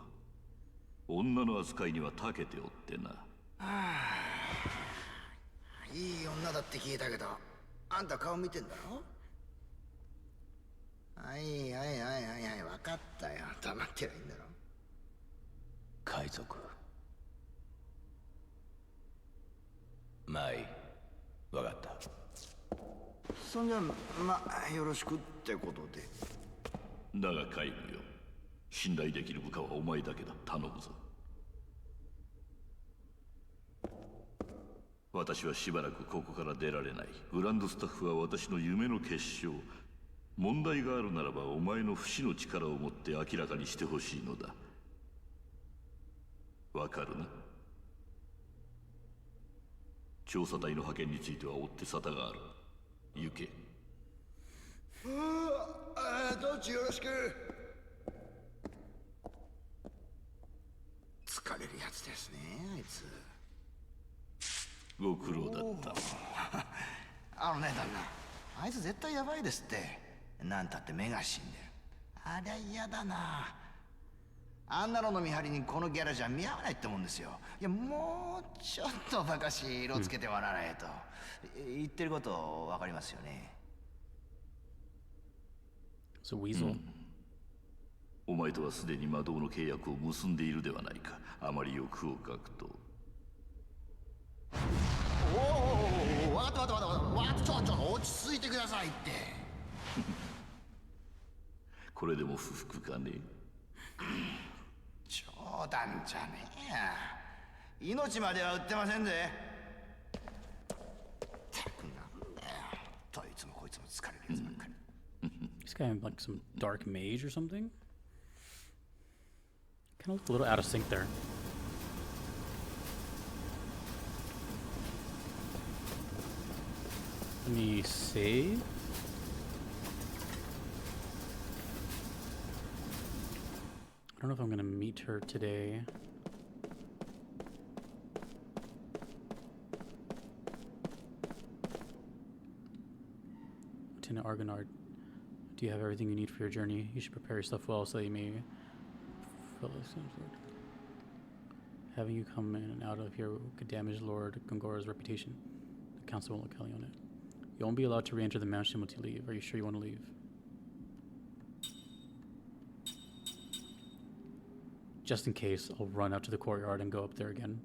女の扱いには長けておってな。いい女だって聞いたけど、あんた顔見てんだろ。はい、分かったよ。黙ってりゃいいんだろ。海賊。まあいい。わかった。そんじゃ、まあ、よろしくってことで。だが海部よ、信頼できる部下はお前だけだ。頼むぞ。私はしばらくここから出られない。グランドスタッフは私の夢の結晶。問題があるならばお前の不死の力を持って明らかにしてほしいのだ。わかるな？調査隊の派遣については追って沙汰がある。行け。どっちよろしく。疲れるやつですね、あいつ。ご苦労だった。旦那、あいつ絶対ヤバいですって。なんたって目が死んでる。ありゃ嫌だな。あんなのの見張りにこのギャラじゃ見合わないってもんですよ。いや、もうちょっとばかし色つけて割らないと。言ってることわかりますよね。So weasel、お前とはすでに魔導の契約を結んでいるではないか。あまり欲をかくと。わかった、ちょっと落ち着いてくださいって。これでも不服かね？冗談じゃねえや。命までは売ってませんぜ。ったくなんだよ。どいつもこいつも疲れるやつばっかり。This guy like some dark mage or something? Kind of looked a little out of sync there. Let me save. I don't know if I'm gonna meet her today. Lieutenant Argonard, do you have everything you need for your journey? You should prepare yourself well so that you may fulfill this. Having you come in and out of here could damage Lord Gongora's reputation. The council won't look highly on it. You won't be allowed to re-enter the mansion once you leave. Are you sure you want to leave? Just in case, I'll run out to the courtyard and go up there again.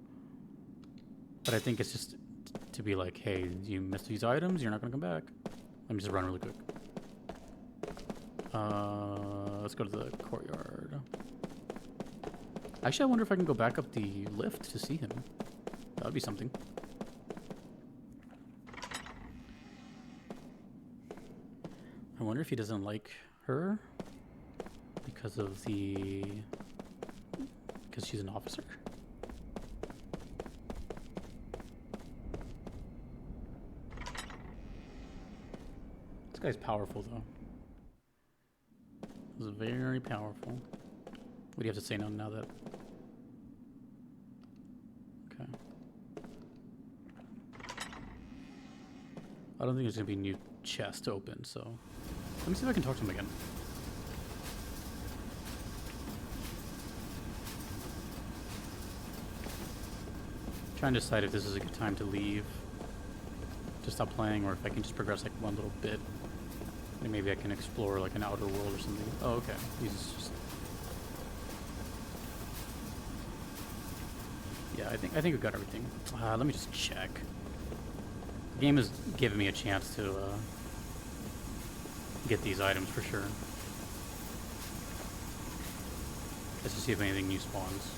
But I think it's just to be like, hey, you missed these items, you're not going to come back. Let me just run really quick. Let's go to the courtyard. Actually, I wonder if I can go back up the lift to see him. That would be something. I wonder if he doesn't like her because she's an officer. This guy's powerful though. This is very powerful. What do you have to say now that? Okay. I don't think there's gonna be a new chest to open, so let me see if I can talk to him again. Trying to decide if this is a good time to leave, to stop playing, or if I can just progress like one little bit. And maybe I can explore like an outer world or something. Oh, okay. He's just... I think we got everything. Let me just check. The game is giving me a chance to get these items for sure. Let's just see if anything new spawns.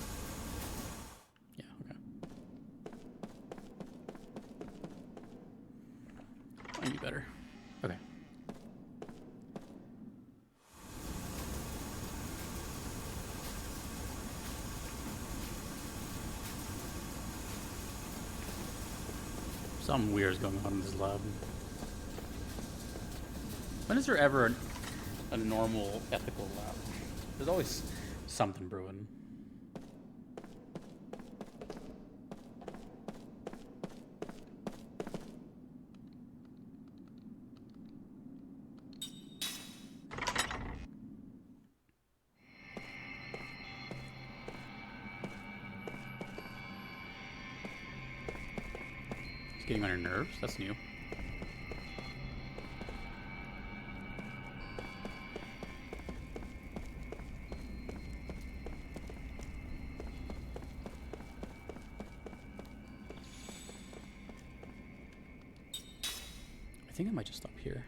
Yeah, okay. Might be better. Okay. Something weird is going on in this lab. When is there ever a normal ethical lab? There's always something brewing. It's getting on your nerves? That's new. I think I might just stop here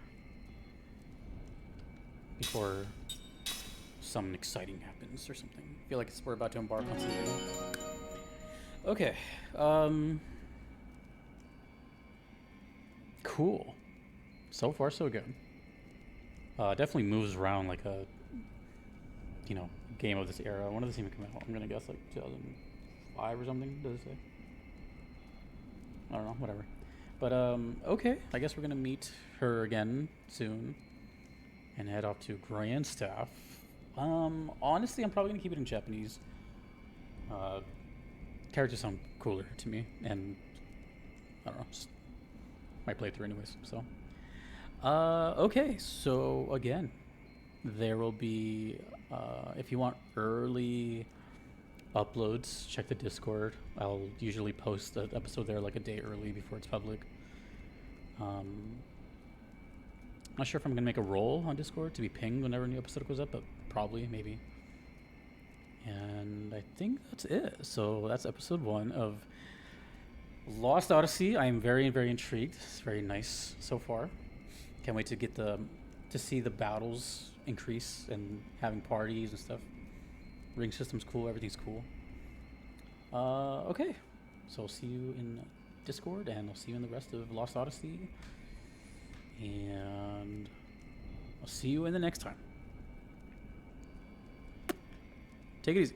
before something exciting happens or something. I feel like we're about to embark on something. Okay. Cool. So far, so good. Definitely moves around like a, you know, game of this era. When did this even come out? I'm gonna guess like 2005 or something. Does it say? I don't know. Whatever. But, okay, I guess we're gonna meet her again soon and head off to Grandstaff. Honestly, I'm probably gonna keep it in Japanese. Characters sound cooler to me, and I don't know, just might play it through anyways, so. Okay, so again, there will be, if you want early uploads, check the Discord. I'll usually post the episode there like a day early before it's public. Not sure if I'm gonna make a role on Discord to be pinged whenever a new episode goes up, but probably, maybe. And I think that's it. So that's episode 1 of Lost Odyssey. I am very, very intrigued. It's very nice so far. Can't wait to get to see the battles increase and having parties and stuff. Ring system's cool, everything's cool. Okay, so I'll see you in Discord, and I'll see you in the rest of Lost Odyssey, and I'll see you in the next time. Take it easy.